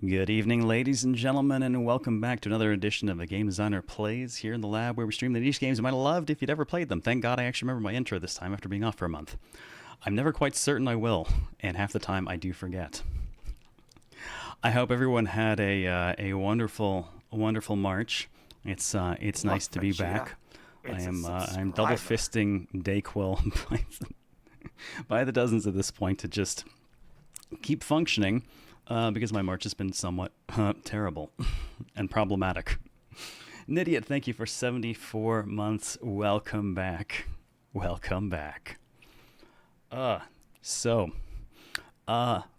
Good evening, ladies and gentlemen, and welcome back to another edition of the Game Designer Plays here in the lab where we stream the niche games you might have loved if you'd ever played them. Thank God I actually remember my intro this time after being off for a month. I'm never quite certain I will, and half the time I do forget. I hope everyone had a wonderful March. It's nice to be back. I'm double fisting Dayquil by the dozens at this point to just keep functioning. Because my March has been somewhat terrible and problematic. Nidiot, thank you for 74 months. Welcome back. Welcome back. Well,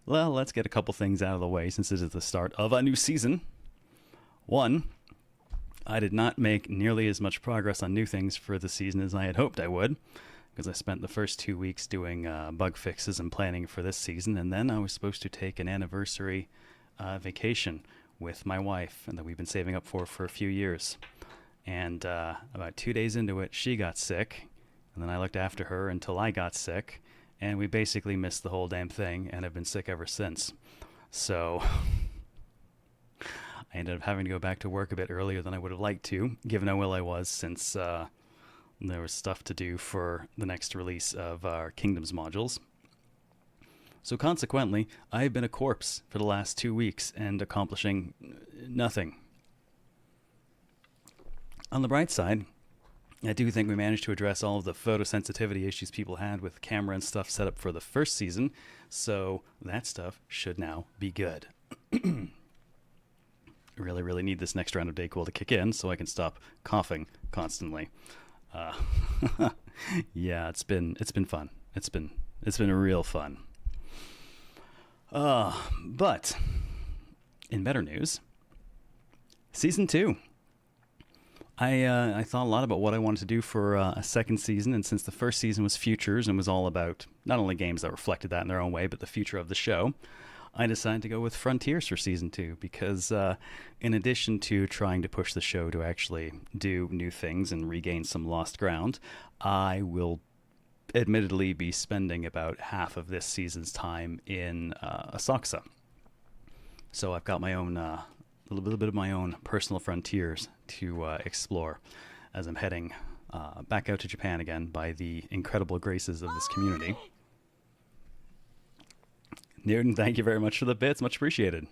let's get a couple things out of the way since this is the start of a new season. One, I did not make nearly as much progress on new things for the season as I had hoped I would, because I spent the first 2 weeks doing bug fixes and planning for this season, and then I was supposed to take an anniversary vacation with my wife, and that we've been saving up for a few years. And about 2 days into it, she got sick, and then I looked after her until I got sick, and we basically missed the whole damn thing, and have been sick ever since. So I ended up having to go back to work a bit earlier than I would have liked to, given how ill I was, since there was stuff to do for the next release of our Kingdoms modules. So consequently, I've been a corpse for the last 2 weeks and accomplishing nothing. On the bright side, I do think we managed to address all of the photosensitivity issues people had with camera and stuff set up for the first season, so that stuff should now be good. Really need this next round of Dayquil to kick in so I can stop coughing constantly. Yeah, it's been fun. It's been real fun. But in better news, season 2. I thought a lot about what I wanted to do for a second season, and since the first season was futures and was all about not only games that reflected that in their own way, but the future of the show, I decided to go with Frontiers for Season 2 because in addition to trying to push the show to actually do new things and regain some lost ground, I will admittedly be spending about half of this season's time in Asakusa. So I've got my own, a little bit of my own personal frontiers to explore as I'm heading back out to Japan again by the incredible graces of this community. Newton, thank you very much for the bits. Much appreciated.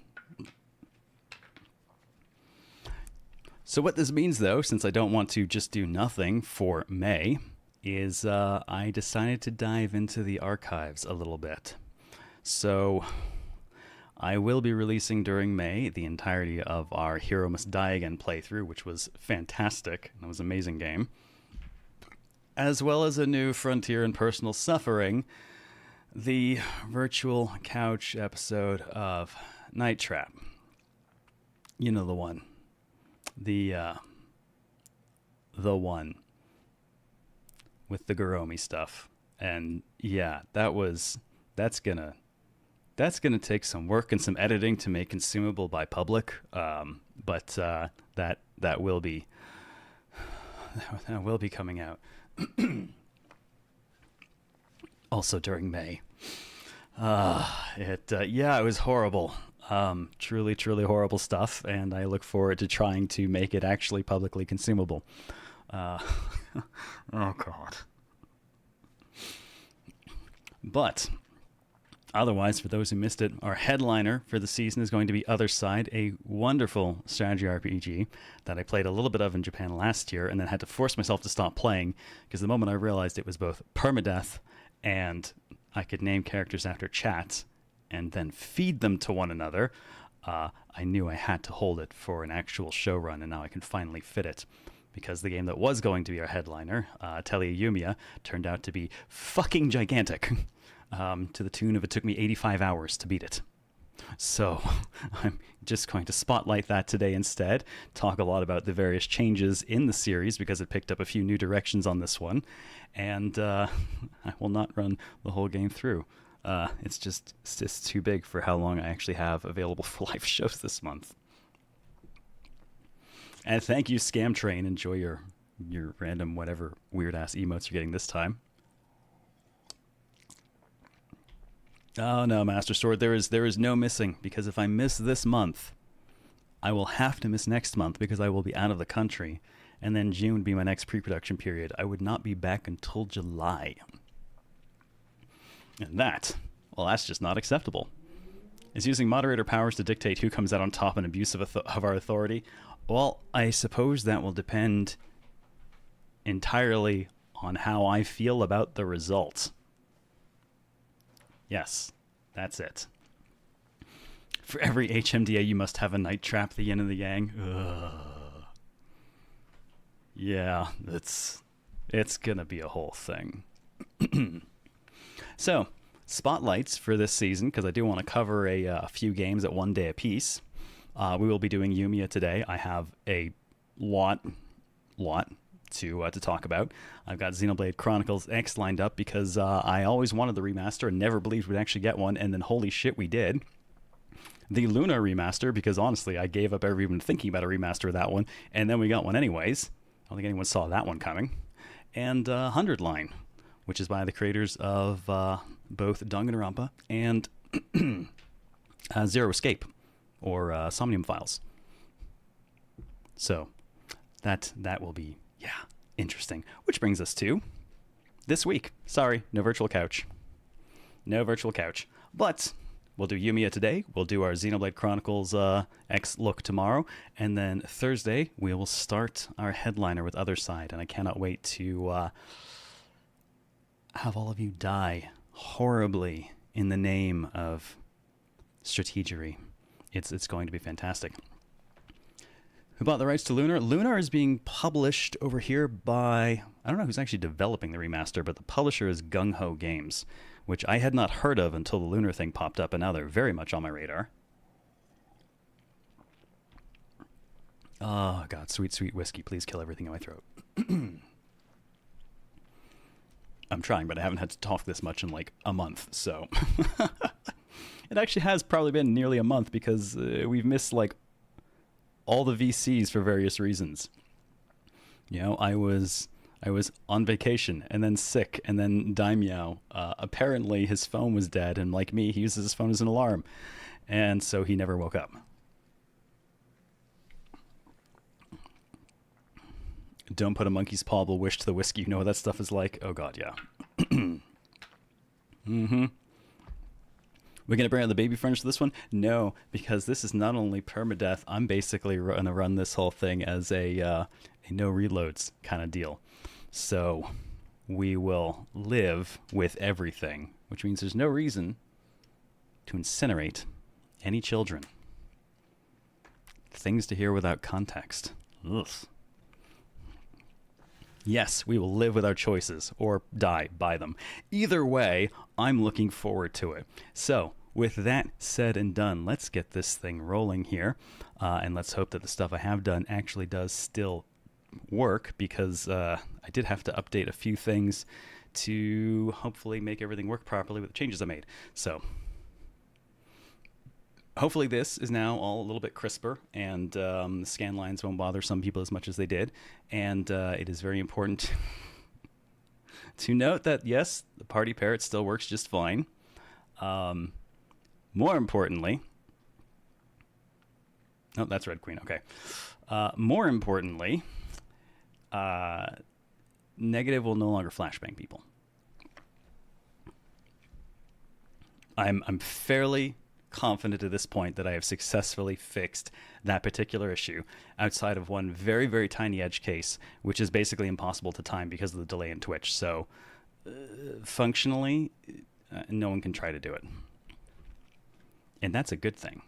So what this means, though, since I don't want to just do nothing for May, is I decided to dive into the archives a little bit. So I will be releasing during May the entirety of our Hero Must Die Again playthrough, which was fantastic. It was an amazing game. As well as a new Frontier in Personal Suffering, the virtual couch episode of Night Trap. You know the one. The one with the Guromi stuff. And yeah, that's gonna take some work and some editing to make consumable by public. But that will be coming out. Also during May. It was horrible. Truly horrible stuff, and I look forward to trying to make it actually publicly consumable. Oh God. But otherwise, for those who missed it, our headliner for the season is going to be Other Side, a wonderful strategy RPG that I played a little bit of in Japan last year and then had to force myself to stop playing because the moment I realized it was both permadeath and I could name characters after chats and then feed them to one another, I knew I had to hold it for an actual show run, and now I can finally fit it. Because the game that was going to be our headliner, Atelier Yumia, turned out to be fucking gigantic. To the tune of it took me 85 hours to beat it. So I'm just going to spotlight that today instead, talk a lot about the various changes in the series because it picked up a few new directions on this one, and I will not run the whole game through. It's just too big for how long I actually have available for live shows this month. And thank you, Scam Train. Enjoy your random whatever weird ass emotes you're getting this time. Oh no, Master Sword, there is no missing, because if I miss this month, I will have to miss next month because I will be out of the country, and then June would be my next pre-production period. I would not be back until July. And that, well, that's just not acceptable. Is using moderator powers to dictate who comes out on top in abuse of our authority? Well, I suppose that will depend entirely on how I feel about the results. Yes, that's it. For every HMDA, you must have a night trap, the yin and the yang. Ugh. Yeah, it's gonna be a whole thing. So, spotlights for this season, because I do want to cover a few games at one day apiece. We will be doing Yumia today. I have a lot to talk about. I've got Xenoblade Chronicles X lined up because I always wanted the remaster and never believed we'd actually get one, and then holy shit, we did. The Luna remaster, because honestly, I gave up even thinking about a remaster of that one, and then we got one anyways. I don't think anyone saw that one coming. And 100 Line, which is by the creators of both Danganronpa and Zero Escape, or Somnium Files. So that will be, yeah, interesting. Which brings us to this week. Sorry, no virtual couch. No virtual couch. But we'll do Yumia today. We'll do our Xenoblade Chronicles X look tomorrow. And then Thursday, we will start our headliner with Other Side. And I cannot wait to have all of you die horribly in the name of strategery. It's going to be fantastic. Who bought the rights to Lunar? Lunar is being published over here by, I don't know who's actually developing the remaster, but the publisher is Gung Ho Games, which I had not heard of until the Lunar thing popped up, and now they're very much on my radar. Oh, God, sweet, sweet whiskey. Please kill everything in my throat. I'm trying, but I haven't had to talk this much in like a month, so. It actually has probably been nearly a month because we've missed like all the VCs for various reasons. You know, I was on vacation and then sick, and then Daimyo, apparently his phone was dead, and like me, he uses his phone as an alarm, and so he never woke up. Don't put a monkey's paw will wish to the whiskey. You know what that stuff is like? Oh god, yeah. Mm-hmm. We're going to bring out the baby furniture for this one? No, because this is not only permadeath, I'm basically going to run this whole thing as a no reloads kind of deal. So we will live with everything, which means there's no reason to incinerate any children. Things to hear without context. Ugh. Yes, we will live with our choices, or die by them. Either way, I'm looking forward to it. So, with that said and done, let's get this thing rolling here. And let's hope that the stuff I have done actually does still work, because I did have to update a few things to hopefully make everything work properly with the changes I made. So, hopefully this is now all a little bit crisper, and the scan lines won't bother some people as much as they did. And it is very important to note that, yes, the Party Parrot still works just fine. More importantly... Oh, that's Red Queen, okay. More importantly, Negative will no longer flashbang people. I'm fairly confident at this point that I have successfully fixed that particular issue, outside of one very, very tiny edge case, which is basically impossible to time because of the delay in Twitch. So functionally, no one can try to do it. And that's a good thing.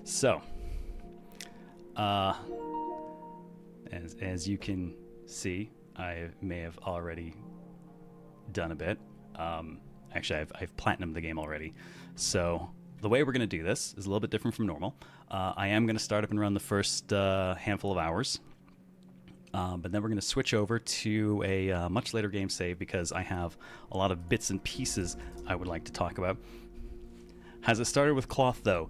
So, as you can see, I may have already done a bit. Actually, I've platinumed the game already. So the way we're going to do this is a little bit different from normal. I am going to start up and run the first handful of hours. But then we're going to switch over to a much later game save, because I have a lot of bits and pieces I would like to talk about. Has it started with cloth, though?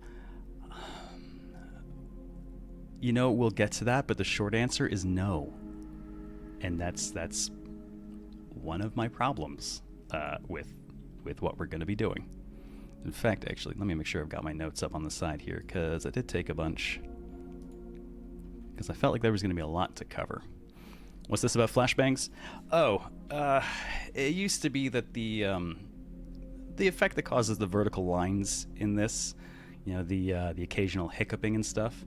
You know, we'll get to that, but the short answer is no. And that's one of my problems with with what we're going to be doing. In fact, actually, let me make sure I've got my notes up on the side here, because I did take a bunch, because I felt like there was going to be a lot to cover. What's this about flashbangs? Oh, it used to be that the effect that causes the vertical lines in this, you know, the occasional hiccuping and stuff,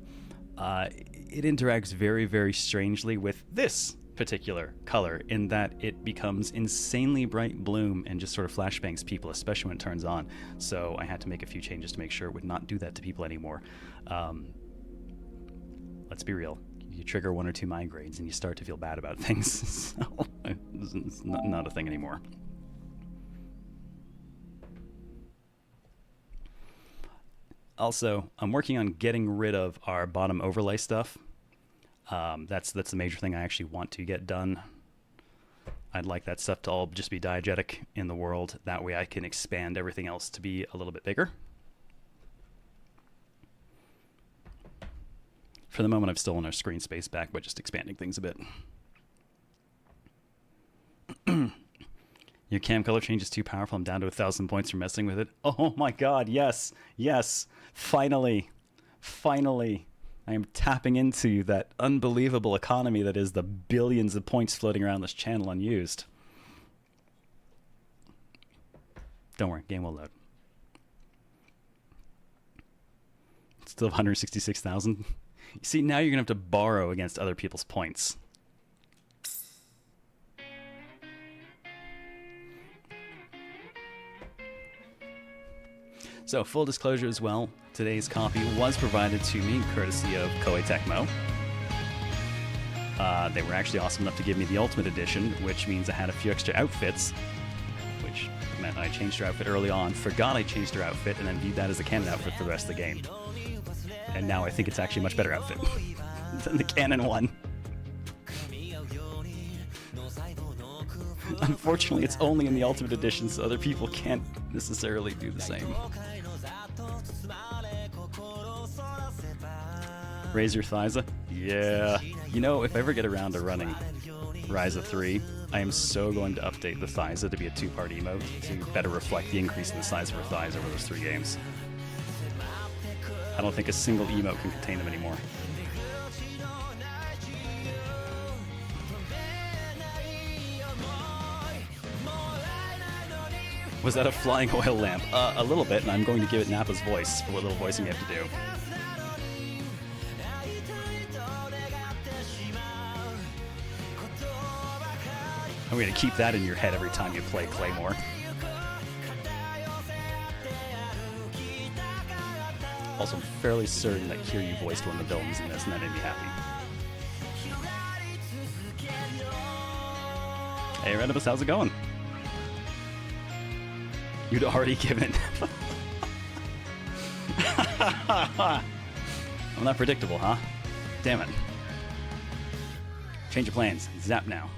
it interacts very, very strangely with this particular color, in that it becomes insanely bright bloom and just sort of flashbangs people, especially when it turns on. So I had to make a few changes to make sure it would not do that to people anymore. Let's be real. You trigger 1 or 2 migraines and you start to feel bad about things. So it's not a thing anymore. Also, I'm working on getting rid of our bottom overlay stuff. That's the major thing I actually want to get done. I'd like that stuff to all just be diegetic in the world. That way I can expand everything else to be a little bit bigger. For the moment, I've stolen our screen space back by just expanding things a bit. Your cam color change is too powerful. I'm down to 1,000 points for messing with it. Oh my god, yes, yes. Finally, finally. I am tapping into that unbelievable economy that is the billions of points floating around this channel unused. Don't worry, game will load. Still 166,000. You see, now you're going to have to borrow against other people's points. So, full disclosure as well, today's copy was provided to me courtesy of Koei Tecmo. They were actually awesome enough to give me the Ultimate Edition, which means I had a few extra outfits, which meant I changed her outfit early on, forgot I changed her outfit, and then viewed that as the canon outfit for the rest of the game. And now I think it's actually a much better outfit than the canon one. Unfortunately, it's only in the Ultimate Edition, so other people can't necessarily do the same. Raise your Thyza? Yeah. You know, if I ever get around to running Ryza 3, I am so going to update the Thyza to be a 2-part emote to better reflect the increase in the size of her thighs over those 3 games. I don't think a single emote can contain them anymore. Was that a flying oil lamp? A little bit, and I'm going to give it Nappa's voice for what little voicing you have to do. I'm going to keep that in your head every time you play Claymore. Also, I'm fairly certain that Kiryu voiced one of the villains in this, and that made me happy. Hey, Redibus, how's it going? You'd already given. I'm not predictable, huh? Damn it. Change your plans. Zap now.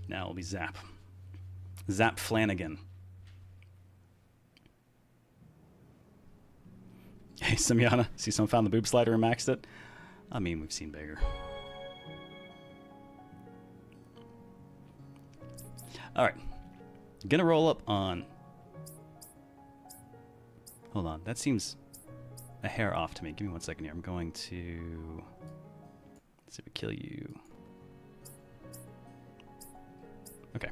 Now it'll be Zap. Zap Flanagan. Hey, Semyana, see someone found the boob slider and maxed it? I mean, we've seen bigger. Alright. Gonna roll up on... Hold on, that seems a hair off to me. Give me 1 second here. I'm going to... Let's see if we kill you. Okay.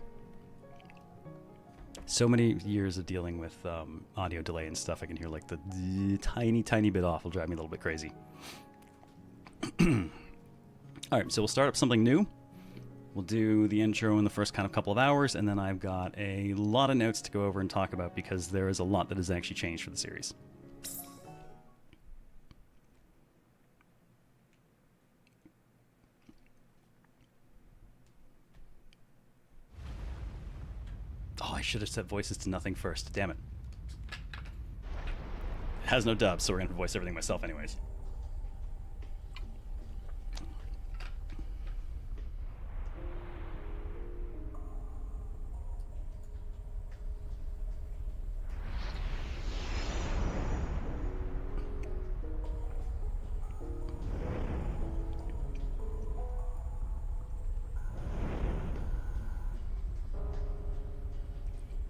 So many years of dealing with audio delay and stuff, I can hear like the tiny, tiny bit off will drive me a little bit crazy. Alright, so we'll start up something new. We'll do the intro in the first kind of couple of hours, and then I've got a lot of notes to go over and talk about because there is a lot that has actually changed for the series. Oh, I should have set voices to nothing first. Damn it. It has no dub, so we're going to voice everything myself anyways.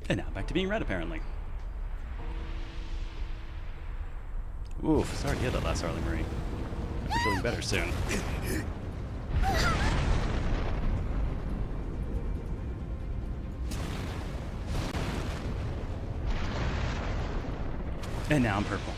And now back to being red, apparently. Oof, sorry to hear that last Harley Marie. Hope you're feeling better soon. And now I'm purple.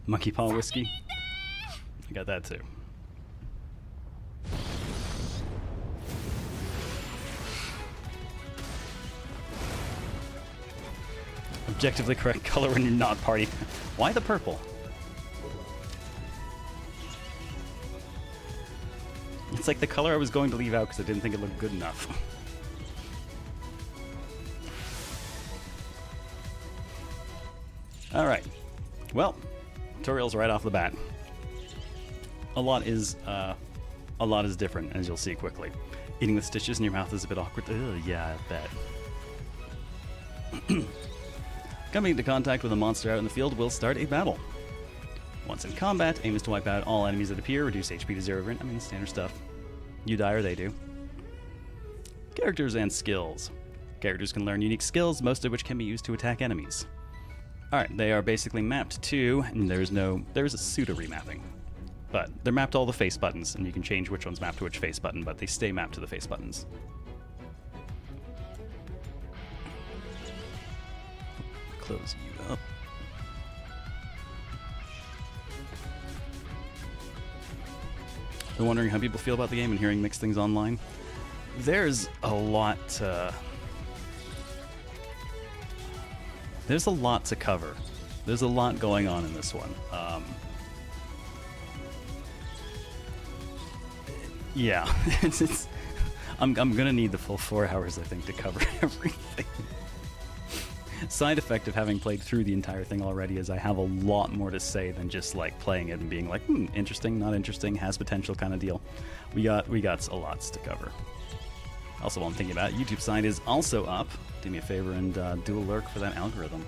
Monkey paw whiskey. I got that too. Objectively correct color when you're not party. Why the purple? It's like the color I was going to leave out because I didn't think it looked good enough. Alright. Well, tutorials right off the bat. A lot is different, as you'll see quickly. Eating with stitches in your mouth is a bit awkward. Ugh, yeah, I bet. Coming into contact with a monster out in the field will start a battle. Once in combat, aim is to wipe out all enemies that appear, reduce HP to 0. I mean, standard stuff. You die or they do. Characters and skills. Characters can learn unique skills, most of which can be used to attack enemies. Alright, they are basically mapped to, and there is a pseudo remapping. But they're mapped to all the face buttons, and you can change which one's mapped to which face button, but they stay mapped to the face buttons. Close you up. Been wondering how people feel about the game and hearing mixed things online. There's a lot to cover. There's a lot going on in this one. Yeah, I'm gonna need the full 4 hours, I think, to cover everything. Side effect of having played through the entire thing already is I have a lot more to say than just like playing it and being like, interesting, not interesting, has potential kind of deal. We got a lot to cover. Also, while I'm thinking about it, YouTube side is also up. Do me a favor and do a lurk for that algorithm.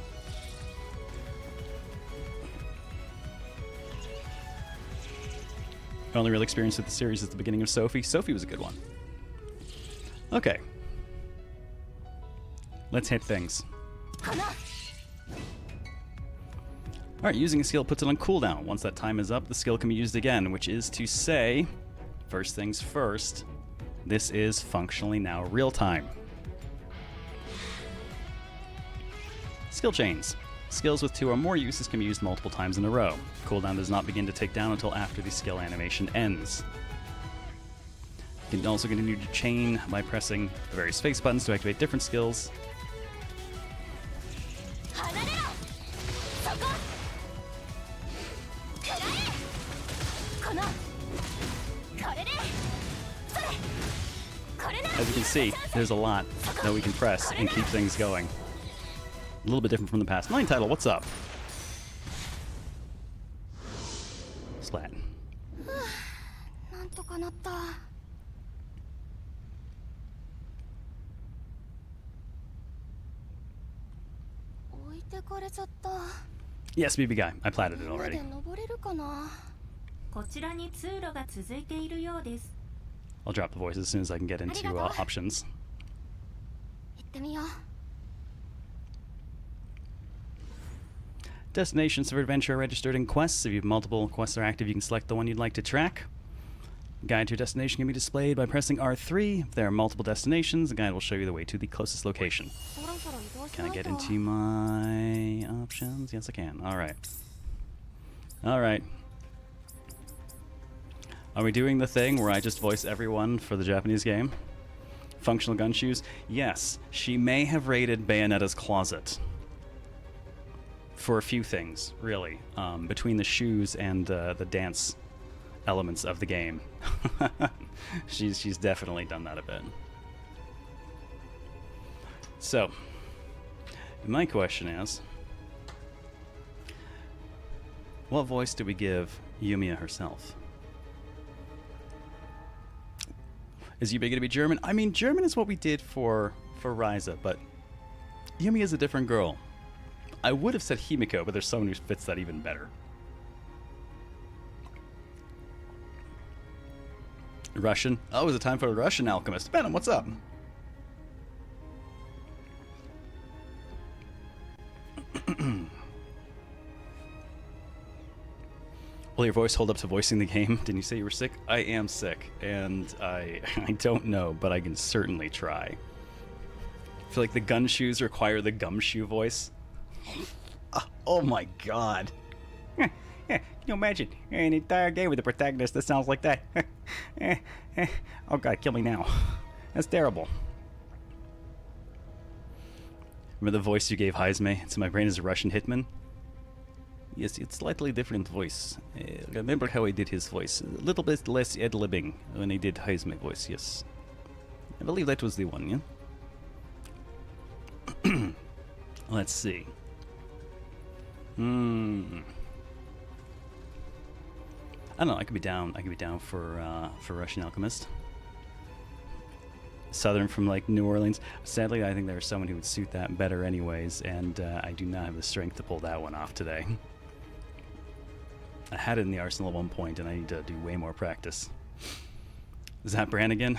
My only real experience with the series is the beginning of Sophie. Sophie was a good one. Okay. Let's hit things. Alright, using a skill puts it on cooldown. Once that time is up, the skill can be used again, which is to say, first things first, this is functionally now real time. Skill chains. Skills with 2 or more uses can be used multiple times in a row. Cooldown does not begin to tick down until after the skill animation ends. You can also continue to chain by pressing the various face buttons to activate different skills. As you can see, there's a lot that we can press and keep things going. A little bit different from the past. 9 title, what's up? Splat. Yes, BB guy. I platted it already. I'll drop the voice as soon as I can get into options. Destinations for adventure are registered in quests. If you have multiple quests are active, you can select the one you'd like to track. Guide to your destination can be displayed by pressing R3. If there are multiple destinations, the guide will show you the way to the closest location. Can I get into my options? Yes, I can. Alright. Alright. Are we doing the thing where I just voice everyone for the Japanese game? Functional gun shoes? Yes. She may have raided Bayonetta's closet. For a few things, really. Between the shoes and the dance elements of the game. She's definitely done that a bit. So, my question is, what voice do we give Yumia herself? Is Yumia going to be German? I mean, German is what we did for Ryza, but Yumia is a different girl. I would have said Himiko, but there's someone who fits that even better. Russian? Oh, is it time for a Russian alchemist? Venom, what's up? Will your voice hold up to voicing the game? Didn't you say you were sick? I am sick, and I don't know, but I can certainly try. I feel like the gumshoes require the gumshoe voice. Oh my god. Can you imagine an entire game with a protagonist that sounds like that? Oh god, kill me now. That's terrible. Remember the voice you gave Heisme? So my brain is a Russian hitman? Yes, it's slightly different voice. Remember how I did his voice? A little bit less ad-libbing when I did Heisme voice, yes. I believe that was the one, yeah? Let's see. I don't know. I could be down. For Russian Alchemist. Southern from like New Orleans. Sadly, I think there's someone who would suit that better, anyways, and I do not have the strength to pull that one off today. I had it in the arsenal at one point, and I need to do way more practice. Is that Brannigan?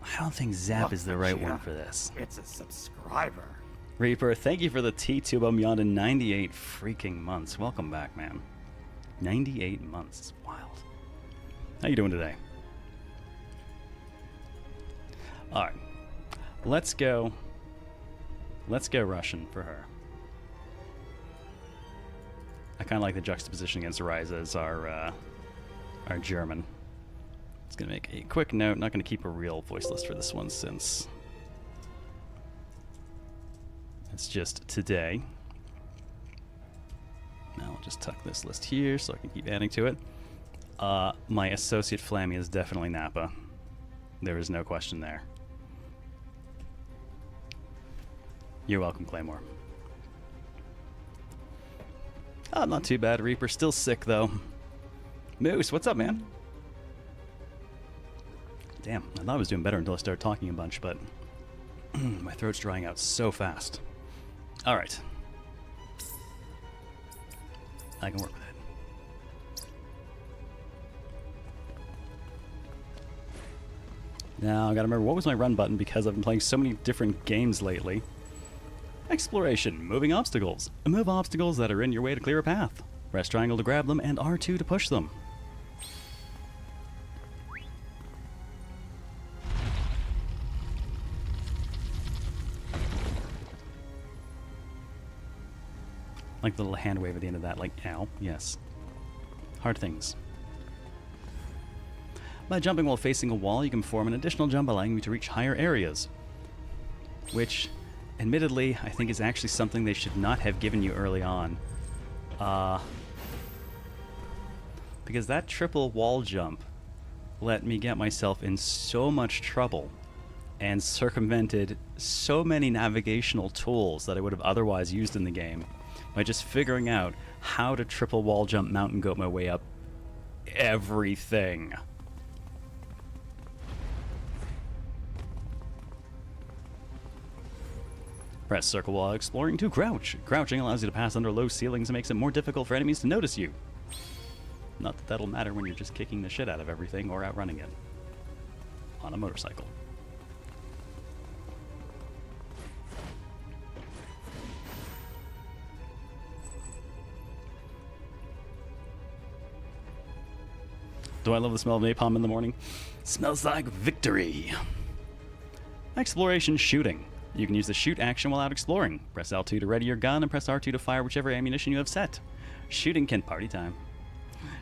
I don't think Zap is the right one for this. It's a subscriber. Reaper, thank you for the T-Tube. I'm beyond 98 freaking months. Welcome back, man. 98 months. It's wild. How you doing today? Alright. Let's go Russian for her. I kind of like the juxtaposition against Ryza as our German. Just going to make a quick note. Not going to keep a real voice list for this one since it's just today. Now I'll just tuck this list here so I can keep adding to it. My associate Flammy is definitely Nappa. There is no question there. You're welcome, Claymore. Oh, not too bad, Reaper. Still sick, though. Moose, what's up, man? Damn, I thought I was doing better until I started talking a bunch, but my throat's drying out so fast. Alright. I can work with it. Now, I gotta remember, what was my run button, because I've been playing so many different games lately. Exploration. Moving obstacles. Move obstacles that are in your way to clear a path. Press triangle to grab them, and R2 to push them. Like the little hand wave at the end of that, like, ow, yes. Hard things. By jumping while facing a wall, you can perform an additional jump allowing you to reach higher areas. Which, admittedly, I think is actually something they should not have given you early on. Because that triple wall jump let me get myself in so much trouble and circumvented so many navigational tools that I would have otherwise used in the game by just figuring out how to triple wall jump, mountain goat my way up everything. Press circle while exploring to crouch. Crouching allows you to pass under low ceilings and makes it more difficult for enemies to notice you. Not that that'll matter when you're just kicking the shit out of everything or outrunning it. On a motorcycle. Do I love the smell of napalm in the morning? Smells like victory. Exploration shooting. You can use the shoot action while out exploring. Press L2 to ready your gun and press R2 to fire whichever ammunition you have set. Shooting can party time.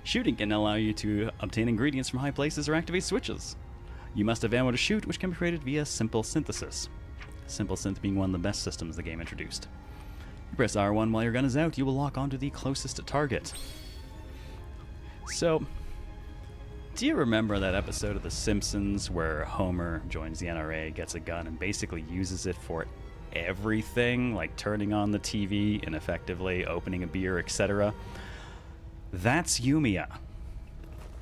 Shooting can allow you to obtain ingredients from high places or activate switches. You must have ammo to shoot, which can be created via simple synthesis. Simple synth being one of the best systems the game introduced. You press R1 while your gun is out, you will lock onto the closest target. So, do you remember that episode of The Simpsons where Homer joins the NRA, gets a gun, and basically uses it for everything, like turning on the TV and effectively opening a beer, etc.? That's Yumia.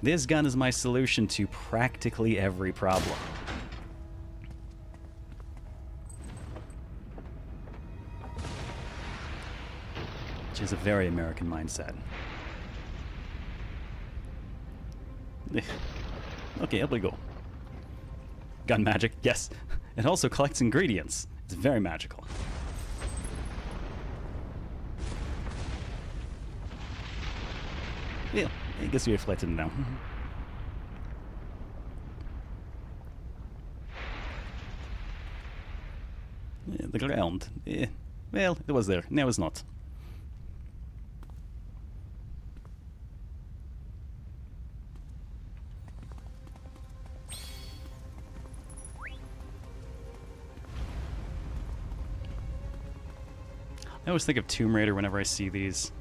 This gun is my solution to practically every problem. Which is a very American mindset. Okay, up we go. Gun magic, yes. It also collects ingredients. It's very magical. Yeah, I guess we reflected now. The ground. Well, it was there. Now it's not. I always think of Tomb Raider whenever I see these.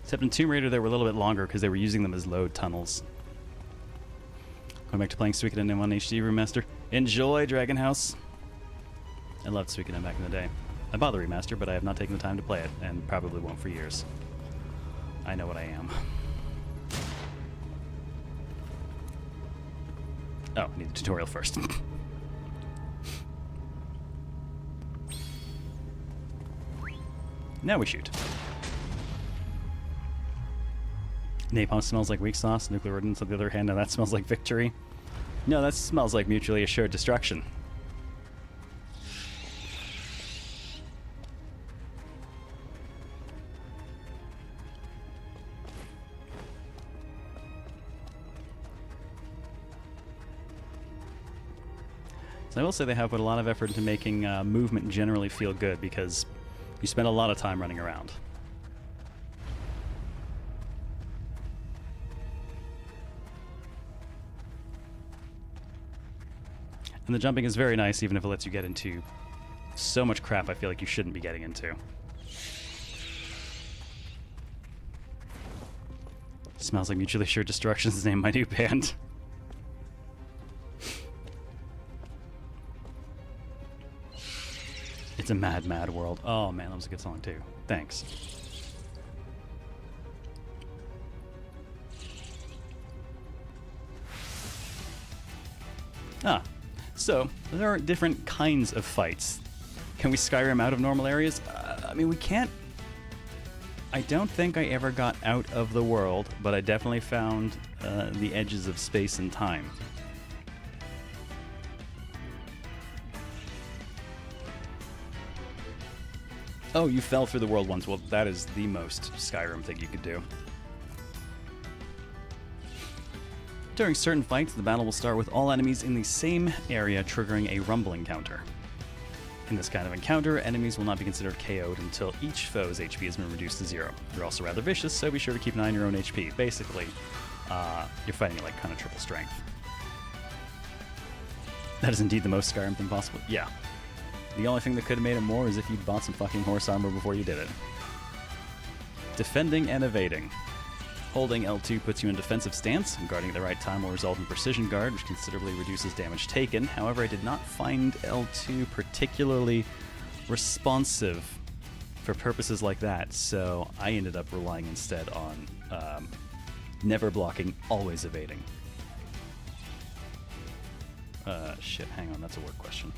Except in Tomb Raider they were a little bit longer because they were using them as load tunnels. Going back to playing Suikoden in 1 HD remaster. Enjoy, Dragon House! I loved Suikoden back in the day. I bought the remaster, but I have not taken the time to play it, and probably won't for years. I know what I am. Oh, I need the tutorial first. Now we shoot. Napalm smells like weak sauce, nuclear ordnance on the other hand, now that smells like victory. No, that smells like mutually assured destruction. So I will say they have put a lot of effort into making movement generally feel good because you spend a lot of time running around. And the jumping is very nice, even if it lets you get into so much crap I feel like you shouldn't be getting into. Smells like mutually assured destruction is the name of my new band. It's a mad, mad world. Oh man, that was a good song too. Thanks. Ah, so there are different kinds of fights. Can we Skyrim out of normal areas? I mean, we can't. I don't think I ever got out of the world, but I definitely found the edges of space and time. Oh, you fell through the world once. Well, that is the most Skyrim thing you could do. During certain fights, the battle will start with all enemies in the same area, triggering a rumble encounter. In this kind of encounter, enemies will not be considered KO'd until each foe's HP has been reduced to 0. They're also rather vicious, so be sure to keep an eye on your own HP. Basically, you're fighting at like kind of triple strength. That is indeed the most Skyrim thing possible. Yeah. The only thing that could have made it more is if you'd bought some fucking horse armor before you did it. Defending and evading. Holding L2 puts you in defensive stance, and guarding at the right time will result in precision guard, which considerably reduces damage taken. However, I did not find L2 particularly responsive for purposes like that, so I ended up relying instead on never blocking, always evading. Shit, hang on, that's a work question.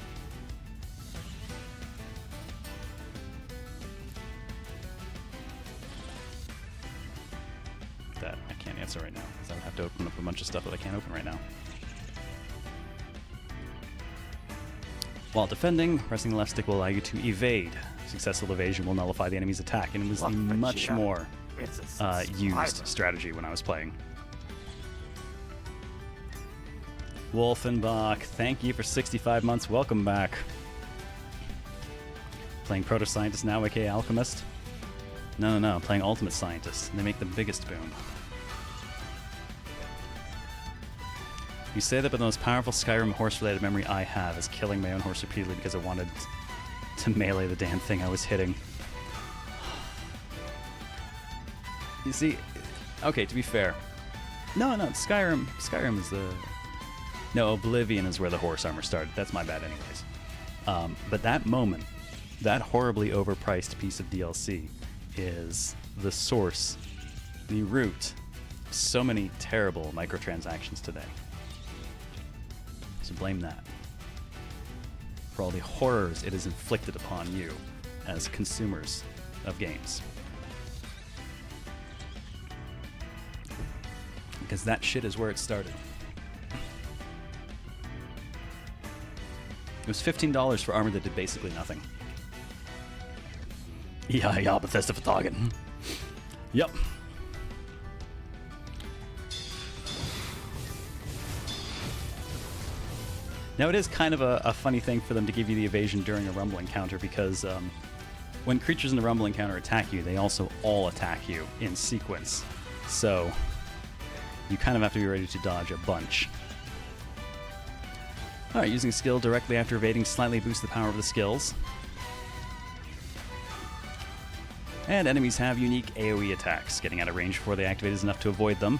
That I can't answer right now, because I would have to open up a bunch of stuff that I can't open right now. While defending, pressing the left stick will allow you to evade. Successful evasion will nullify the enemy's attack, and it was the much more used strategy when I was playing. Wolfenbach, thank you for 65 months. Welcome back. Playing Proto Scientist now, aka Alchemist. No, playing Ultimate Scientist. They make the biggest boom. You say that, but the most powerful Skyrim horse-related memory I have is killing my own horse repeatedly because I wanted to melee the damn thing I was hitting. You see, okay, to be fair. No, Skyrim is the... No, Oblivion is where the horse armor started. That's my bad anyways. But that moment, that horribly overpriced piece of DLC, is the source the root of so many terrible microtransactions today. So blame that for all the horrors it has inflicted upon you as consumers of games. Because that shit is where it started. It was $15 for armor that did basically nothing. Yeah, Bethesda Vertagen. Yep. Now, it is kind of a funny thing for them to give you the evasion during a rumble encounter, because when creatures in the rumble encounter attack you, they also all attack you in sequence. So you kind of have to be ready to dodge a bunch. Alright, using a skill directly after evading slightly boosts the power of the skills. And enemies have unique AoE attacks. Getting out of range before they activate is enough to avoid them.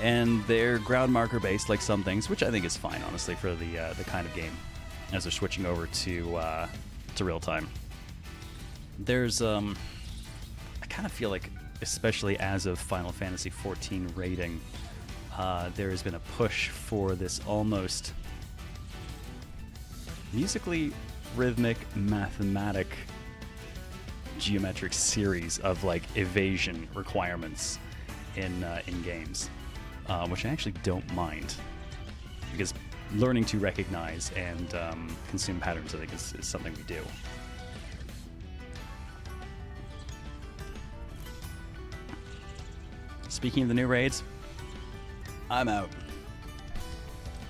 And they're ground marker based, like some things, which I think is fine, honestly, for the kind of game, as they're switching over to real time. There's I kind of feel like, especially as of Final Fantasy XIV rating, there has been a push for this almost musically rhythmic, mathematic, geometric series of like evasion requirements in games, which I actually don't mind, because learning to recognize and consume patterns, I think, is something we do. Speaking of the new raids, I'm out.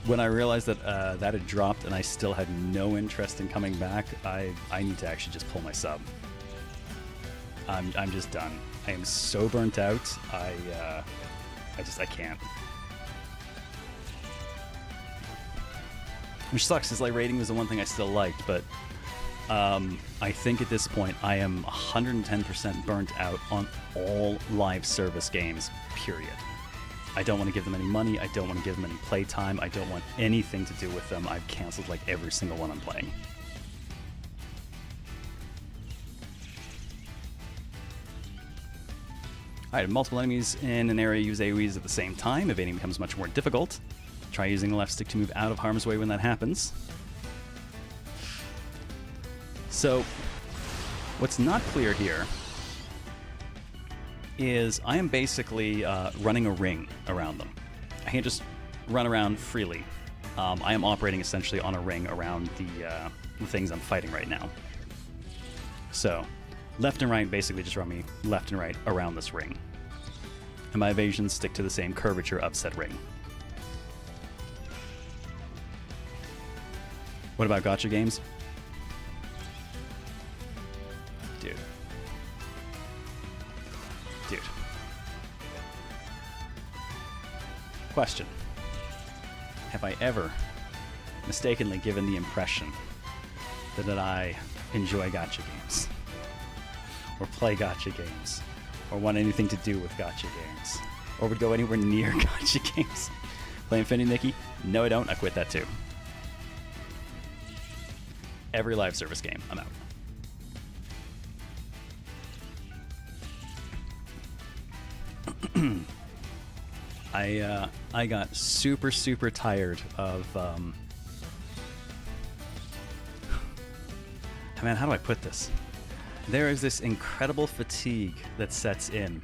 When I realized that that had dropped and I still had no interest in coming back, I need to actually just pull my sub. I'm just done. I am so burnt out. I can't. Which sucks, because like raiding was the one thing I still liked, but I think at this point I am 110% burnt out on all live service games, period. I don't want to give them any money, I don't want to give them any playtime, I don't want anything to do with them. I've canceled like every single one I'm playing. Alright, multiple enemies in an area use AoEs at the same time. Evading becomes much more difficult. Try using the left stick to move out of harm's way when that happens. So, what's not clear here is I am basically running a ring around them. I can't just run around freely. I am operating essentially on a ring around the things I'm fighting right now. So, left and right basically just run me left and right around this ring. And my evasions stick to the same curvature of said ring. What about gacha games? Dude. Question. Have I ever mistakenly given the impression that I enjoy gacha games? Or play gacha games? Or want anything to do with gacha games? Or would go anywhere near gacha games? Play Infinity Nikki? No, I don't. I quit that too. Every live service game, I'm out. I got super tired of man, how do I put this? There is this incredible fatigue that sets in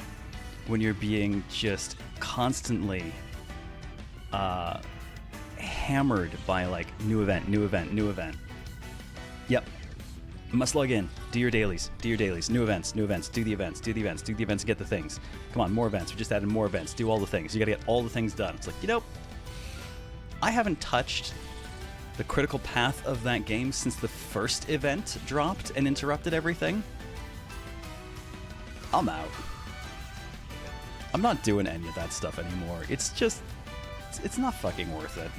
when you're being just constantly hammered by like new event. Yep. Must log in. Do your dailies. New events. Do the events and get the things. Come on, more events. We just added more events. Do all the things. You gotta get all the things done. It's like, I haven't touched the critical path of that game since the first event dropped and interrupted everything. I'm out. I'm not doing any of that stuff anymore. It's not fucking worth it.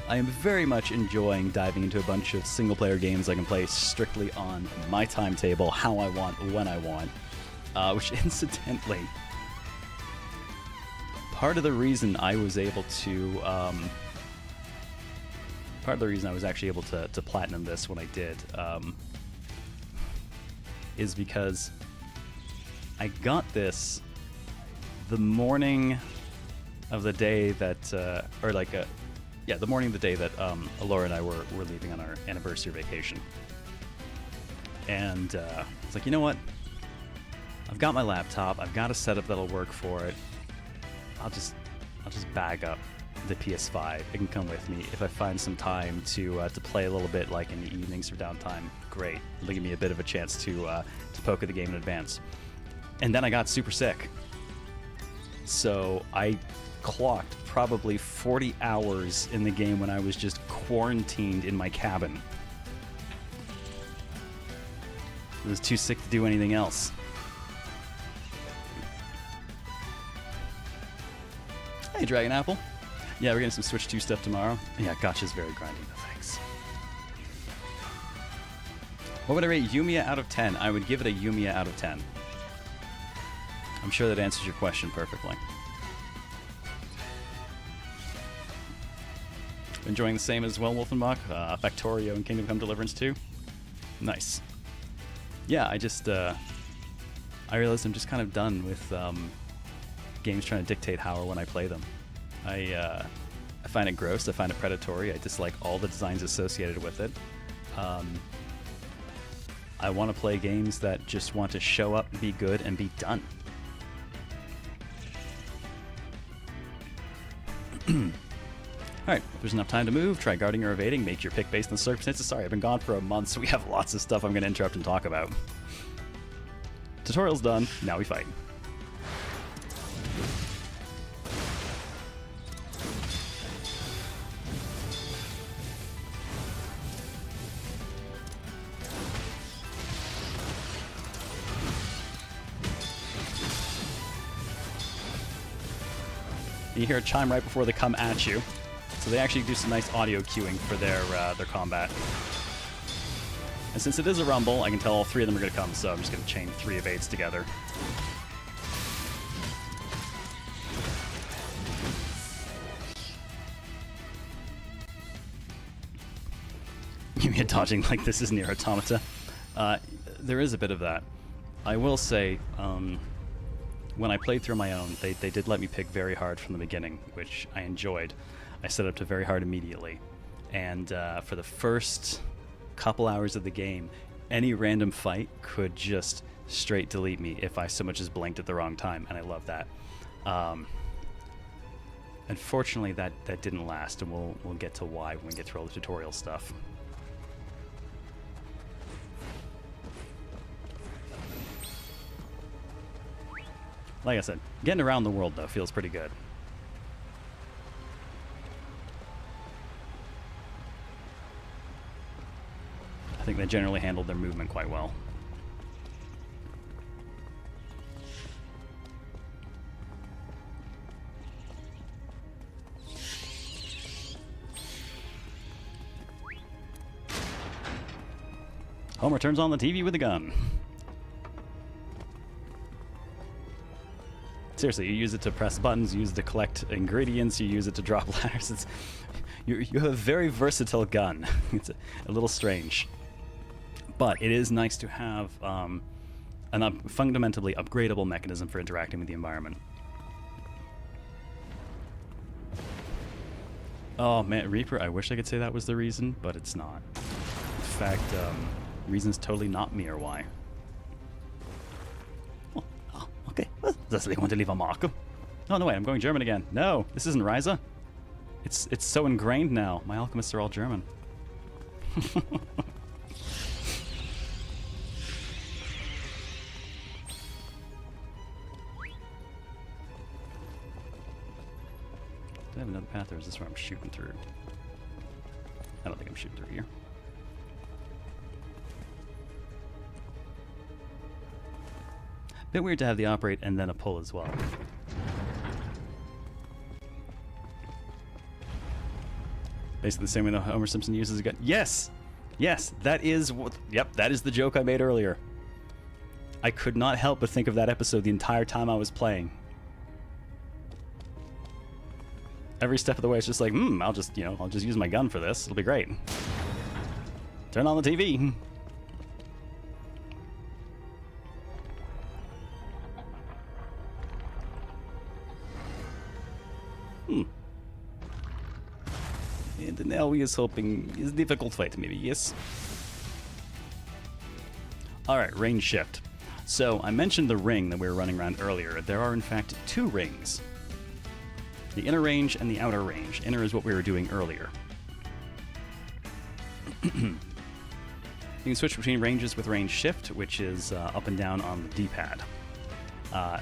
I am very much enjoying diving into a bunch of single-player games I can play strictly on my timetable, how I want, when I want. Which, incidentally, part of the reason I was able to... part of the reason I was actually able to platinum this when I did is because I got this the morning of the day that, the morning of the day that Laura and I were leaving on our anniversary vacation. And it's like, you know what? I've got my laptop. I've got a setup that'll work for it. I'll just bag up the PS5. It can come with me. If I find some time to play a little bit, like in the evenings or downtime, great. It'll give me a bit of a chance to poke at the game in advance. And then I got super sick. So I clocked probably 40 hours in the game when I was just quarantined in my cabin. I was too sick to do anything else. Hey, Dragon Apple. Yeah, we're getting some Switch 2 stuff tomorrow. Yeah, Gotcha's very grindy, but thanks. What would I rate Yumia out of 10? I would give it a Yumia out of 10. I'm sure that answers your question perfectly. Enjoying the same as well, Wolfenbach? Factorio and Kingdom Come Deliverance 2? Nice. Yeah, I realized I'm just kind of done with games trying to dictate how or when I play them. I find it gross. I find it predatory. I dislike all the designs associated with it. I want to play games that just want to show up, be good, and be done. Alright, if there's enough time to move, try guarding or evading, make your pick based on the circumstances. Sorry, I've been gone for a month, so we have lots of stuff I'm going to interrupt and talk about. Tutorial's done, now we fight. You hear a chime right before they come at you. So they actually do some nice audio cueing for their combat. And since it is a rumble, I can tell all three of them are going to come, so I'm just going to chain 3 evades together. Yumia dodging like this is near Automata. There is a bit of that. I will say, when I played through my own, they did let me pick very hard from the beginning, which I enjoyed. I set up to very hard immediately. And for the first couple hours of the game, any random fight could just straight delete me if I so much as blinked at the wrong time, and I love that. Unfortunately, that didn't last, and we'll get to why when we get through all the tutorial stuff. Like I said, getting around the world, though, feels pretty good. I think they generally handled their movement quite well. Homer turns on the TV with a gun. Seriously, you use it to press buttons, you use it to collect ingredients, you use it to drop ladders. You have a very versatile gun. It's a little strange. But it is nice to have fundamentally upgradable mechanism for interacting with the environment. Oh man, Reaper, I wish I could say that was the reason, but it's not. In fact, reason's totally not me or why. Oh, okay. Well, does they want to leave a mark? Oh no, wait, I'm going German again. No, this isn't Ryza. It's so ingrained now. My alchemists are all German. Do I have another path, or is this where I'm shooting through? I don't think I'm shooting through here. Bit weird to have the operate and then a pull as well. Basically the same way that Homer Simpson uses a gun. Yes! Yes, that is what... Yep, that is the joke I made earlier. I could not help but think of that episode the entire time I was playing. Every step of the way, it's just like, I'll just use my gun for this. It'll be great. Turn on the TV. And now he is hoping is difficult fight, maybe, yes? Alright, range shift. So, I mentioned the ring that we were running around earlier. There are, in fact, 2 rings. The inner range and the outer range. Inner is what we were doing earlier. You can switch between ranges with range shift, which is up and down on the D-pad.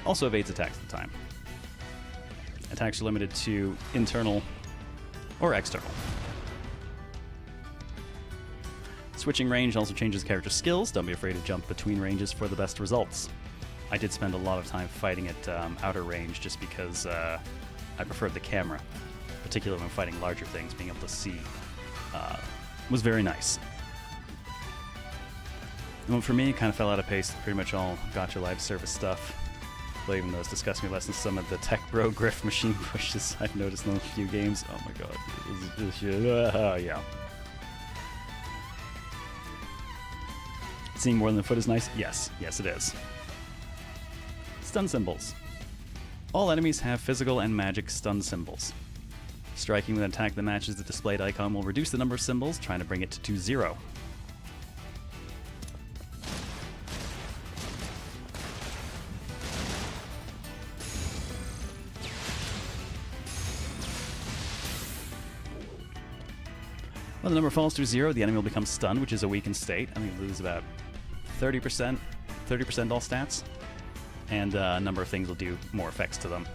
Also evades attacks at the time. Attacks are limited to internal or external. Switching range also changes character skills. Don't be afraid to jump between ranges for the best results. I did spend a lot of time fighting at outer range just because I preferred the camera, particularly when fighting larger things. Being able to see was very nice. And for me, it kind of fell out of pace. Pretty much all Gacha live service stuff. But even though it's discussing me less than some of the tech bro griff machine pushes I've noticed in a few games. Oh my god. Yeah. Seeing more than the foot is nice? Yes. Yes, it is. Stun symbols. All enemies have physical and magic stun symbols. Striking with an attack that matches the displayed icon will reduce the number of symbols, trying to bring it to 0. When the number falls to 0, the enemy will become stunned, which is a weakened state. I think we lose about 30% all stats. And a number of things will do more effects to them.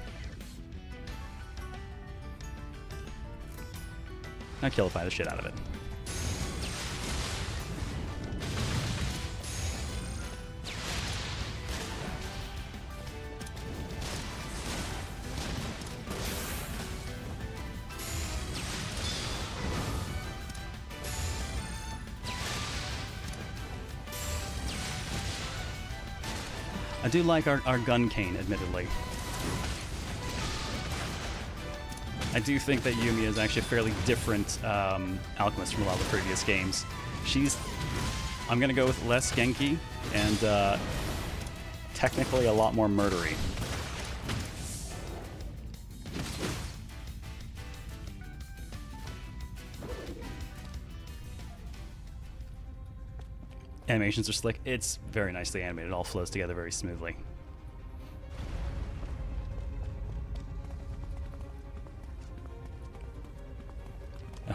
Now killify the shit out of it. I do like our gun cane, admittedly. I do think that Yumia is actually a fairly different alchemist from a lot of the previous games. I'm going to go with less Genki and technically a lot more murdery. Animations are slick. It's very nicely animated. It all flows together very smoothly.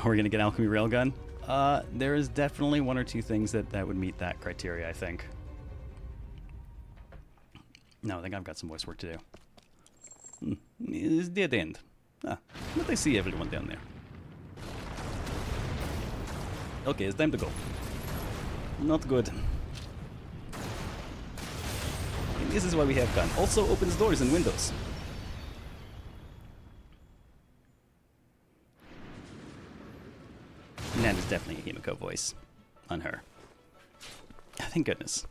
We're going to get Alchemy Railgun. There is definitely 1 or 2 things that would meet that criteria, I think. No, I think I've got some voice work to do. It's dead end. But I see everyone down there. Okay, it's time to go. Not good. And this is why we have gun. Also opens doors and windows. And that is definitely a Himiko voice on her. Thank goodness.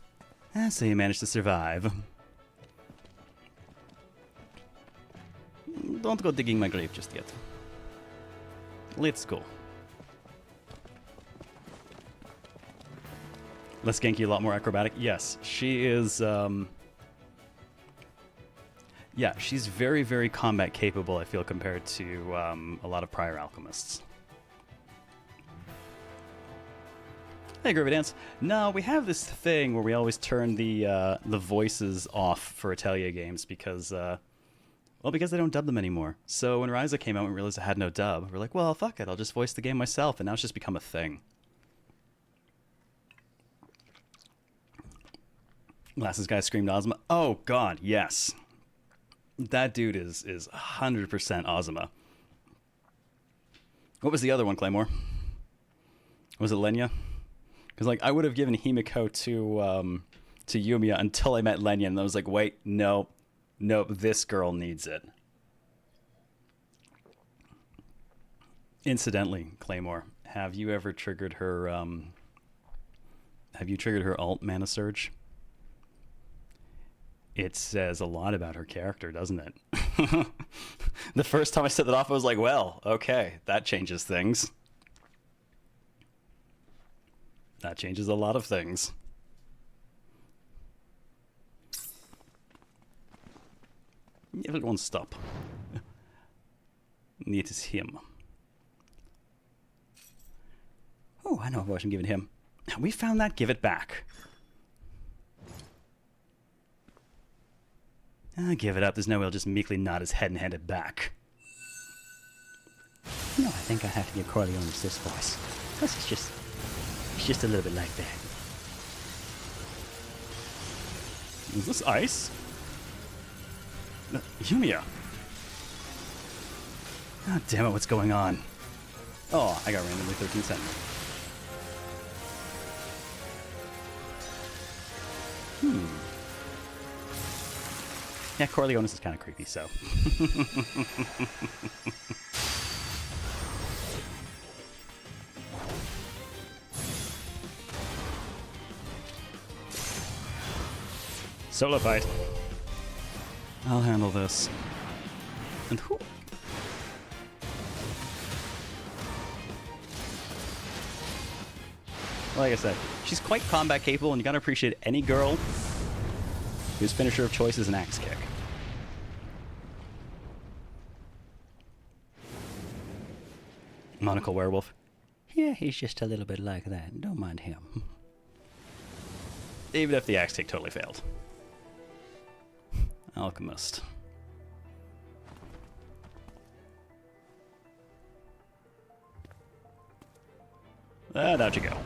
So you managed to survive. Don't go digging my grave just yet. Let's go. Less Genki, a lot more acrobatic. Yes, she is, yeah, she's very, very combat capable, I feel, compared to a lot of prior alchemists. Hey, Groovy Dance. No, we have this thing where we always turn the voices off for Atelier games because, well, because they don't dub them anymore. So when Ryza came out and we realized it had no dub, we're like, well, fuck it, I'll just voice the game myself, and now it's just become a thing. Glasses guy screamed Ozma. Oh, God, yes. That dude is 100% Ozma. What was the other one, Claymore? Was it Lenya? Because, like, I would have given Himiko to Yumia until I met Lenya, and I was like, wait, no, this girl needs it. Incidentally, Claymore, have you ever triggered her, alt Mana Surge? It says a lot about her character, doesn't it? The first time I set that off, I was like, well, okay, that changes things. That changes a lot of things. If it won't stop. and it is him. Oh, I know what I'm giving him. We found that, give it back. Give it up, there's no way I'll just meekly nod his head and hand it back. No, I think I have to give Corleone's this voice. Because it's just a little bit like that. Is this ice? Yumia! God damn it, what's going on? Oh, I got randomly 13 cents. Yeah, Corleone's is kind of creepy, so. Solo fight. I'll handle this. And who? Like I said, she's quite combat capable, and you gotta appreciate any girl whose finisher of choice is an axe kick. Monocle werewolf. Yeah, he's just a little bit like that. Don't mind him. Even if the axe kick totally failed. Alchemist. And out you go.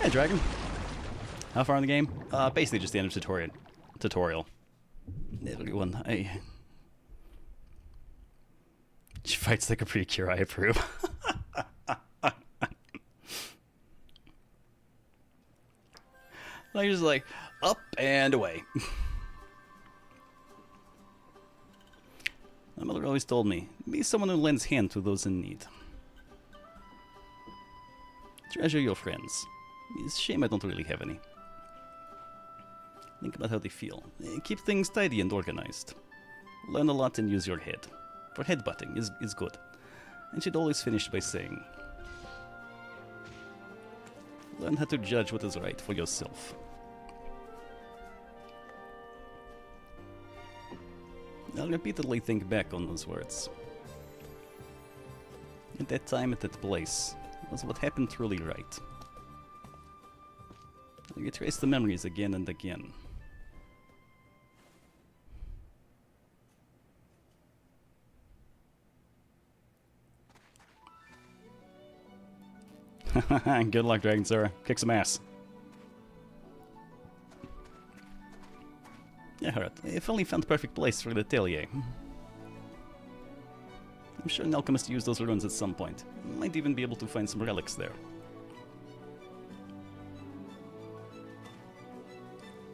Hey, Dragon. How far in the game? Basically just the end of tutorial. Everyone, she fights like a Precure, I approve. Like, just like, up and away. My mother always told me, be someone who lends hand to those in need. Treasure your friends. It's a shame I don't really have any. Think about how they feel. Keep things tidy and organized. Learn a lot and use your head. For headbutting is good. And she'd always finish by saying, learn how to judge what is right for yourself. I'll repeatedly think back on those words. At that time, at that place, was what happened truly right. You trace the memories again and again. Good luck, DragonZero. Kick some ass. Yeah, alright. I finally found the perfect place for the Atelier. I'm sure an alchemist used those ruins at some point. Might even be able to find some relics there.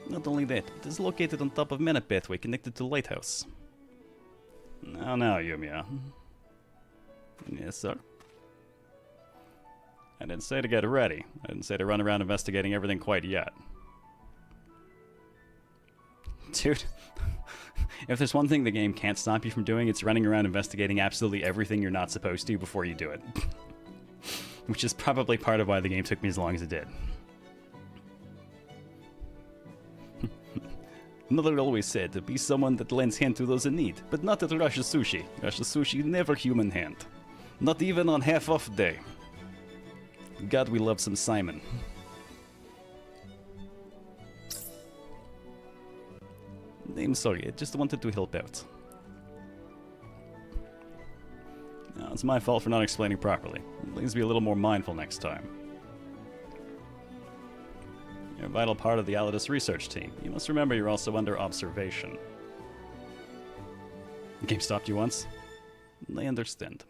Not only that, it is located on top of Mana Pathway connected to Lighthouse. Now, Yumia. Yes, sir? I didn't say to get ready. I didn't say to run around investigating everything quite yet. Dude, if there's one thing the game can't stop you from doing, it's running around investigating absolutely everything you're not supposed to before you do it. Which is probably part of why the game took me as long as it did. Mother always said to be someone that lends hand to those in need, but not at Russia's Sushi. Russia's Sushi never human hand. Not even on half-off day. God, we love some Simon. I'm sorry, I just wanted to help out. No, it's my fault for not explaining properly. Please be a little more mindful next time. You're a vital part of the Alidus research team. You must remember you're also under observation. The game stopped you once? I understand.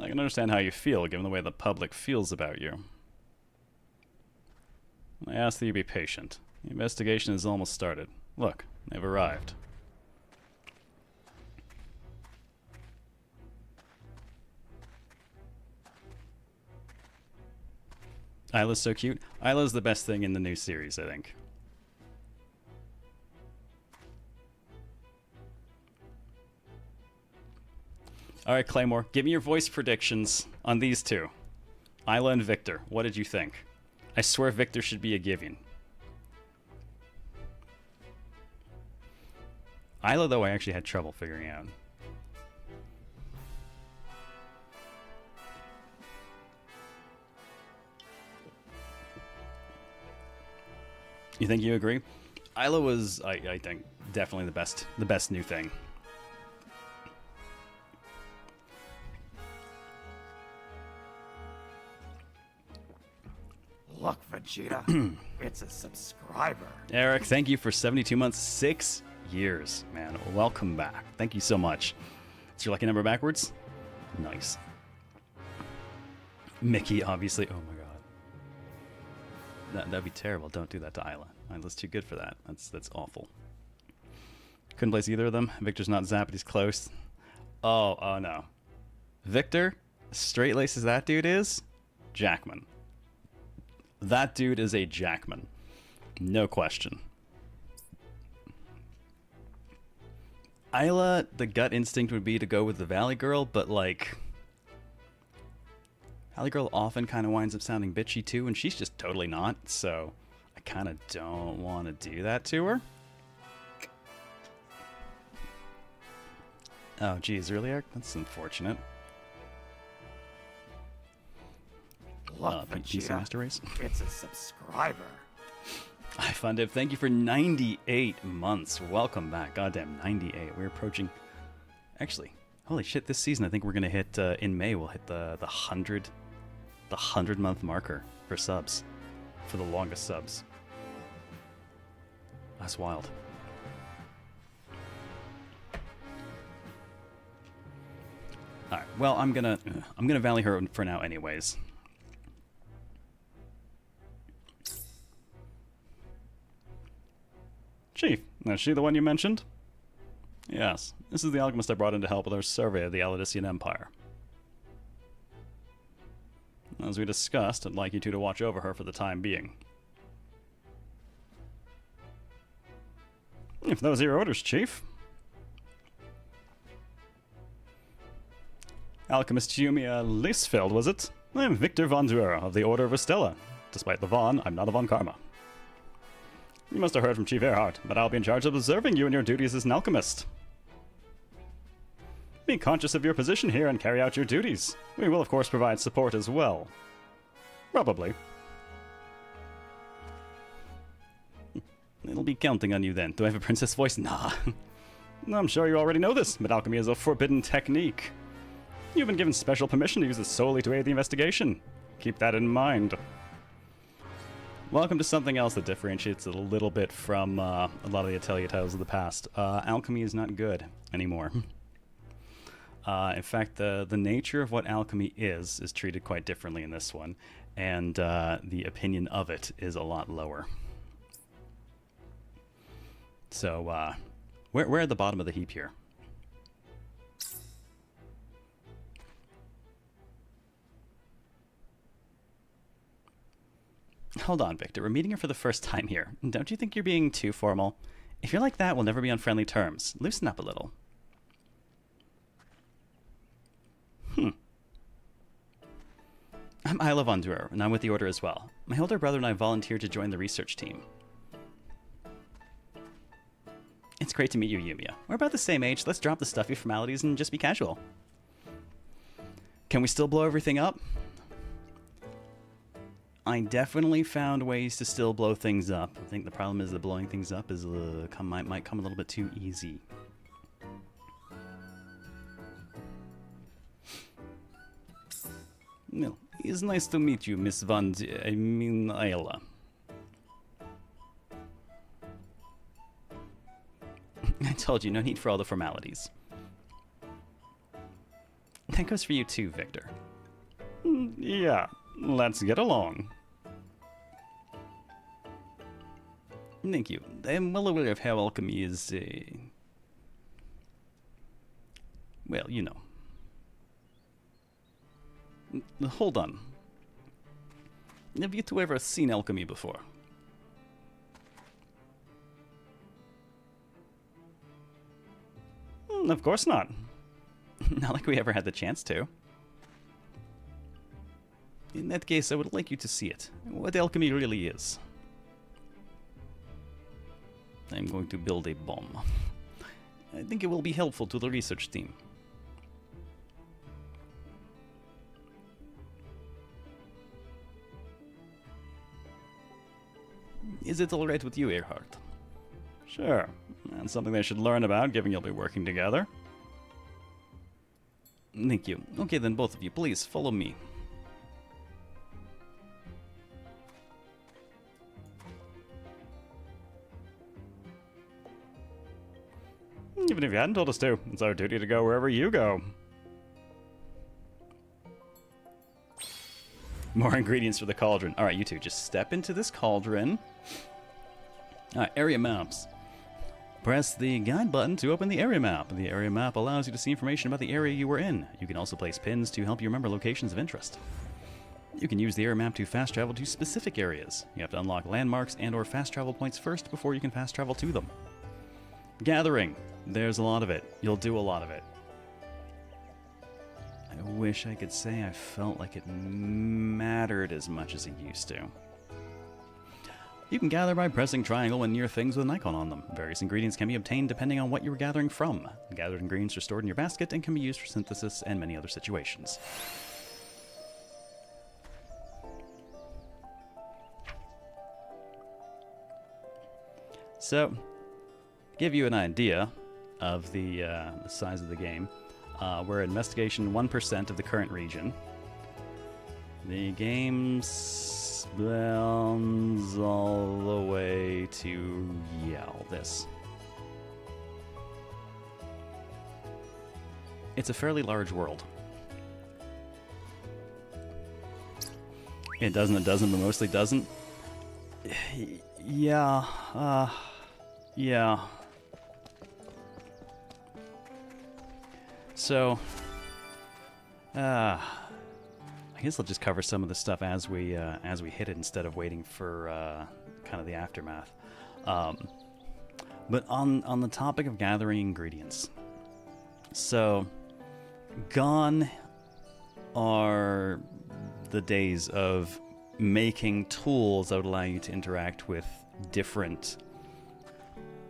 I can understand how you feel, given the way the public feels about you. I ask that you be patient. The investigation has almost started. Look, they've arrived. Isla's so cute. Isla's the best thing in the new series, I think. All right, Claymore, give me your voice predictions on these two. Isla and Victor, what did you think? I swear Victor should be a given. Isla, though, I actually had trouble figuring out. You think you agree? Isla was, I think, definitely the best new thing. Look, Vegeta, it's a subscriber. Eric, thank you for 72 months, 6 years, man. Welcome back. Thank you so much. Is your lucky number backwards? Nice. Mickey, obviously. Oh my god. That'd be terrible. Don't do that to Isla. Isla's too good for that. That's awful. Couldn't place either of them. Victor's not Zap, but he's close. Oh no. Victor, straight lace as that dude is, Jackman. That dude is a Jackman. No question. Isla, the gut instinct would be to go with the Valley Girl, but like... Valley Girl often kind of winds up sounding bitchy too, and she's just totally not, so I kind of don't want to do that to her. Oh, geez, really, Eric? That's unfortunate. Look, PC Master Race. It's a subscriber. iFundiv, thank you for 98 months. Welcome back. Goddamn, 98. We're approaching... Actually, holy shit, this season I think we're going to hit, in May, we'll hit the 100-month marker for subs. For the longest subs. That's wild. Alright, well, I'm gonna Valley her for now anyways. Chief, is she the one you mentioned? Yes, this is the alchemist I brought in to help with our survey of the Aladician Empire. As we discussed, I'd like you two to watch over her for the time being. If those are your orders, Chief. Alchemist Yumia Lisfeld, was it? I'm Victor Von Duer of the Order of Estella. Despite the Von, I'm not a Von Karma. You must have heard from Chief Earhart, but I'll be in charge of observing you in your duties as an alchemist. Be conscious of your position here and carry out your duties. We will, of course, provide support as well. Probably. It'll be counting on you then. Do I have a princess voice? Nah. I'm sure you already know this, but alchemy is a forbidden technique. You've been given special permission to use it solely to aid the investigation. Keep that in mind. Welcome to something else that differentiates it a little bit from a lot of the Atelier titles of the past. Alchemy is not good anymore. In fact, the nature of what alchemy is treated quite differently in this one, and the opinion of it is a lot lower. So, we're at the bottom of the heap here. Hold on, Victor. We're meeting her for the first time here. Don't you think you're being too formal? If you're like that, we'll never be on friendly terms. Loosen up a little. I'm Isla Von Duer, and I'm with the Order as well. My older brother and I volunteered to join the research team. It's great to meet you, Yumia. We're about the same age. Let's drop the stuffy formalities and just be casual. Can we still blow everything up? I definitely found ways to still blow things up. I think the problem is that blowing things up is might come a little bit too easy. No, it's nice to meet you, Miss Isla. I told you, no need for all the formalities. That goes for you too, Victor. Yeah. Let's get along. Thank you. I'm well aware of how alchemy is, well, you know. Hold on. Have you two ever seen alchemy before? Of course not. Not like we ever had the chance to. In that case, I would like you to see it. What alchemy really is. I'm going to build a bomb. I think it will be helpful to the research team. Is it alright with you, Earhart? Sure. That's something they should learn about, given you'll be working together. Thank you. Okay then, both of you, please follow me. Even if you hadn't told us to, it's our duty to go wherever you go. More ingredients for the cauldron. Alright, you two, just step into this cauldron. Alright, area maps. Press the guide button to open the area map. The area map allows you to see information about the area you were in. You can also place pins to help you remember locations of interest. You can use the area map to fast travel to specific areas. You have to unlock landmarks and or fast travel points first before you can fast travel to them. Gathering. There's a lot of it. You'll do a lot of it. I wish I could say I felt like it mattered as much as it used to. You can gather by pressing triangle when near things with an icon on them. Various ingredients can be obtained depending on what you were gathering from. The gathered ingredients are stored in your basket and can be used for synthesis and many other situations. So, to give you an idea of the size of the game, we're at investigation 1% of the current region. The game spans all the way to, this. It's a fairly large world. It doesn't, but mostly doesn't. Yeah. So, I guess I'll just cover some of the stuff as we hit it instead of waiting for kind of the aftermath. But on the topic of gathering ingredients, so gone are the days of making tools that would allow you to interact with different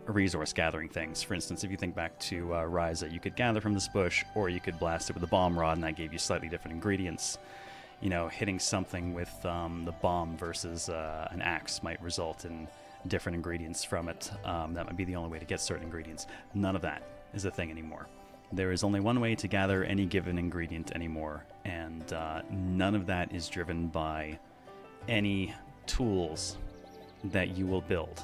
resource gathering things. For instance, if you think back to Ryza, you could gather from this bush, or you could blast it with a bomb rod, and that gave you slightly different ingredients. You know, hitting something with the bomb versus an axe might result in different ingredients from it. That might be the only way to get certain ingredients. None of that is a thing anymore. There is only one way to gather any given ingredient anymore, and none of that is driven by any tools that you will build,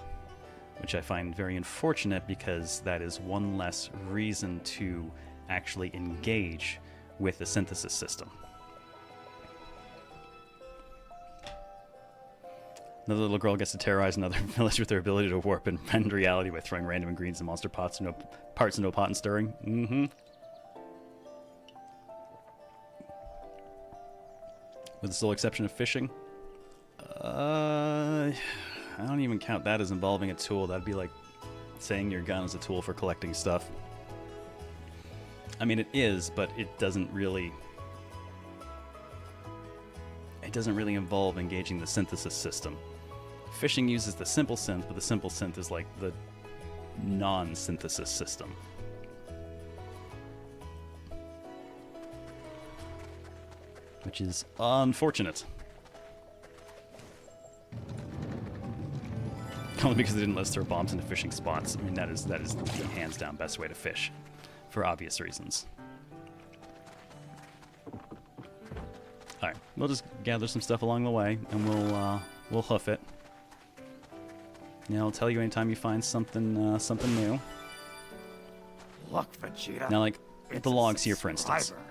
which I find very unfortunate, because that is one less reason to actually engage with the synthesis system. Another little girl gets to terrorize another village with their ability to warp and bend reality by throwing random ingredients and monster parts into a pot and stirring. With the sole exception of fishing. I don't even count that as involving a tool. That'd be like saying your gun is a tool for collecting stuff. I mean, it is, but it doesn't really involve engaging the synthesis system. Fishing uses the simple synth, but the simple synth is like the non-synthesis system. Which is unfortunate. Only because they didn't let us throw bombs into fishing spots. I mean, that is the hands down best way to fish, for obvious reasons. All right, we'll just gather some stuff along the way, and we'll hoof it. Yeah, I'll tell you anytime you find something new. Look, Vegeta. Now, like it's the a logs here, for instance. subscriber.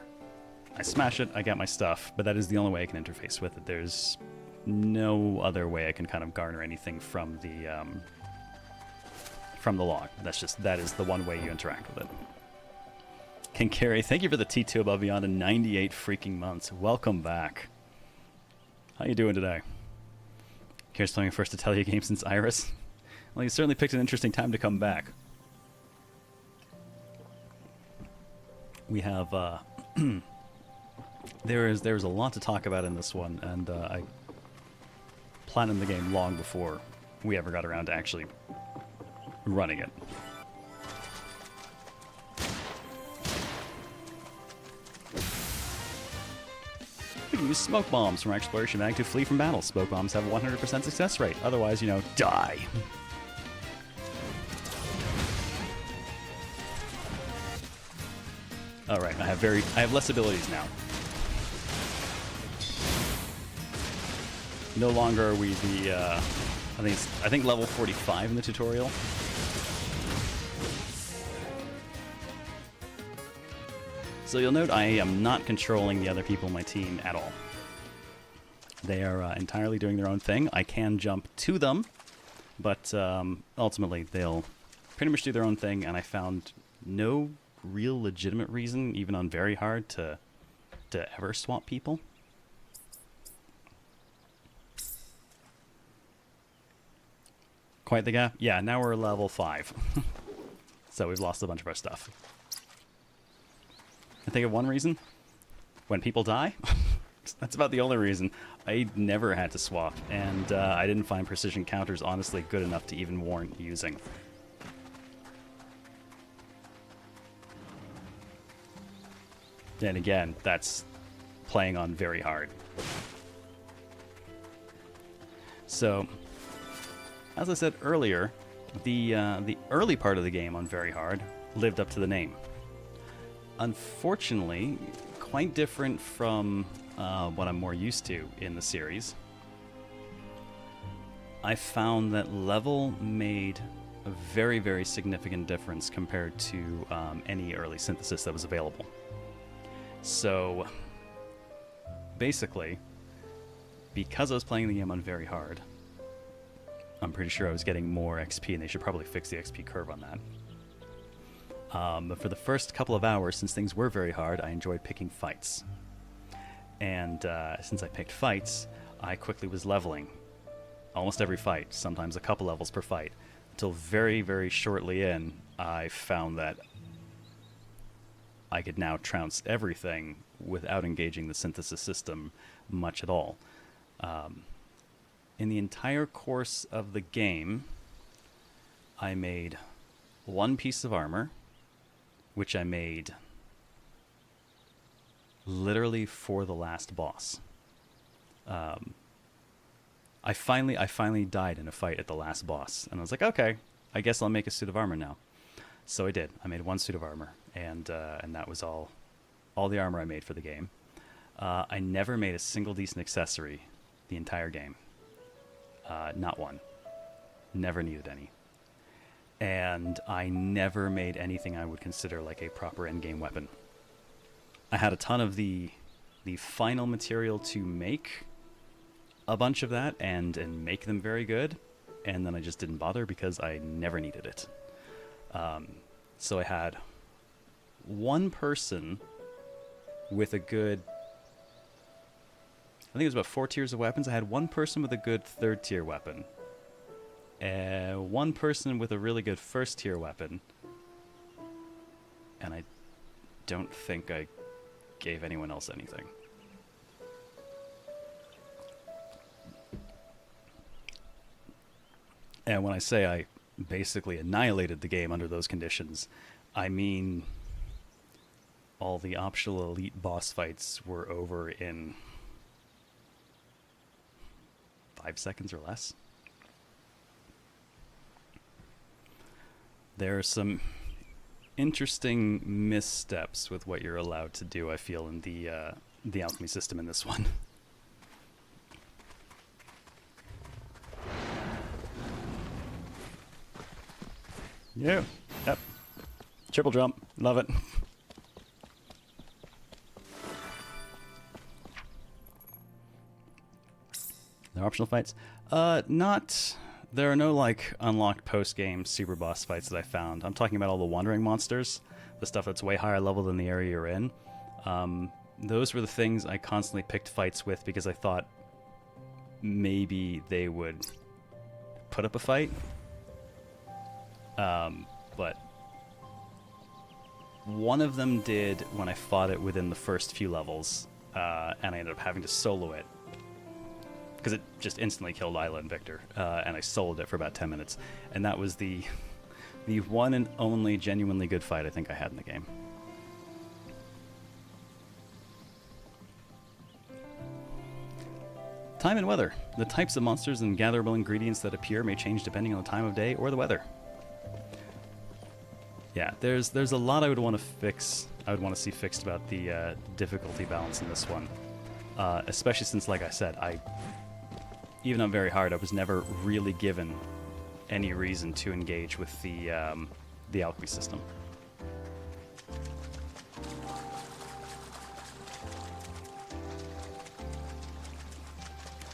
I smash it, I got my stuff, but that is the only way I can interface with it. There's no other way I can kind of garner anything from the log. That is the one way you interact with it. King Carrie, thank you for the T2 above beyond in 98 freaking months. Welcome back. How you doing today? Here's playing first Atelier game since Iris. Well, you certainly picked an interesting time to come back. we have there's a lot to talk about in this one, and I planned the game long before we ever got around to actually running it. We can use smoke bombs from our exploration bag to flee from battle. Smoke bombs have a 100% success rate. Otherwise, you know, die. All right, I have less abilities now. No longer are we the I think level 45 in the tutorial. So you'll note I am not controlling the other people in my team at all. They are entirely doing their own thing. I can jump to them, but ultimately they'll pretty much do their own thing, and I found no real legitimate reason, even on very hard, to ever swap people. Quite the gap? Yeah, now we're level 5. So we've lost a bunch of our stuff. I think of one reason. When people die. That's about the only reason. I never had to swap, and I didn't find precision counters honestly good enough to even warrant using. And again, that's playing on very hard. So, as I said earlier, the early part of the game on very hard lived up to the name. Unfortunately, quite different from what I'm more used to in the series. I found that level made a very, very significant difference compared to any early synthesis that was available. So, basically, because I was playing the game on very hard, I'm pretty sure I was getting more XP, and they should probably fix the XP curve on that. But for the first couple of hours, since things were very hard, I enjoyed picking fights. And since I picked fights, I quickly was leveling almost every fight, sometimes a couple levels per fight, until very, very shortly in, I found that I could now trounce everything without engaging the synthesis system much at all. In the entire course of the game, I made one piece of armor, which I made literally for the last boss. I finally died in a fight at the last boss, and I was like, okay, I guess I'll make a suit of armor now. So I did. I made one suit of armor, and that was all the armor I made for the game. I never made a single decent accessory the entire game. Not one. Never needed any. And I never made anything I would consider like a proper endgame weapon. I had a ton of the final material to make a bunch of that and make them very good, and then I just didn't bother because I never needed it. So I had one person with a good, I think it was about 4 tiers of weapons. I had one person with a good 3rd tier weapon. One person with a really good 1st tier weapon. And I don't think I gave anyone else anything. And when I say I basically annihilated the game under those conditions, I mean all the optional elite boss fights were over in 5 seconds or less. There are some interesting missteps with what you're allowed to do, I feel, in the alchemy system in this one. Yeah. Yep. Triple jump. Love it. There are optional fights? Not... There are no, like, unlocked post-game super boss fights that I found. I'm talking about all the wandering monsters, the stuff that's way higher level than the area you're in. Those were the things I constantly picked fights with because I thought maybe they would put up a fight. But One of them did when I fought it within the first few levels, and I ended up having to solo it because it just instantly killed Isla and Victor, and I soloed it for about 10 minutes, and that was the one and only genuinely good fight I think I had in the game. Time and weather. The types of monsters and gatherable ingredients that appear may change depending on the time of day or the weather. Yeah, there's a lot I would want to fix. I would want to see fixed about the difficulty balance in this one, especially since, like I said, even on very hard, I was never really given any reason to engage with the alchemy system.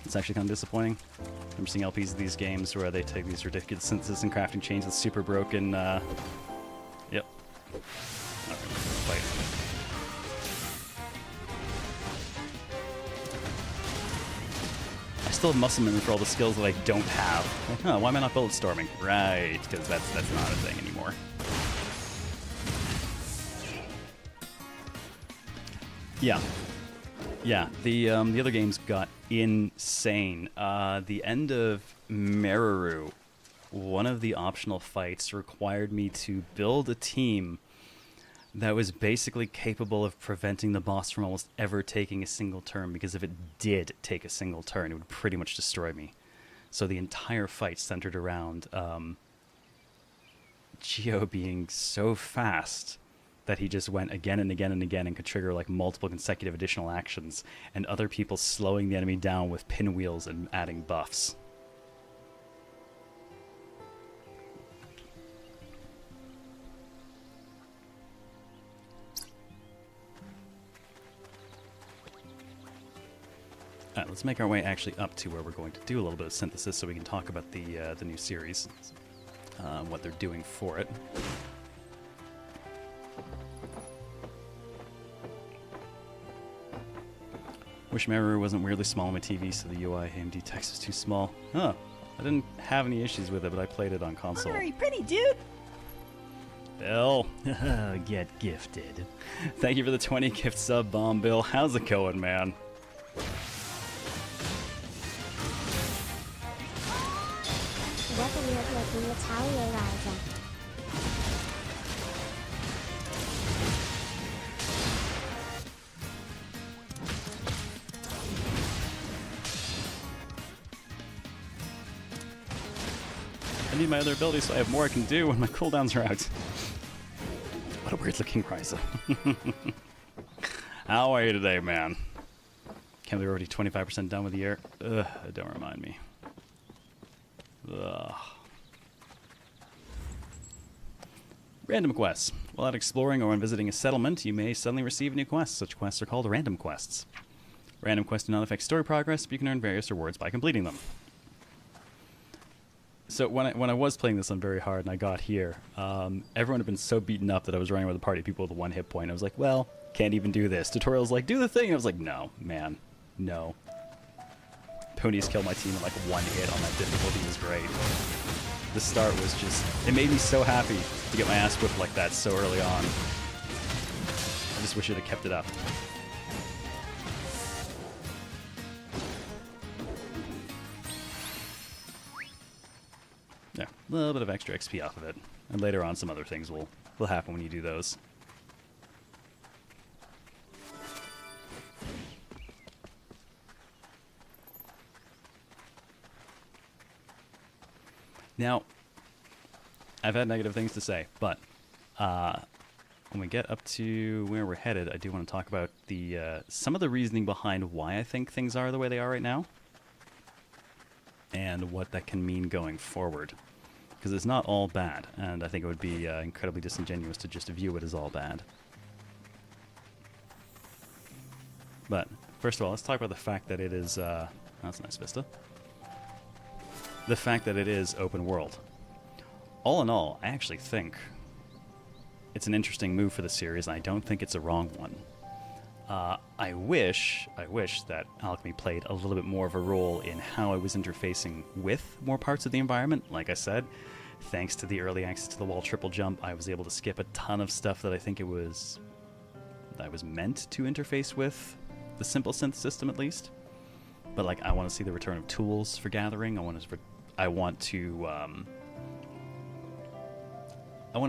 It's actually kind of disappointing. I'm seeing LPs of these games where they take these ridiculous synthesis and crafting chains with super broken. Yep. Alright, fight. I still have muscle memory for all the skills that I don't have. Like, huh, why am I not bullet storming? Right, because that's not a thing anymore. Yeah. Yeah, the other games got insane. The end of Meru, one of the optional fights required me to build a team that was basically capable of preventing the boss from almost ever taking a single turn, because if it did take a single turn, it would pretty much destroy me. So the entire fight centered around Geo being so fast that he just went again and again and again and could trigger like multiple consecutive additional actions, and other people slowing the enemy down with pinwheels and adding buffs. Alright, let's make our way actually up to where we're going to do a little bit of synthesis so we can talk about the new series, what they're doing for it. Wish Meru wasn't weirdly small on my TV, so the UI AMD text was too small. Huh. I didn't have any issues with it, but I played it on console. Very pretty, dude. Bill. Get gifted. Thank you for the 20 gift sub bomb, Bill. How's it going, man? Welcome to the Atelier Yumia. I need my other abilities so I have more I can do when my cooldowns are out. What a weird looking Ryza. How are you today, man? Can't believe we're already 25% done with the year. Ugh, don't remind me. Ugh. Random quests. While out exploring or when visiting a settlement, you may suddenly receive a new quest. Such quests are called random quests. Random quests do not affect story progress, but you can earn various rewards by completing them. So when I was playing this on very hard and I got here, everyone had been so beaten up that I was running with a party of people with one hit point. I was like, well, can't even do this. Tutorial's like, do the thing. And I was like, no, man, no. Ponies killed my team in like one hit on that difficulty. Was great. The start was just, it made me so happy to get my ass whipped like that so early on. I just wish it had kept it up. Yeah, a little bit of extra XP off of it. And later on some other things will happen when you do those. Now, I've had negative things to say, but when we get up to where we're headed, I do want to talk about the some of the reasoning behind why I think things are the way they are right now, and what that can mean going forward. Because it's not all bad, and I think it would be incredibly disingenuous to just view it as all bad. But, first of all, let's talk about the fact that it is... that's a nice vista. The fact that it is open world. All in all, I actually think it's an interesting move for the series, and I don't think it's a wrong one. I wish that alchemy played a little bit more of a role in how I was interfacing with more parts of the environment. Like I said, thanks to the early access to the wall triple jump, I was able to skip a ton of stuff that I think I was meant to interface with the simple synth system at least. But like, I want to see the return of tools for gathering. I want to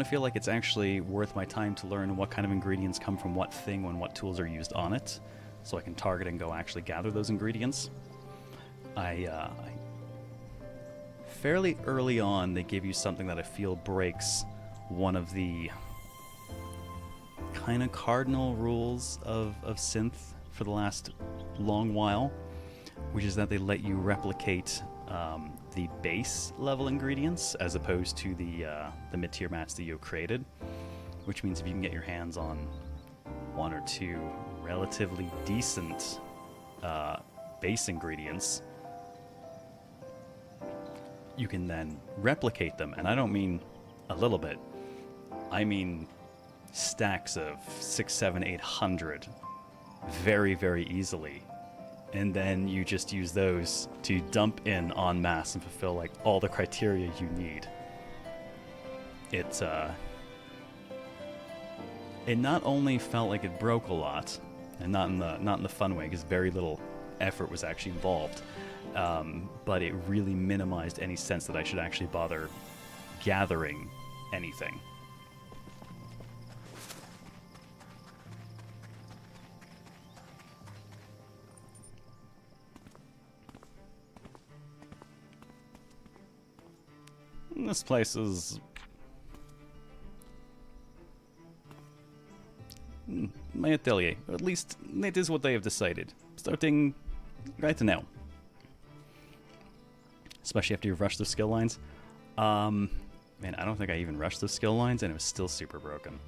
feel like it's actually worth my time to learn what kind of ingredients come from what thing when what tools are used on it, so I can target and go actually gather those ingredients. Fairly early on, they give you something that I feel breaks one of the kind of cardinal rules of synth for the last long while, which is that they let you replicate the base level ingredients as opposed to the mid-tier mats that you created, which means if you can get your hands on one or two relatively decent base ingredients, you can then replicate them. And I don't mean a little bit, I mean stacks of 600, 700, 800 very, very easily. And then you just use those to dump in en masse and fulfill like all the criteria you need. It not only felt like it broke a lot, and not in the fun way, because very little effort was actually involved, but it really minimized any sense that I should actually bother gathering anything. This place is my atelier. At least it is what they have decided. Starting right now. Especially after you've rushed the skill lines. Man, I don't think I even rushed the skill lines and it was still super broken.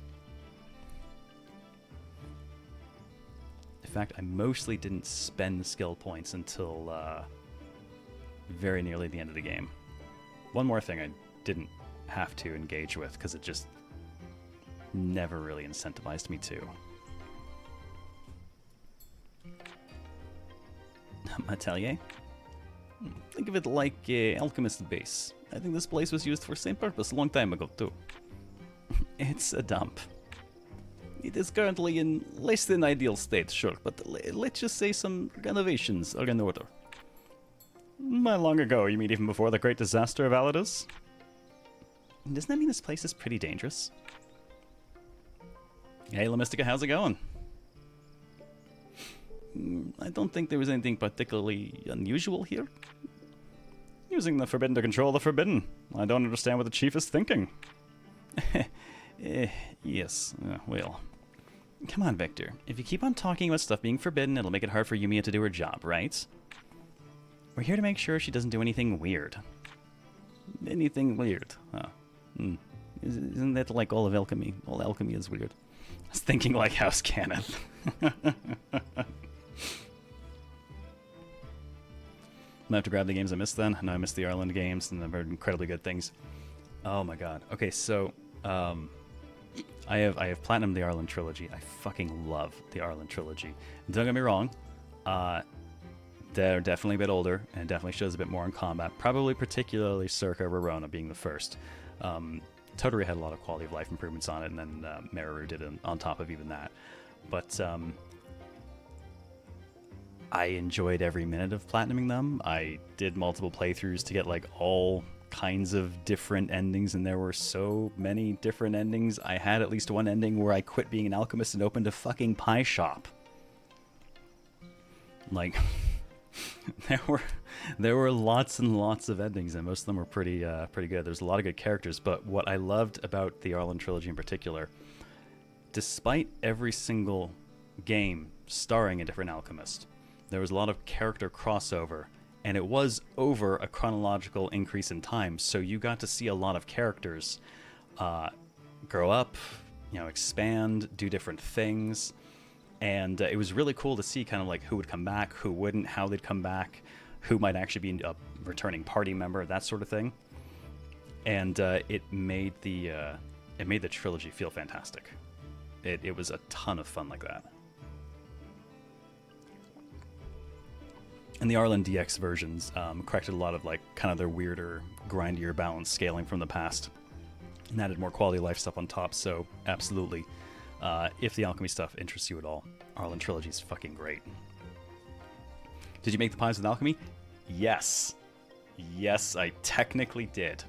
In fact, I mostly didn't spend the skill points until very nearly the end of the game. One more thing I didn't have to engage with because it just never really incentivized me to. Atelier? Think of it like Alchemist's base. I think this place was used for the same purpose a long time ago too. It's a dump. It is currently in less than ideal state, sure, but let's just say some renovations are in order. Not long ago, you mean even before the great disaster of Alidus? Doesn't that mean this place is pretty dangerous? Hey, La Mystica, how's it going? I don't think there was anything particularly unusual here. Using the Forbidden to control the Forbidden. I don't understand what the Chief is thinking. Yes, well. Come on, Victor. If you keep on talking about stuff being forbidden, it'll make it hard for Yumia to do her job, right? We're here to make sure she doesn't do anything weird. Anything weird? Huh. Isn't that like all of alchemy? All alchemy is weird. I was thinking like House Kenneth. I'm gonna have to grab the games I missed then. No, I missed the Ireland games, and I've heard incredibly good things. Oh my god. Okay, so I have platinum the Ireland trilogy. I fucking love the Ireland trilogy. Don't get me wrong. They're definitely a bit older, and definitely shows a bit more in combat. Probably particularly circa Rorona being the first. Toturi had a lot of quality of life improvements on it, and then Meru did it on top of even that. But I enjoyed every minute of platinuming them. I did multiple playthroughs to get like all kinds of different endings, and there were so many different endings. I had at least one ending where I quit being an alchemist and opened a fucking pie shop. Like, there were lots and lots of endings, and most of them were pretty good. There's a lot of good characters, but what I loved about the Ireland trilogy in particular, despite every single game starring a different alchemist, there was a lot of character crossover, and it was over a chronological increase in time, so you got to see a lot of characters grow up, expand, do different things, and it was really cool to see kind of like who would come back, who wouldn't, how they'd come back, who might actually be a returning party member, that sort of thing. And it made the trilogy feel fantastic. It was a ton of fun like that. And the Arlen DX versions corrected a lot of like kind of their weirder, grindier balance scaling from the past, and added more quality of life stuff on top. So absolutely, if the alchemy stuff interests you at all, Arlen Trilogy is fucking great. Did you make the pies with alchemy? Yes. Yes, I technically did.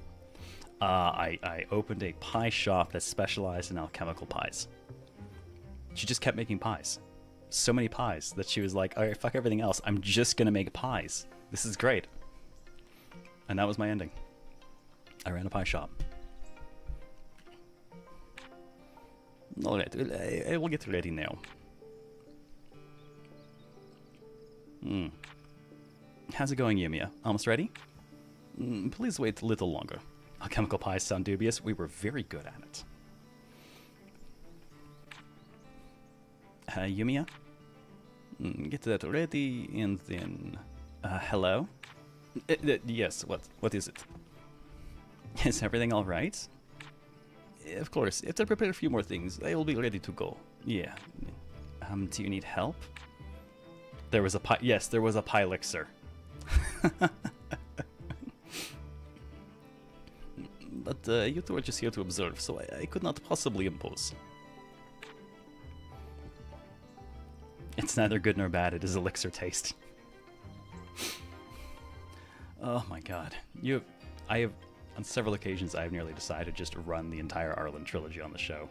I opened a pie shop that specialized in alchemical pies. She just kept making pies. So many pies that she was like, all right, fuck everything else. I'm just going to make pies. This is great. And that was my ending. I ran a pie shop. All right, I will get ready now. How's it going, Yumia? Almost ready? Please wait a little longer. Alchemical pies sound dubious. We were very good at it. Yumia? Get that ready and then... hello? Yes, what is it? Is everything alright? Of course, if I prepare a few more things, I will be ready to go. Yeah. Do you need help? There was a pie... Yes, there was a pie elixir. But you two are just here to observe, so I could not possibly impose. It's neither good nor bad, it is elixir taste. Oh my god. On several occasions, I have nearly decided just to run the entire Arlen trilogy on the show.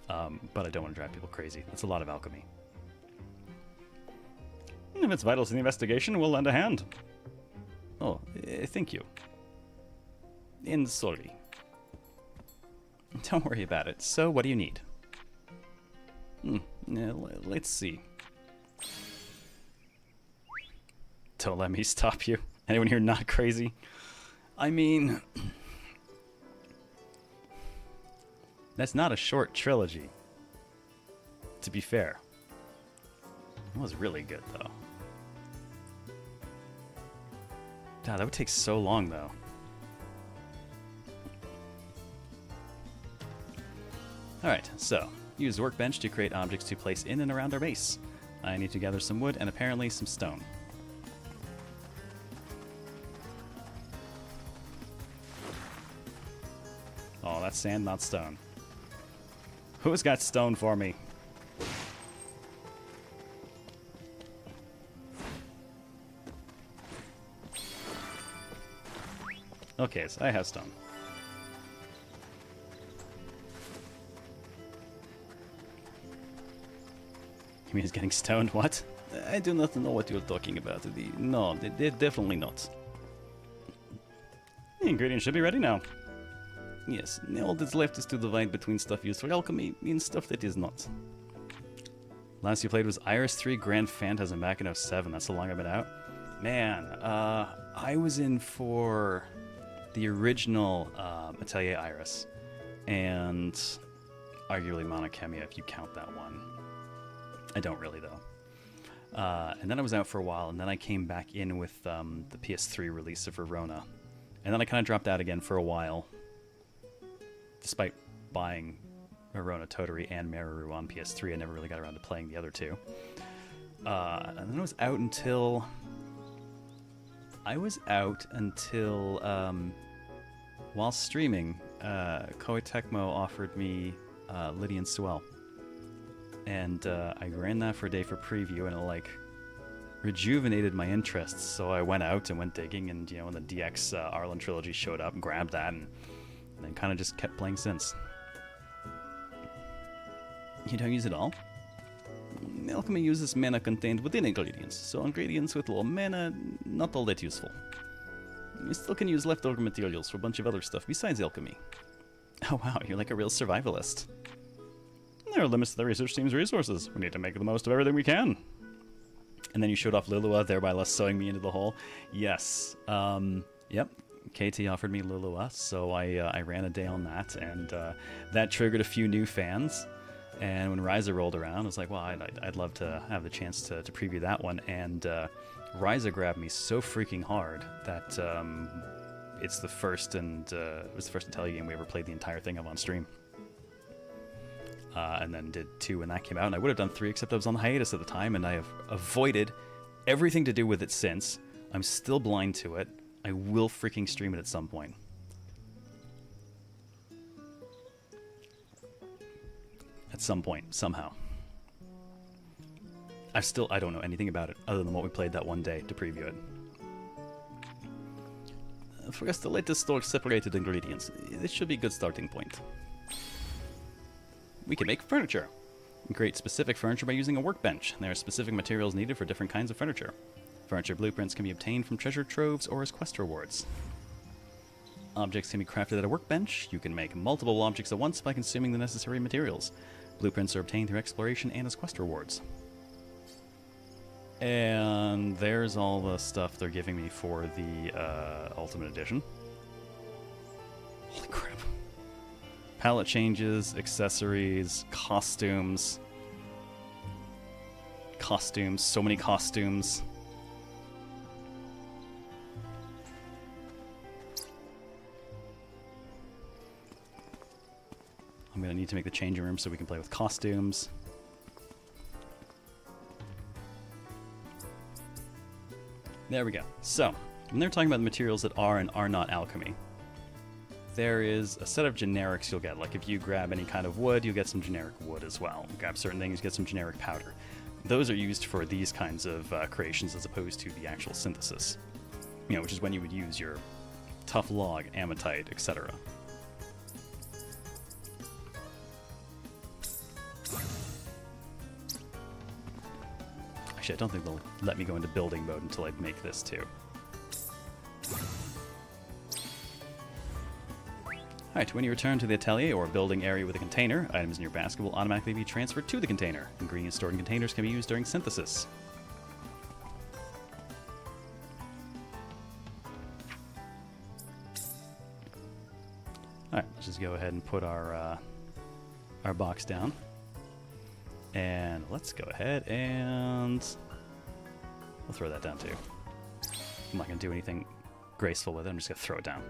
But I don't want to drive people crazy. It's a lot of alchemy. If it's vital to the investigation, we'll lend a hand. Oh, thank you. And sorry. Don't worry about it. So, what do you need? Let's see. Don't let me stop you. Anyone here not crazy? I mean... That's not a short trilogy. To be fair. It was really good, though. God, that would take so long, though. Alright, so, use workbench to create objects to place in and around our base. I need to gather some wood and apparently some stone. Oh, that's sand, not stone. Who's got stone for me? Okay, so I have stone. You mean he's getting stoned? What? I do not know what you're talking about. No, they're definitely not. The ingredients should be ready now. Yes, all that's left is to divide between stuff used for alchemy and stuff that is not. Last you played was Iris 3 Grand Phantasm back in 07. That's how long I've been out. Man, I was in for the original Atelier Iris, and arguably Monochemia if you count that one. I don't really, though. And then I was out for a while, and then I came back in with the PS3 release of Verona. And then I kind of dropped out again for a while, despite buying Verona Toturi and Meru on PS3. I never really got around to playing the other two. And then I was out until... while streaming, Koei Tecmo offered me Lydian Suel. And I ran that for a day for preview, and it like rejuvenated my interests. So I went out and went digging, and when the DX Arlen trilogy showed up, grabbed that, and then kind of just kept playing since. You don't use it all? Alchemy uses mana contained within ingredients, so ingredients with low mana, not all that useful. You still can use leftover materials for a bunch of other stuff besides alchemy. Oh wow, you're like a real survivalist. There are limits to the research team's resources. We need to make the most of everything we can. And then you showed off Lulua, thereby less sewing me into the hole. Yes. Yep. KT offered me Lulua, so I ran a day on that, and that triggered a few new fans. And when Ryza rolled around, I was like, well, I'd love to have the chance to preview that one. And Ryza grabbed me so freaking hard that it's the first it was the first Atelier game we ever played the entire thing of on stream. And then did 2 when that came out, and I would have done 3, except I was on hiatus at the time, and I have avoided everything to do with it since. I'm still blind to it. I will freaking stream it at some point. At some point, somehow. I don't know anything about it other than what we played that one day to preview it. For us, the latest store separated ingredients. This should be a good starting point. We can make furniture. We create specific furniture by using a workbench. There are specific materials needed for different kinds of furniture. Furniture blueprints can be obtained from treasure troves or as quest rewards. Objects can be crafted at a workbench. You can make multiple objects at once by consuming the necessary materials. Blueprints are obtained through exploration and as quest rewards. And there's all the stuff they're giving me for the Ultimate Edition. Holy crap. Palette changes, accessories, costumes. Costumes, so many costumes. I'm going to need to make the changing room so we can play with costumes. There we go. So, when they're talking about the materials that are and are not alchemy, there is a set of generics you'll get. Like if you grab any kind of wood, you'll get some generic wood as well. Grab certain things, you get some generic powder. Those are used for these kinds of creations as opposed to the actual synthesis. You know, which is when you would use your tough log, ametite, etc. Actually, I don't think they'll let me go into building mode until I make this too. Alright, when you return to the atelier or building area with a container, items in your basket will automatically be transferred to the container. Ingredients stored in containers can be used during synthesis. Alright, let's just go ahead and put our box down. And let's go ahead and we'll throw that down too. I'm not going to do anything graceful with it, I'm just going to throw it down.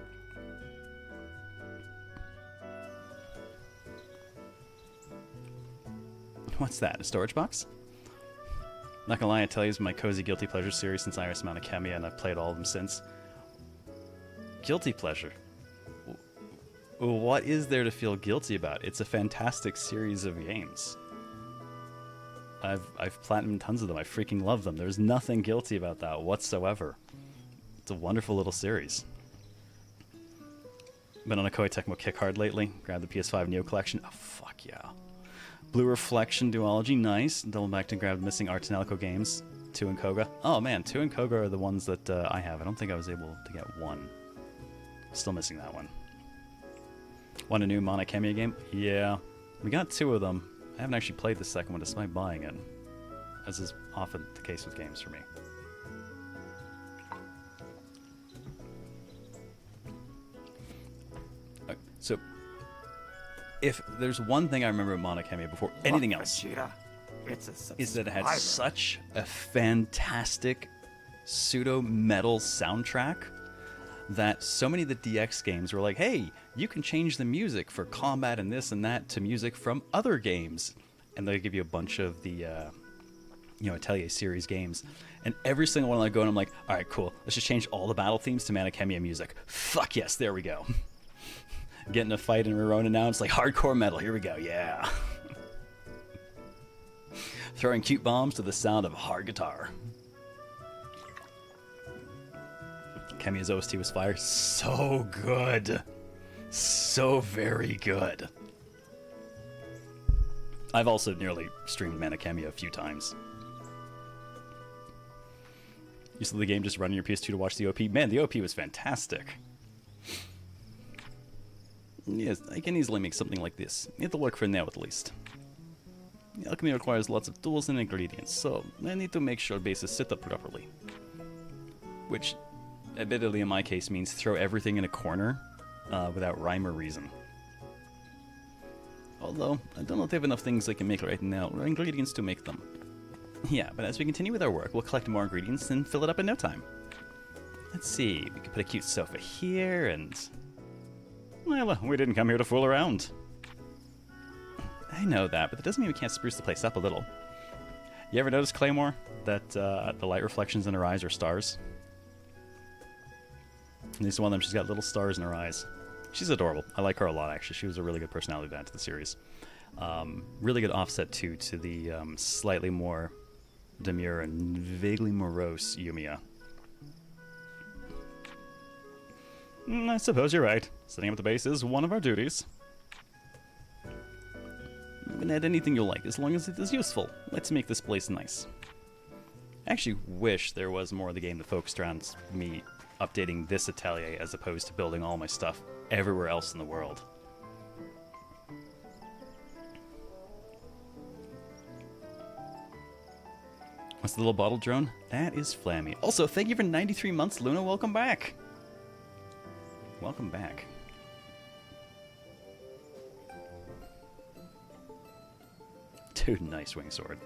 What's that, a storage box? Not gonna lie, I tell you, it's my cozy guilty pleasure series since Iris Mount Akemia, and I've played all of them since. Guilty pleasure? What is there to feel guilty about? It's a fantastic series of games. I've platinumed tons of them. I freaking love them. There's nothing guilty about that whatsoever. It's a wonderful little series. Been on a Koei Tecmo kick hard lately. Grabbed the PS5 Neo Collection. Oh, fuck yeah. Blue Reflection Duology, nice. Double back to grab missing Arts and Alico games. 2 and Koga. Oh man, 2 and Koga are the ones that I have. I don't think I was able to get one. Still missing that one. Want a new Mana Kemia game? Yeah. We got 2 of them. I haven't actually played the second one despite buying it. As is often the case with games for me. Okay, so if there's one thing I remember about Mana Kemia before anything else, is that it had such a fantastic pseudo-metal soundtrack that so many of the DX games were like, hey, you can change the music for combat and this and that to music from other games. And they give you a bunch of the, Atelier series games. And every single one I go and I'm like, all right, cool. Let's just change all the battle themes to Mana Kemia music. Fuck yes, there we go. Getting a fight in Rorona now, it's like hardcore metal. Here we go, yeah. Throwing cute bombs to the sound of hard guitar. Kemia's OST was fire. So good. So very good. I've also nearly streamed Mana Kemia a few times. You saw the game just running your PS2 to watch the OP. Man, the OP was fantastic. Yes, I can easily make something like this. It'll work for now at least. Alchemy requires lots of tools and ingredients, so I need to make sure bases sit up properly. Which, admittedly in my case, means throw everything in a corner without rhyme or reason. Although, I don't know if they have enough things I can make right now, or ingredients to make them. Yeah, but as we continue with our work, we'll collect more ingredients and fill it up in no time. Let's see, we could put a cute sofa here, and... well, we didn't come here to fool around. I know that, but that doesn't mean we can't spruce the place up a little. You ever notice, Claymore, that the light reflections in her eyes are stars? At least one of them, she's got little stars in her eyes. She's adorable. I like her a lot, actually. She was a really good personality to add to the series. Really good offset, too, to the slightly more demure and vaguely morose Yumia. I suppose you're right. Setting up the base is one of our duties. You can add anything you like, as long as it is useful. Let's make this place nice. I actually wish there was more of the game that focused around me updating this atelier as opposed to building all my stuff everywhere else in the world. What's the little bottle drone? That is Flammy. Also, thank you for 93 months, Luna. Welcome back. Welcome back. Dude, nice wing sword.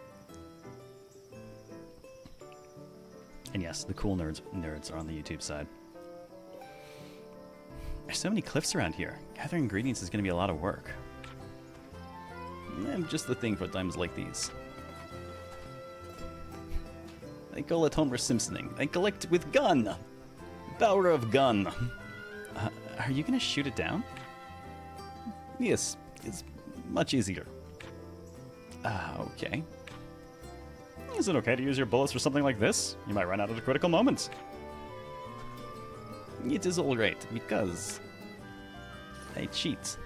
And yes, the cool nerds are on the YouTube side. There's so many cliffs around here. Gathering ingredients is going to be a lot of work. And just the thing for times like these. I call it Homer Simpsoning. I collect with gun. The power of gun. Are you going to shoot it down? Yes, it's much easier. Okay. Is it okay to use your bullets for something like this? You might run out at a critical moment. It is alright, because I cheat.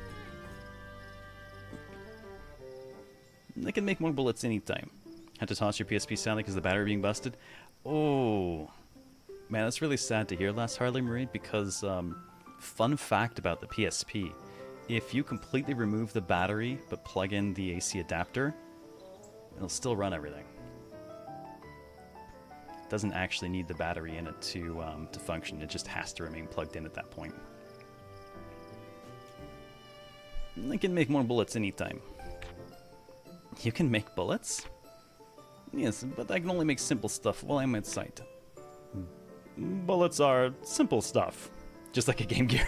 I can make more bullets anytime. Had to toss your PSP sadly because the battery being busted. Oh, man, that's really sad to hear, Last Harley Marie, because, fun fact about the PSP, if you completely remove the battery but plug in the AC adapter, it'll still run everything. It doesn't actually need the battery in it to function. It just has to remain plugged in at that point. I can make more bullets anytime. You can make bullets? Yes, but I can only make simple stuff while I'm at site. Bullets are simple stuff. Just like a Game Gear.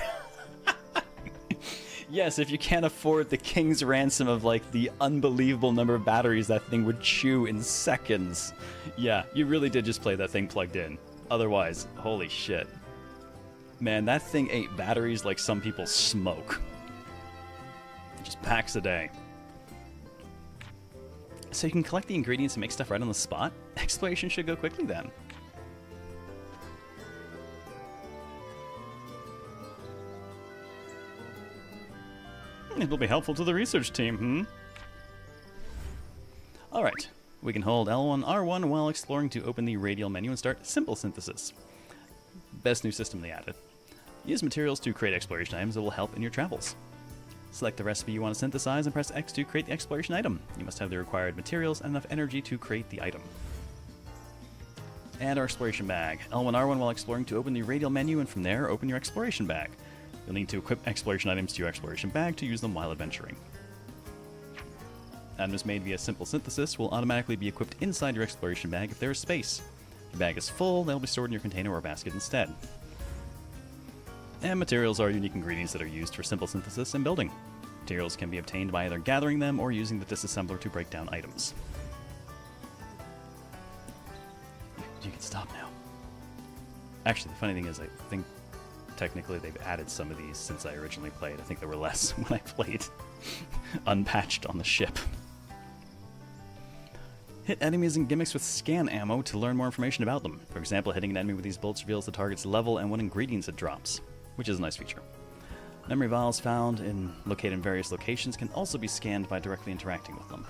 Yes, if you can't afford the king's ransom of, like, the unbelievable number of batteries that thing would chew in seconds. Yeah, you really did just play that thing plugged in. Otherwise, holy shit. Man, that thing ate batteries like some people smoke. Just packs a day. So you can collect the ingredients and make stuff right on the spot? Exploration should go quickly then. It will be helpful to the research team, Alright, we can hold L1, R1 while exploring to open the radial menu and start simple synthesis. Best new system they added. Use materials to create exploration items that will help in your travels. Select the recipe you want to synthesize and press X to create the exploration item. You must have the required materials and enough energy to create the item. And our exploration bag. L1, R1 while exploring to open the radial menu, and from there, open your exploration bag. You'll need to equip exploration items to your exploration bag to use them while adventuring. Items made via simple synthesis will automatically be equipped inside your exploration bag if there is space. If your bag is full, they'll be stored in your container or basket instead. And materials are unique ingredients that are used for simple synthesis and building. Materials can be obtained by either gathering them or using the disassembler to break down items. You can stop now. Actually, the funny thing is, I think technically they've added some of these since I originally played. I think there were less when I played unpatched on the ship. Hit enemies and gimmicks with scan ammo to learn more information about them. For example, hitting an enemy with these bullets reveals the target's level and what ingredients it drops, which is a nice feature. Memory vials found and located in various locations can also be scanned by directly interacting with them.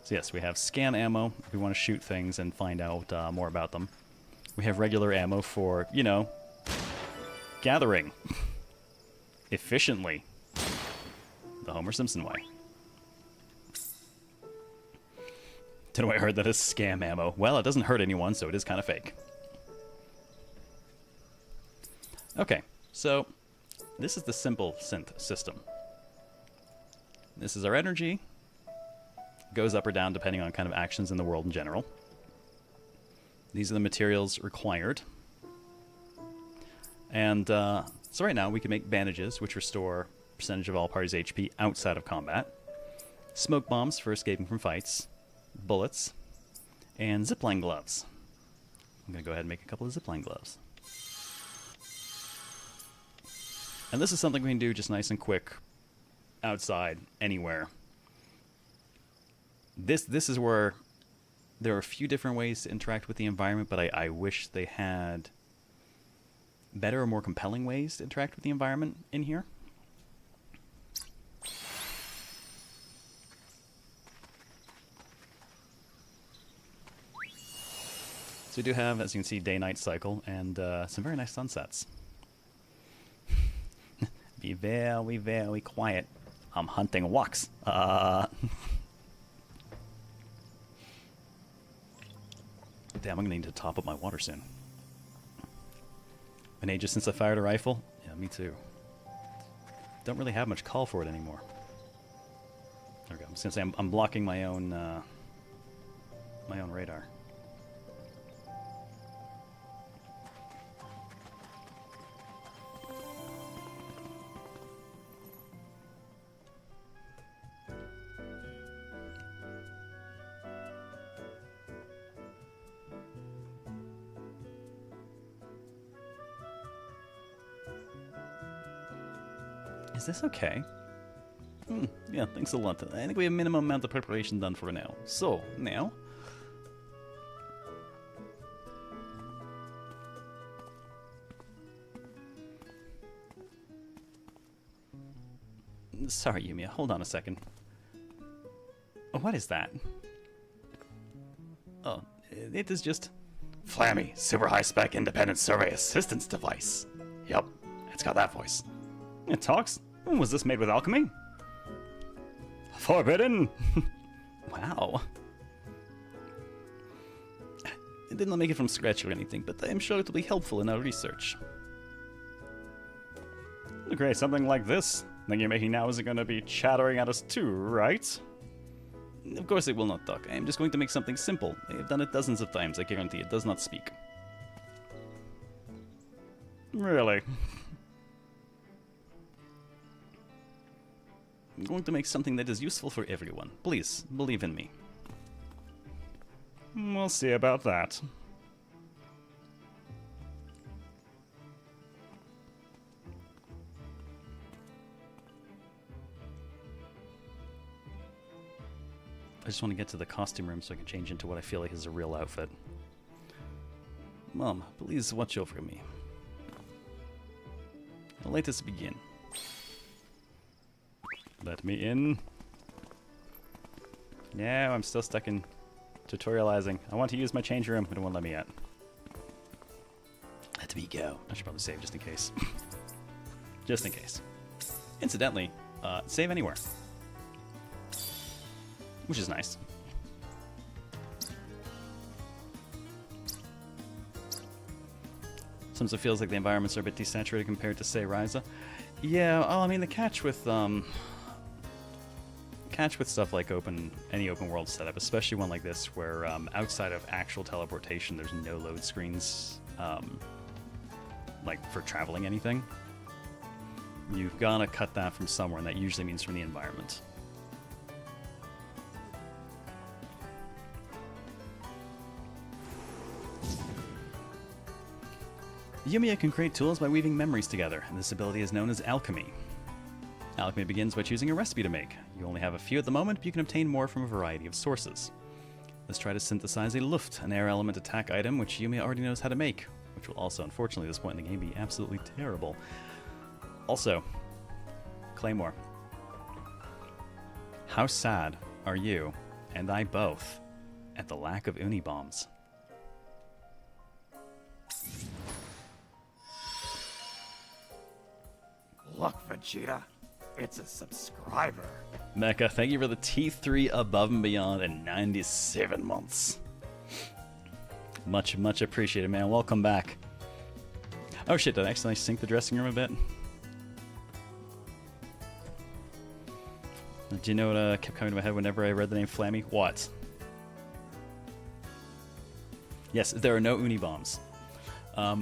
So yes, we have scan ammo if we want to shoot things and find out more about them. We have regular ammo for, you know, gathering efficiently. The Homer Simpson way. Don't know why I heard that as scam ammo. Well, it doesn't hurt anyone, so it is kind of fake. Okay, so this is the simple synth system. This is our energy. Goes up or down depending on kind of actions in the world in general. These are the materials required. And so right now we can make bandages, which restore percentage of all parties' HP outside of combat, smoke bombs for escaping from fights, bullets, and zipline gloves. I'm going to go ahead and make a couple of zipline gloves. And this is something we can do just nice and quick, outside, anywhere. This is where there are a few different ways to interact with the environment, but I wish they had better or more compelling ways to interact with the environment in here. So we do have, as you can see, day-night cycle and some very nice sunsets. Be very, very quiet. I'm hunting walks. Damn, I'm gonna need to top up my water soon. Been ages since I fired a rifle. Yeah, me too. Don't really have much call for it anymore. There we go. I'm just gonna say I'm blocking my own radar. Is this okay? Yeah, thanks a lot. I think we have a minimum amount of preparation done for now. So, now... Sorry, Yumia. Hold on a second. Oh, what is that? Oh, it is just... Flammy, super high-spec independent survey assistance device. Yep, it's got that voice. It talks? Was this made with alchemy? Forbidden! Wow. It did not make it from scratch or anything, but I am sure it will be helpful in our research. Okay, something like this. The thing you're making now isn't going to be chattering at us too, right? Of course it will not talk. I am just going to make something simple. I have done it dozens of times, I guarantee it does not speak. Really? I'm going to make something that is useful for everyone. Please, believe in me. We'll see about that. I just want to get to the costume room so I can change into what I feel like is a real outfit. Mom, please watch over me. Let us begin. Let me in. No, I'm still stuck in tutorializing. I want to use my change room, but it won't let me out. Let me go. I should probably save just in case. Just in case. Incidentally, save anywhere. Which is nice. Sometimes it feels like the environments are a bit desaturated compared to, say, Ryza. Yeah, well, I mean, the catch with stuff like any open world setup, especially one like this, where outside of actual teleportation, there's no load screens, like for traveling anything. You've gotta cut that from somewhere, and that usually means from the environment. Yumia can create tools by weaving memories together, and this ability is known as alchemy. Alchemy begins by choosing a recipe to make. You only have a few at the moment, but you can obtain more from a variety of sources. Let's try to synthesize a Luft, an air element attack item, which Yumia already knows how to make, which will also, unfortunately, at this point in the game, be absolutely terrible. Also, Claymore. How sad are you, and I both, at the lack of uni bombs? Look, Vegeta, it's a subscriber. Mecha, thank you for the T3 above and beyond and 97 months. Much, much appreciated, man. Welcome back. Oh shit, did I accidentally sync the dressing room a bit? Do you know what kept coming to my head whenever I read the name Flammy? What? Yes, there are no uni bombs.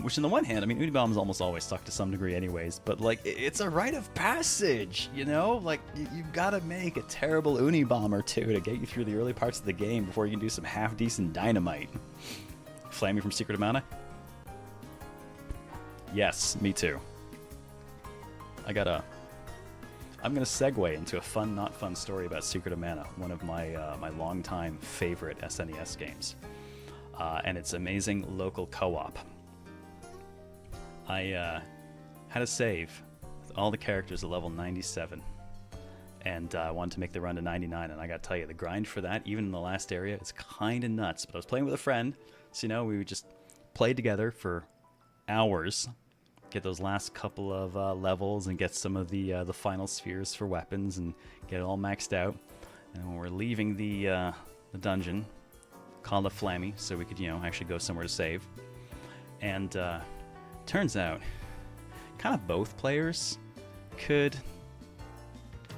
Which, on the one hand, I mean, Unibomb's almost always stuck to some degree anyways, but, like, it's a rite of passage, you know? Like, you've got to make a terrible Unibomb or two to get you through the early parts of the game before you can do some half-decent dynamite. Flammy from Secret of Mana? Yes, me too. I'm gonna segue into a fun, not fun story about Secret of Mana, one of my my longtime favorite SNES games, and its amazing local co-op. I had a save with all the characters at level 97, and I wanted to make the run to 99, and I gotta tell you, the grind for that, even in the last area, is kind of nuts. But I was playing with a friend, so, you know, we would just play together for hours, get those last couple of levels, and get some of the final spheres for weapons, and get it all maxed out. And when we're leaving the dungeon, call the Flammy, so we could, you know, actually go somewhere to save. And turns out, kind of both players could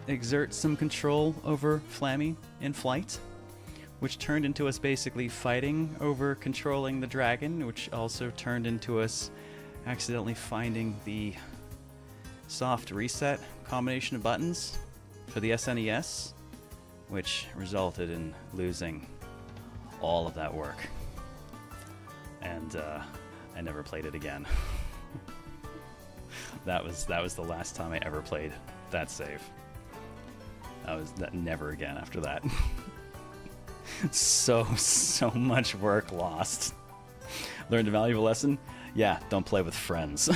exert some control over Flammy in flight, which turned into us basically fighting over controlling the dragon, which also turned into us accidentally finding the soft reset combination of buttons for the SNES, which resulted in losing all of that work. And I never played it again. That was the last time I ever played that save. That never again after that. So much work lost. Learned a valuable lesson? Yeah, don't play with friends.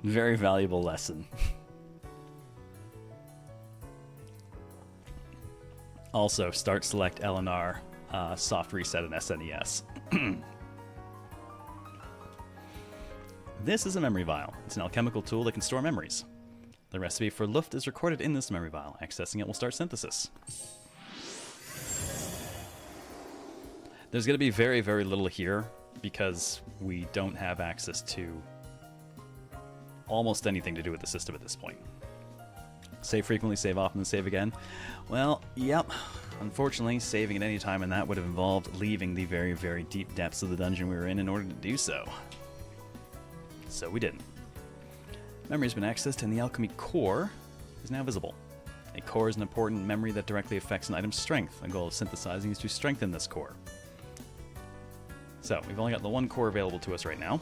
Very valuable lesson. Also, start select LNR soft reset in SNES. This is a memory vial. It's an alchemical tool that can store memories. The recipe for Luft is recorded in this memory vial. Accessing it will start synthesis. There's going to be very, very little here because we don't have access to almost anything to do with the system at this point. Save frequently, save often, and save again. Well, yep. Unfortunately, saving at any time, and that would have involved leaving the very, very deep depths of the dungeon we were in order to do so. So we didn't. Memory has been accessed, and the alchemy core is now visible. A core is an important memory that directly affects an item's strength. The goal of synthesizing is to strengthen this core. So, we've only got the one core available to us right now.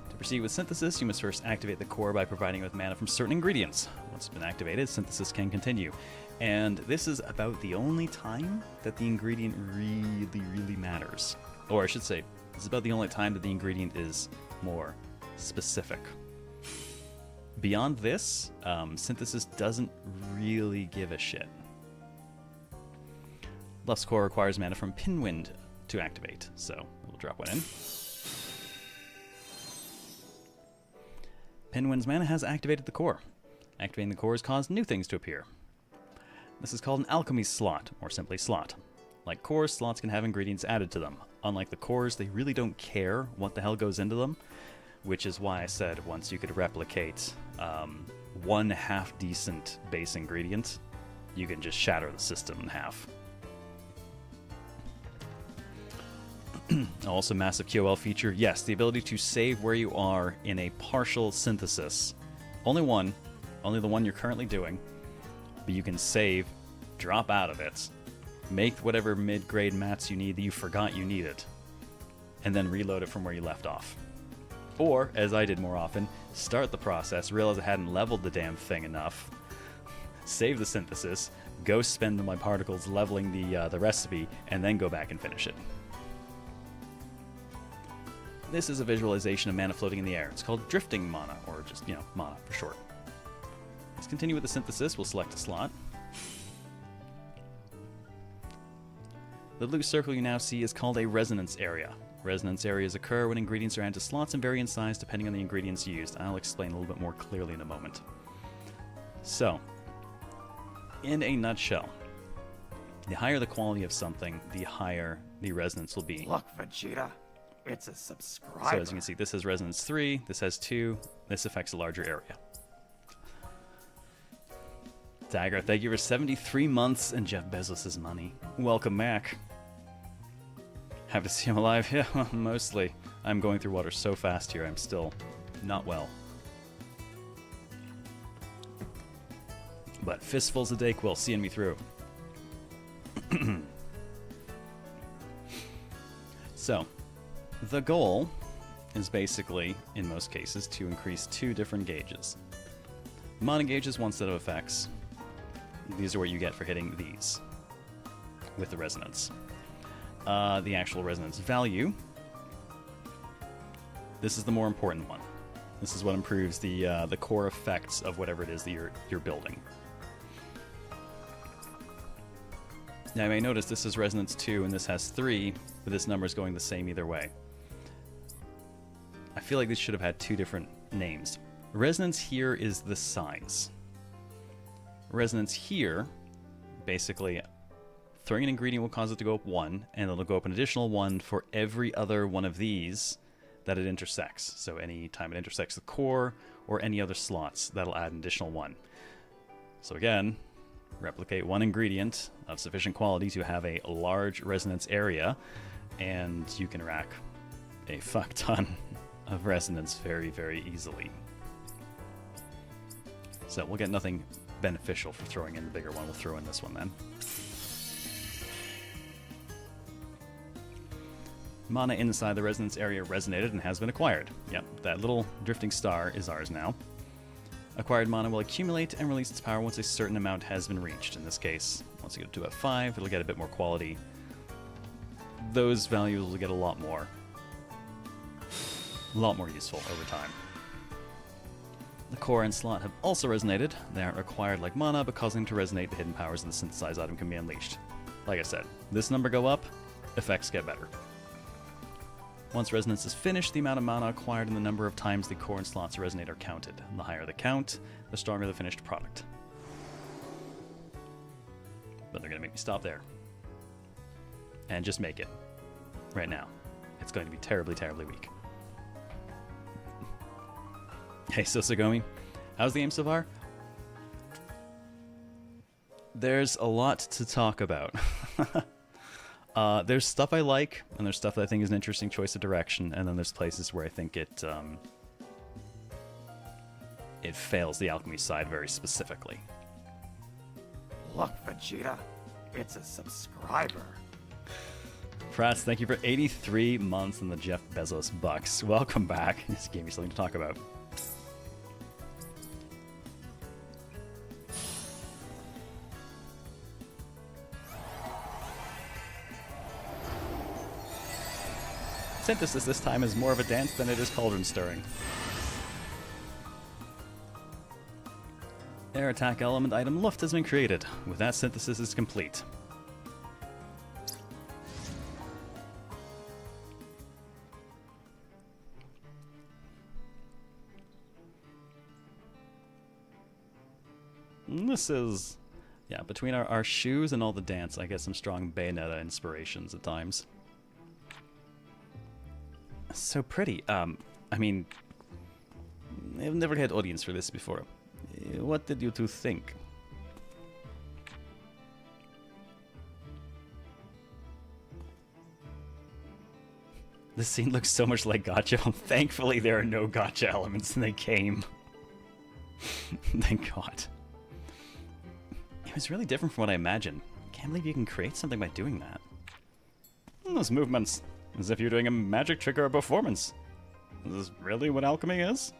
To proceed with synthesis, you must first activate the core by providing it with mana from certain ingredients. Once it's been activated, synthesis can continue. And this is about the only time that the ingredient really, really matters. Or I should say, this is about the only time that the ingredient is more specific. Beyond this, synthesis doesn't really give a shit. Luft's core requires mana from Pinwind to activate, so we'll drop one in. Pinwind's mana has activated the core. Activating the core has caused new things to appear. This is called an alchemy slot, or simply slot. Like cores, slots can have ingredients added to them. Unlike the cores, they really don't care what the hell goes into them, which is why I said once you could replicate one half-decent base ingredient, you can just shatter the system in half. Also, massive QOL feature. Yes, the ability to save where you are in a partial synthesis. Only one. Only the one you're currently doing. But you can save, drop out of it, make whatever mid-grade mats you need that you forgot you needed, and then reload it from where you left off. Or, as I did more often, start the process, realize I hadn't leveled the damn thing enough, save the synthesis, go spend my particles leveling the recipe, and then go back and finish it. This is a visualization of mana floating in the air. It's called drifting mana, or just, mana for short. Let's continue with the synthesis. We'll select a slot. The blue circle you now see is called a resonance area. Resonance areas occur when ingredients are added to slots and vary in size depending on the ingredients used. I'll explain a little bit more clearly in a moment. So, in a nutshell, the higher the quality of something, the higher the resonance will be. Look, Vegeta, it's a subscriber. So as you can see, this has resonance 3, this has 2, this affects a larger area. Dagger, thank you for 73 months and Jeff Bezos' money. Welcome back. Happy to see him alive? Yeah, mostly. I'm going through water so fast here, I'm still not well. But fistfuls of Dayquil seeing me through. So, the goal is basically, in most cases, to increase 2 different gauges. Mana gauges, 1 set of effects. These are what you get for hitting these with the resonance. The actual resonance value. This is the more important one. This is what improves the core effects of whatever it is that you're building. Now you may notice this is resonance 2 and this has 3, but this number is going the same either way. I feel like this should have had 2 different names. Resonance here is the size. Resonance here, basically, throwing an ingredient will cause it to go up 1, and it'll go up an additional 1 for every other one of these that it intersects. So any time it intersects the core or any other slots, that'll add an additional 1. So again, replicate 1 ingredient of sufficient quality to have a large resonance area, and you can rack a fuck ton of resonance very, very easily. So we'll get nothing beneficial for throwing in the bigger one. We'll throw in this one then. Mana inside the resonance area resonated and has been acquired. Yep, that little drifting star is ours now. Acquired mana will accumulate and release its power once a certain amount has been reached. In this case, once you get to F5, it'll get a bit more quality. Those values will get a lot more useful over time. The core and slot have also resonated. They aren't required like mana, but causing to resonate, the hidden powers of the synthesized item can be unleashed. Like I said, this number go up, effects get better. Once resonance is finished, the amount of mana acquired and the number of times the core and slots resonate are counted. The higher the count, the stronger the finished product. But they're going to make me stop there. And just make it. Right now. It's going to be terribly, terribly weak. Hey, Sosagomi. How's the game so far? There's a lot to talk about. There's stuff I like, and there's stuff that I think is an interesting choice of direction, and then there's places where I think it fails the alchemy side very specifically. Look, Vegeta, it's a subscriber. Prats, thank you for 83 months in the Jeff Bezos bucks. Welcome back. This gave me something to talk about. Synthesis this time is more of a dance than it is cauldron stirring. Air attack element item Luft has been created. With that, synthesis is complete. This is... yeah, between our shoes and all the dance, I get some strong Bayonetta inspirations at times. So pretty. I mean, I've never had audience for this before. What did you two think? This scene looks so much like gacha. Thankfully, there are no gacha elements, and they came. Thank God. It was really different from what I imagined. Can't believe you can create something by doing that. Those movements. As if you're doing a magic trick or a performance. Is this really what alchemy is?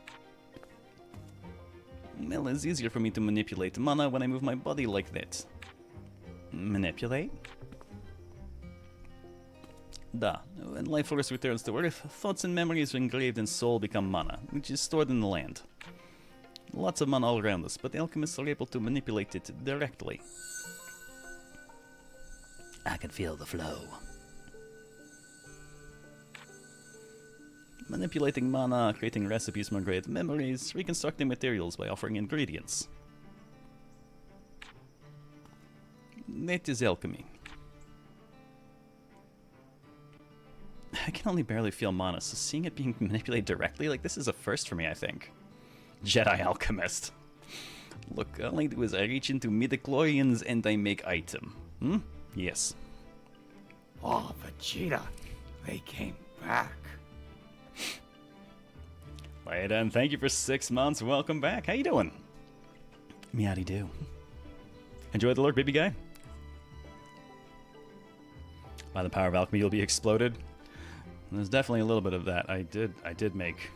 Well, it's easier for me to manipulate mana when I move my body like that. Manipulate? Da. When life force returns to Earth, thoughts and memories engraved in soul become mana, which is stored in the land. Lots of mana all around us, but the alchemists are able to manipulate it directly. I can feel the flow. Manipulating mana, creating recipes from engraved memories, reconstructing materials by offering ingredients. That is alchemy. I can only barely feel mana, so seeing it being manipulated directly, like, this is a first for me, I think. Jedi Alchemist. Look, all I do is I reach into midichlorians and I make item. Hmm? Yes. Oh, Vegeta, they came back. Right, and thank you for 6 months. Welcome back. How you doing? Meowdy do. Enjoy the lurk, baby guy. By the power of alchemy, you'll be exploded. There's definitely a little bit of that. I did make.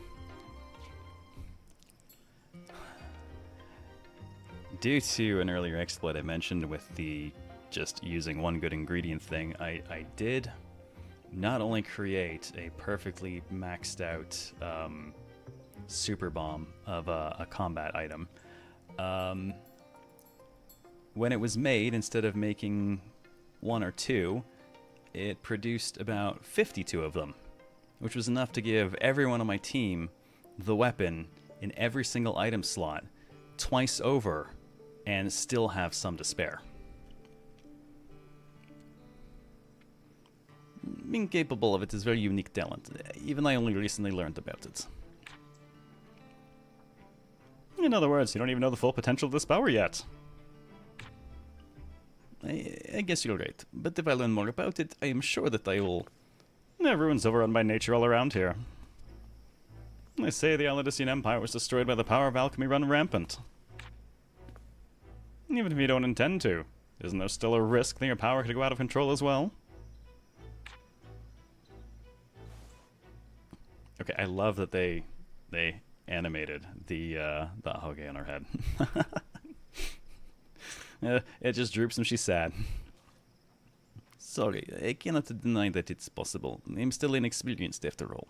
Due to an earlier exploit I mentioned with the just using one good ingredient thing, I did not only create a perfectly maxed out super bomb of a combat item. When it was made, instead of making 1 or 2, it produced about 52 of them, which was enough to give everyone on my team the weapon in every single item slot twice over and still have some to spare. Being capable of it is very unique talent. Even I only recently learned about it. In other words, you don't even know the full potential of this power yet. I guess you're right, but if I learn more about it, I am sure that I will... Everyone's overrun by nature all around here. They say the Aladician Empire was destroyed by the power of alchemy run rampant. Even if you don't intend to, isn't there still a risk that your power could go out of control as well? Okay, I love that they animated the Ahoge on her head. It just droops and she's sad. Sorry, I cannot deny that it's possible. I'm still inexperienced after all.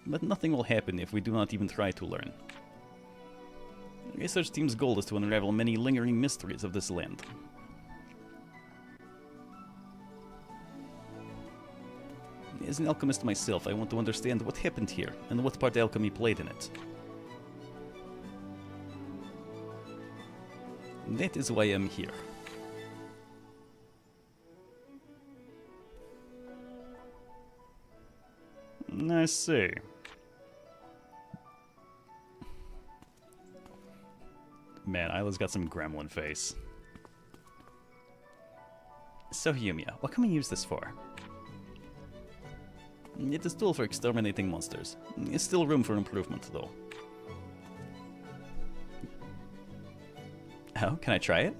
But nothing will happen if we do not even try to learn. The research team's goal is to unravel many lingering mysteries of this land. As an alchemist myself, I want to understand what happened here and what part alchemy played in it. That is why I'm here. I see. Man, Isla's got some gremlin face. So Yumia, what can we use this for? It is a tool for exterminating monsters. There's still room for improvement, though. Oh, can I try it?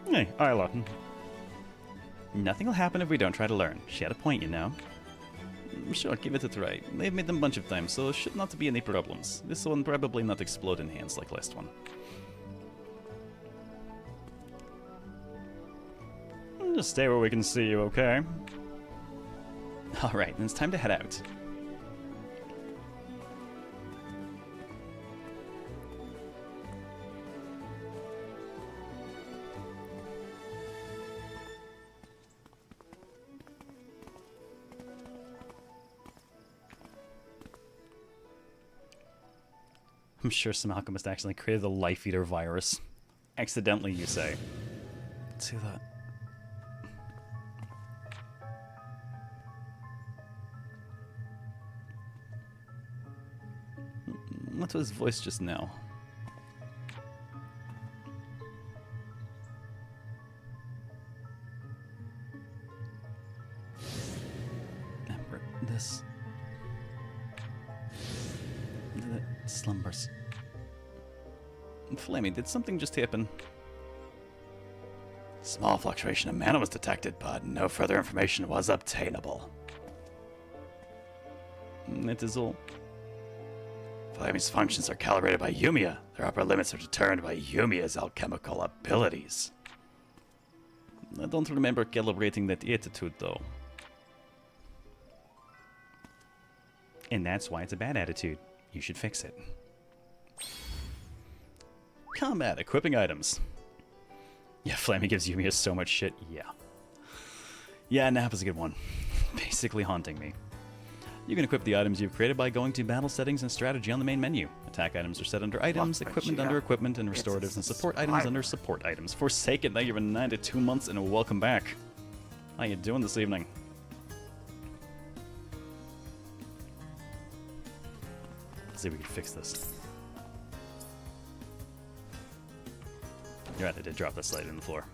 Hey, Isla. Nothing will happen if we don't try to learn. She had a point, you know. Sure, give it a try. They've made them a bunch of times, so should not be any problems. This one probably not explode in hands like last one. Just stay where we can see you, okay? Alright, then it's time to head out. I'm sure some alchemist accidentally created the Life Eater virus. Accidentally, you say. Let's see that. What was his voice just now? Remember this. The slumbers. Flammy, did something just happen? Small fluctuation of mana was detected, but no further information was obtainable. It is all. Flaming's functions are calibrated by Yumia. Their upper limits are determined by Yumia's alchemical abilities. I don't remember calibrating that attitude, though. And that's why it's a bad attitude. You should fix it. Combat equipping items. Yeah, Flammy gives Yumia so much shit. Yeah. Yeah, Nap is a good one. Basically haunting me. You can equip the items you've created by going to Battle Settings and Strategy on the main menu. Attack items are set under Items, Equipment under Equipment, and Restoratives and Support items under Support items. Forsaken, thank you for 92 months and welcome back. How you doing this evening? see if we can fix this. You're right, I did drop that slide in the floor.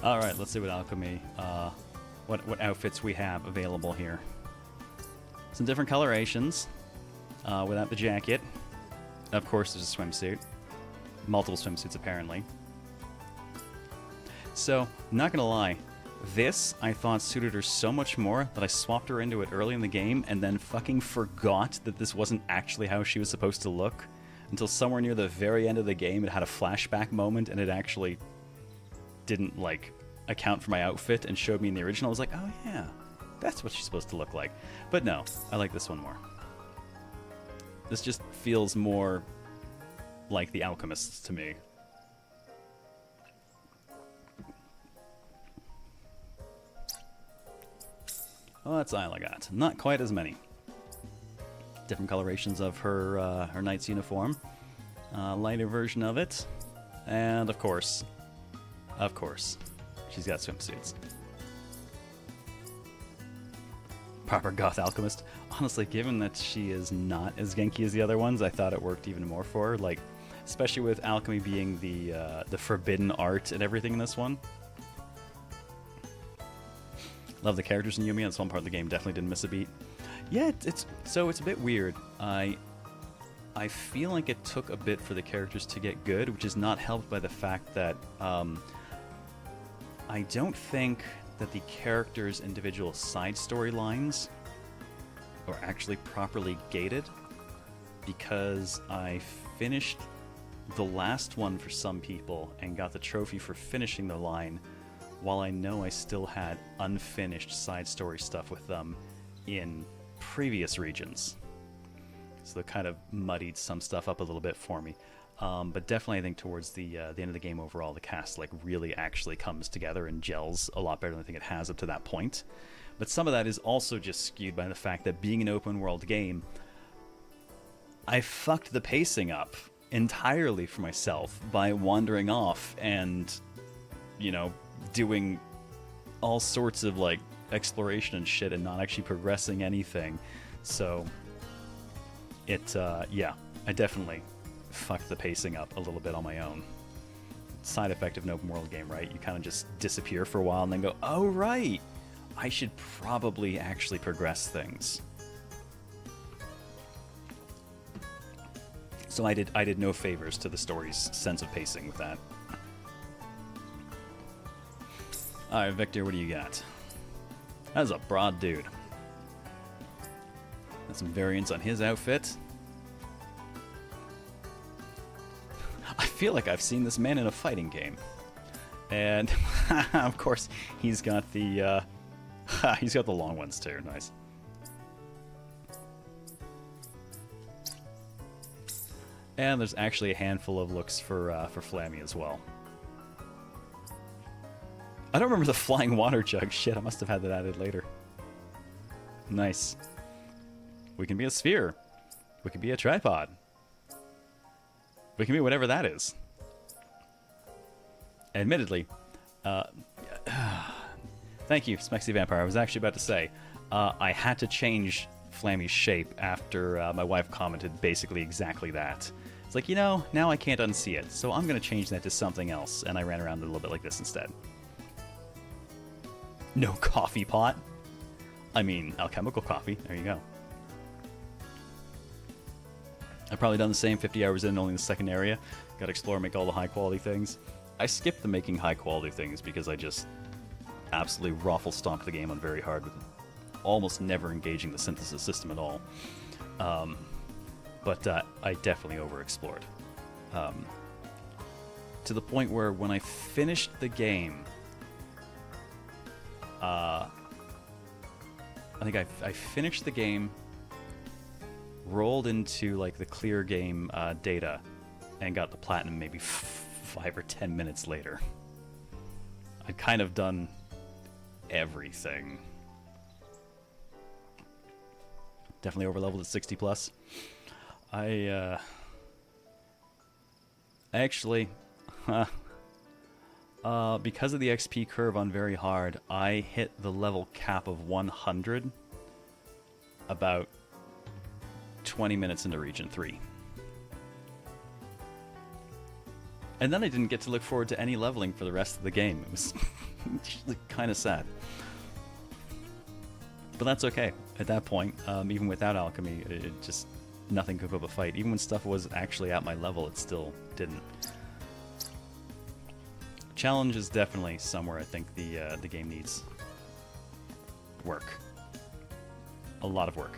Alright, let's see what alchemy, what outfits we have available here. Some different colorations, without the jacket. Of course, there's a swimsuit. Multiple swimsuits, apparently. So, not gonna lie, this I thought suited her so much more that I swapped her into it early in the game and then fucking forgot that this wasn't actually how she was supposed to look until somewhere near the very end of the game it had a flashback moment and it actually didn't, like, account for my outfit and showed me in the original. I was like, oh yeah, that's what she's supposed to look like. But no, I like this one more. This just feels more like the Alchemists to me. Well, that's all I got. Not quite as many. Different colorations of her her knight's uniform. Lighter version of it. And of course, she's got swimsuits. Proper goth alchemist. Honestly, given that she is not as Genki as the other ones, I thought it worked even more for her. Like, especially with alchemy being the forbidden art and everything in this one. Love the characters in Yumia. That's one part of the game definitely didn't miss a beat. Yeah, it's a bit weird. I feel like it took a bit for the characters to get good, which is not helped by the fact that I don't think that the characters' individual side storylines are actually properly gated, because I finished the last one for some people and got the trophy for finishing the line, while I know I still had unfinished side story stuff with them in previous regions. So they kind of muddied some stuff up a little bit for me. But definitely I think towards the end of the game overall, the cast like really actually comes together and gels a lot better than I think it has up to that point. But some of that is also just skewed by the fact that being an open world game, I fucked the pacing up entirely for myself by wandering off and, you know, doing all sorts of like exploration and shit and not actually progressing anything. So it yeah, I definitely fucked the pacing up a little bit on my own. Side effect of an open world game, right? You kind of just disappear for a while and then go, oh right, I should probably actually progress things. So I did no favors to the story's sense of pacing with that. Alright, Victor, what do you got? That's a broad dude. Got some variants on his outfit. I feel like I've seen this man in a fighting game. And of course, he's got the long ones too. Nice. And there's actually a handful of looks for Flammy as well. I don't remember the flying water jug. Shit, I must have had that added later. Nice. We can be a sphere. We can be a tripod. We can be whatever that is. Admittedly, thank you, Smexy Vampire. I was actually about to say, I had to change Flammy's shape after my wife commented basically exactly that. It's like, you know, now I can't unsee it, so I'm going to change that to something else, and I ran around a little bit like this instead. No coffee pot? I mean, alchemical coffee. There you go. I've probably done the same 50 hours in, only in the second area. Gotta explore, make all the high-quality things. I skipped the making high-quality things because I just absolutely raffle-stomped the game on very hard with almost never engaging the synthesis system at all. But I definitely overexplored. To the point where when I finished the game, I think I finished the game, rolled into like the clear game data, and got the platinum maybe 5 or 10 minutes later. I'd kind of done everything. Definitely over leveled at 60 plus. I actually, because of the XP curve on very hard, I hit the level cap of 100 about 20 minutes into Region 3. And then I didn't get to look forward to any leveling for the rest of the game. It was kind of sad. But that's okay. At that point, even without alchemy, it just nothing could put up a fight. Even when stuff was actually at my level, it still didn't. Challenge is definitely somewhere I think the game needs work. A lot of work.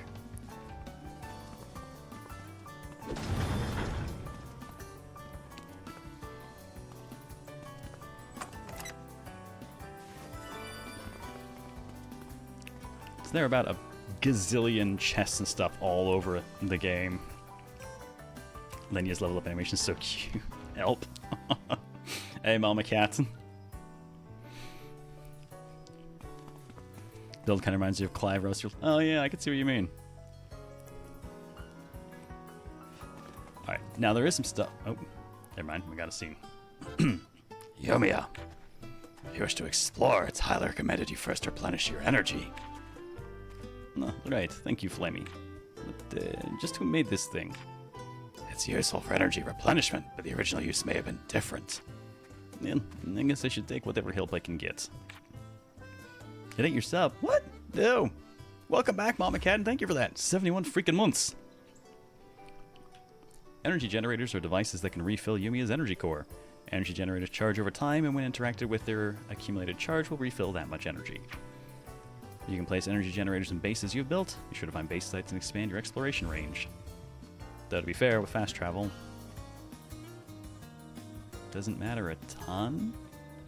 So there are about a gazillion chests and stuff all over the game. Lenya's level up animation is so cute. Help. Hey, Mama Cat. Build kind of reminds you of Clive Roaster. Oh yeah, I can see what you mean. Alright, now there is some stuff. Oh, never mind, we got a scene. Yumia, if you wish to explore, it's highly recommended you first replenish your energy. Oh, right, thank you, Flamey. But just who made this thing? It's useful for energy replenishment, but the original use may have been different. Yeah, I guess I should take whatever help I can get. It ain't your sub. What? No. Welcome back, Mama Cat, and thank you for that. 71 freaking months. Energy generators are devices that can refill Yumia's energy core. Energy generators charge over time, and when interacted with their accumulated charge, will refill that much energy. You can place energy generators in bases you've built. Be sure to find base sites and expand your exploration range. Though to be fair, with fast travel, doesn't matter a ton.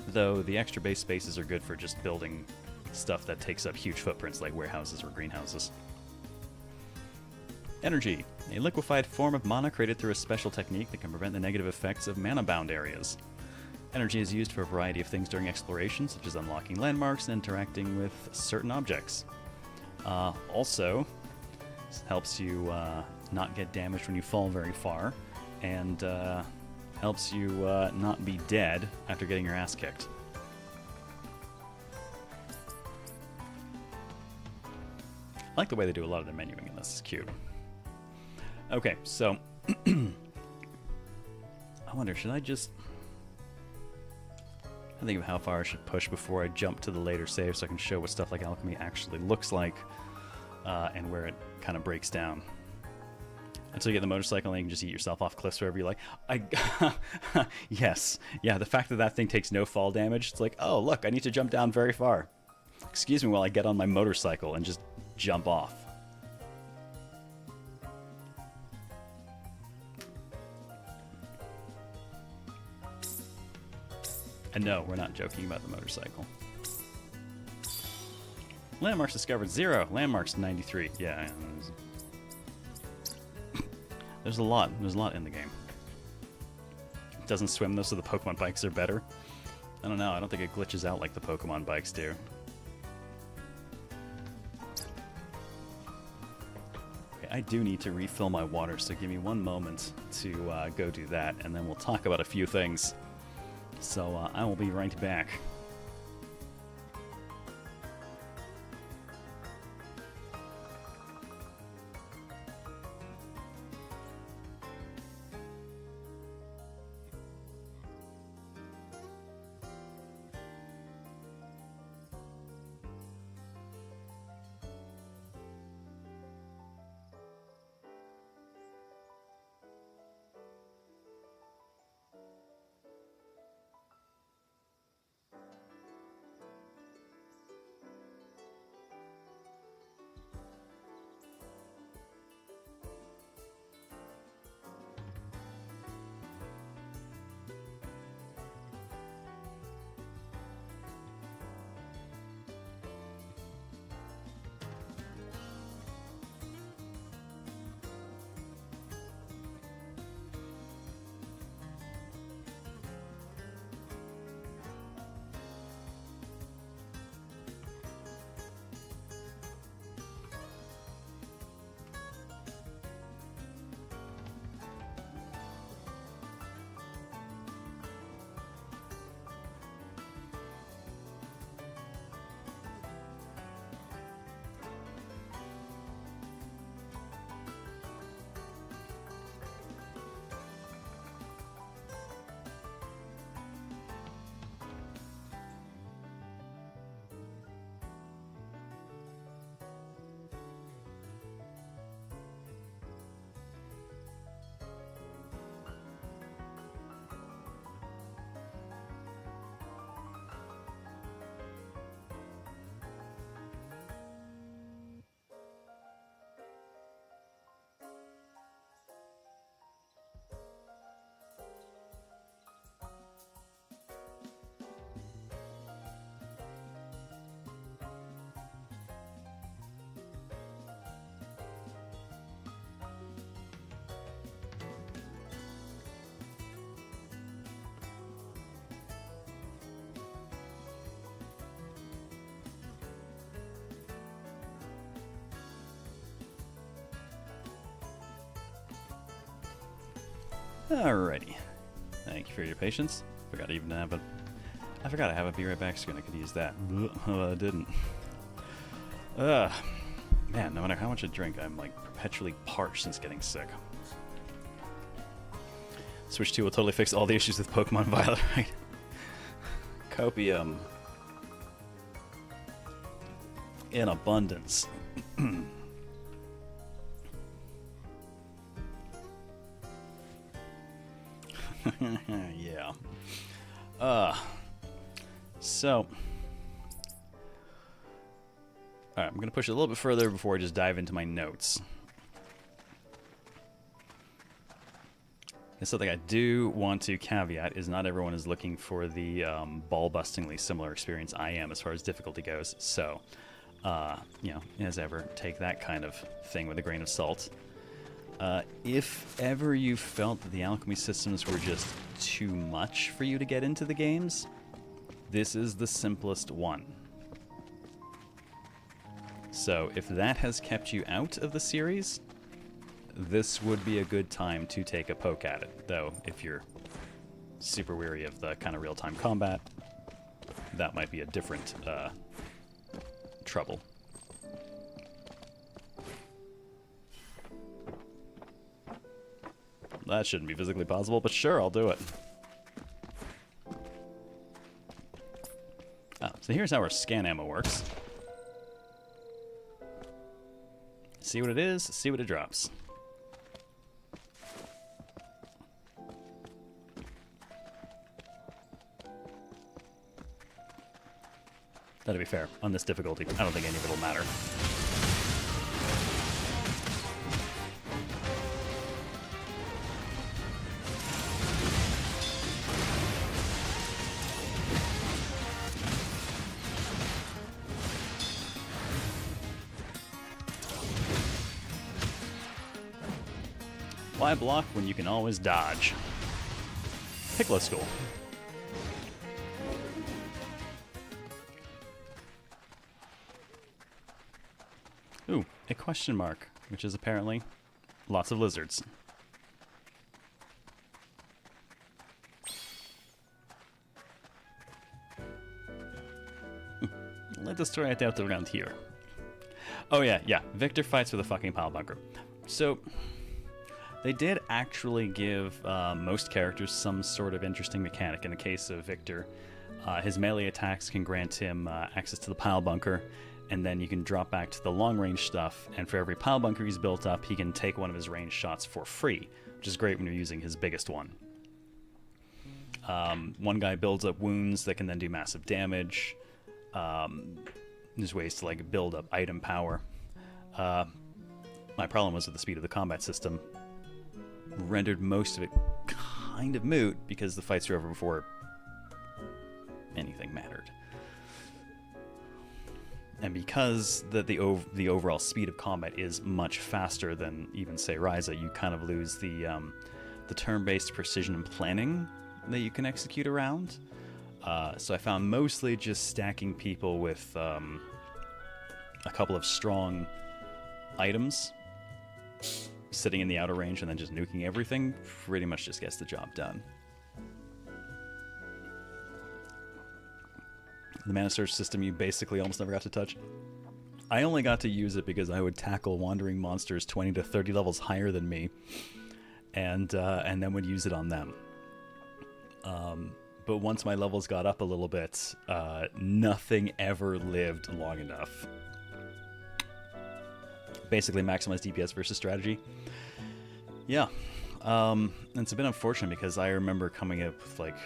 Though the extra base spaces are good for just building stuff that takes up huge footprints like warehouses or greenhouses. Energy. A liquefied form of mana created through a special technique that can prevent the negative effects of mana-bound areas. Energy is used for a variety of things during exploration, such as unlocking landmarks and interacting with certain objects. Also, helps you not get damaged when you fall very far, and helps you not be dead after getting your ass kicked. I like the way they do a lot of their menuing in this. It's cute. Okay, so I wonder, should I just... I think of how far I should push before I jump to the later save so I can show what stuff like alchemy actually looks like and where it kind of breaks down. Until you get the motorcycle and you can just eat yourself off cliffs wherever you like. Yes. Yeah, the fact that that thing takes no fall damage, it's like, oh, look, I need to jump down very far. Excuse me while I get on my motorcycle and just jump off. And no, we're not joking about the motorcycle. Landmarks discovered 0. Landmarks 93. Yeah. There's a lot. There's a lot in the game. It doesn't swim though, so the Pokemon bikes are better. I don't know. I don't think it glitches out like the Pokemon bikes do. Okay, I do need to refill my water, so give me one moment to go do that, and then we'll talk about a few things. So I will be right back. Alrighty. Thank you for your patience. I forgot I have a be right back screen. I could use that. Oh, I didn't. Man, no matter how much I drink, I'm like perpetually parched since getting sick. Switch 2 will totally fix all the issues with Pokemon Violet, right? Copium. In abundance. Yeah. So. Alright, I'm going to push it a little bit further before I just dive into my notes. And something I do want to caveat is not everyone is looking for the ball-bustingly similar experience I am as far as difficulty goes. So, you know, as ever, take that kind of thing with a grain of salt. If ever you felt that the alchemy systems were just too much for you to get into the games, this is the simplest one. So if that has kept you out of the series, this would be a good time to take a poke at it. Though, if you're super weary of the kind of real-time combat, that might be a different trouble. That shouldn't be physically possible, but sure, I'll do it. So here's how our scan ammo works. See what it is, see what it drops. That'll be fair. On this difficulty, I don't think any of it will matter. Why block when you can always dodge? Piccolo School. Ooh, a question mark, which is apparently lots of lizards. Let us try it out around here. Oh yeah, Victor fights with a fucking pile bunker. So, they did actually give most characters some sort of interesting mechanic. In the case of Victor, his melee attacks can grant him access to the pile bunker, and then you can drop back to the long-range stuff, and for every pile bunker he's built up, he can take one of his ranged shots for free, which is great when you're using his biggest one. One guy builds up wounds that can then do massive damage. There's ways to like build up item power. My problem was with the speed of the combat system. Rendered most of it kind of moot because the fights were over before anything mattered. And because the overall speed of combat is much faster than even, say, Ryza, you kind of lose the turn-based precision and planning that you can execute around. So I found mostly just stacking people with a couple of strong items sitting in the outer range and then just nuking everything pretty much just gets the job done. The mana surge system you basically almost never got to touch. I only got to use it because I would tackle wandering monsters 20 to 30 levels higher than me, and then would use it on them. But once my levels got up a little bit, nothing ever lived long enough. Basically maximize DPS versus strategy. Yeah. And it's a bit unfortunate because I remember coming up with like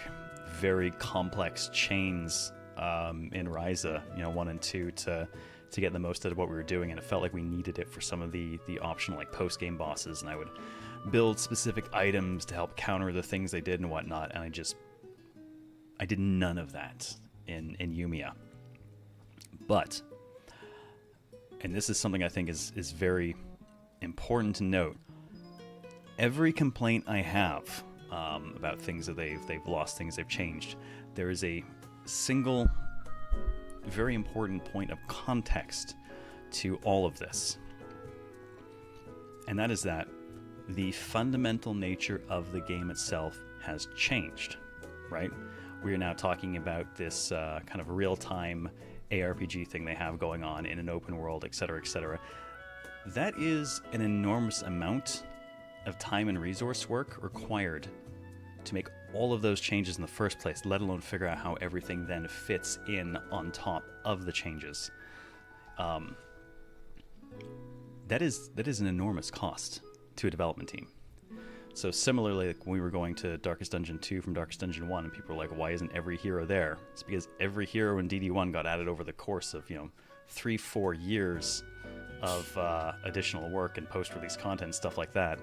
very complex chains in Ryza, 1 and 2 to get the most out of what we were doing, and it felt like we needed it for some of the optional like post-game bosses, and I would build specific items to help counter the things they did and whatnot, and I did none of that in Yumia. But, and this is something I think is very important to note, every complaint I have about things that they've lost, things they've changed, there is a single very important point of context to all of this. And that is that the fundamental nature of the game itself has changed, right? We are now talking about this kind of real-time ARPG thing they have going on in an open world, etc., etc. That is an enormous amount of time and resource work required to make all of those changes in the first place, let alone figure out how everything then fits in on top of the changes. That is an enormous cost to a development team. So similarly, like when we were going to Darkest Dungeon 2 from Darkest Dungeon 1, and people were like, why isn't every hero there? It's because every hero in DD1 got added over the course of, 3-4 years of additional work and post-release content and stuff like that,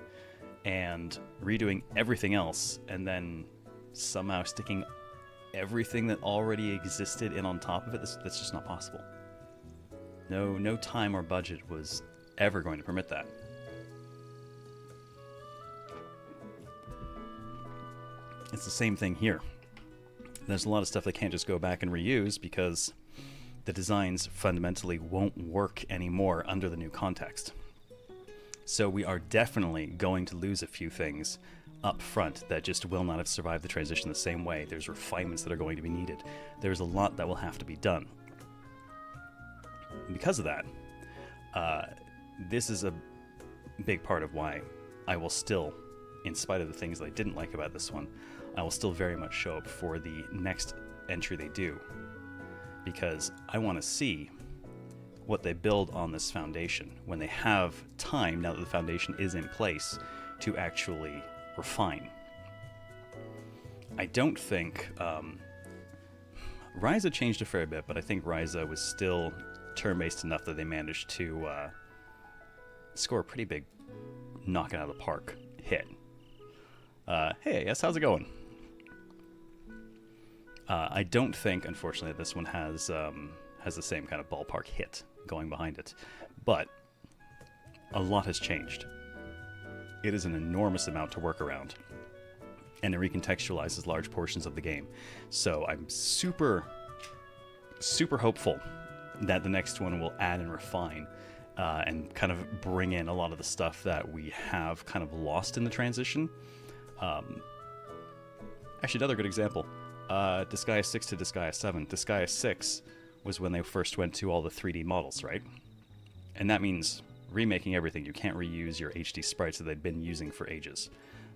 and redoing everything else, and then somehow sticking everything that already existed in on top of it. That's just not possible. No time or budget was ever going to permit that. It's the same thing here. There's a lot of stuff they can't just go back and reuse because the designs fundamentally won't work anymore under the new context. So we are definitely going to lose a few things up front that just will not have survived the transition the same way. There's refinements that are going to be needed. There's a lot that will have to be done. And because of that, this is a big part of why I will still, in spite of the things that I didn't like about this one, I will still very much show up for the next entry they do, because I want to see what they build on this foundation when they have time, now that the foundation is in place, to actually refine. I don't think Ryza changed a fair bit, but I think Ryza was still turn-based enough that they managed to score a pretty big knock it out of the park hit. Hey, yes, how's it going? I don't think, unfortunately, that this one has the same kind of ballpark hit going behind it, but a lot has changed. It is an enormous amount to work around, and it recontextualizes large portions of the game. So I'm super, super hopeful that the next one will add and refine and kind of bring in a lot of the stuff that we have kind of lost in the transition. Actually, another good example, Disgaea 6 to Disgaea 7. Disgaea 6 was when they first went to all the 3D models, right? And that means remaking everything. You can't reuse your HD sprites that they'd been using for ages.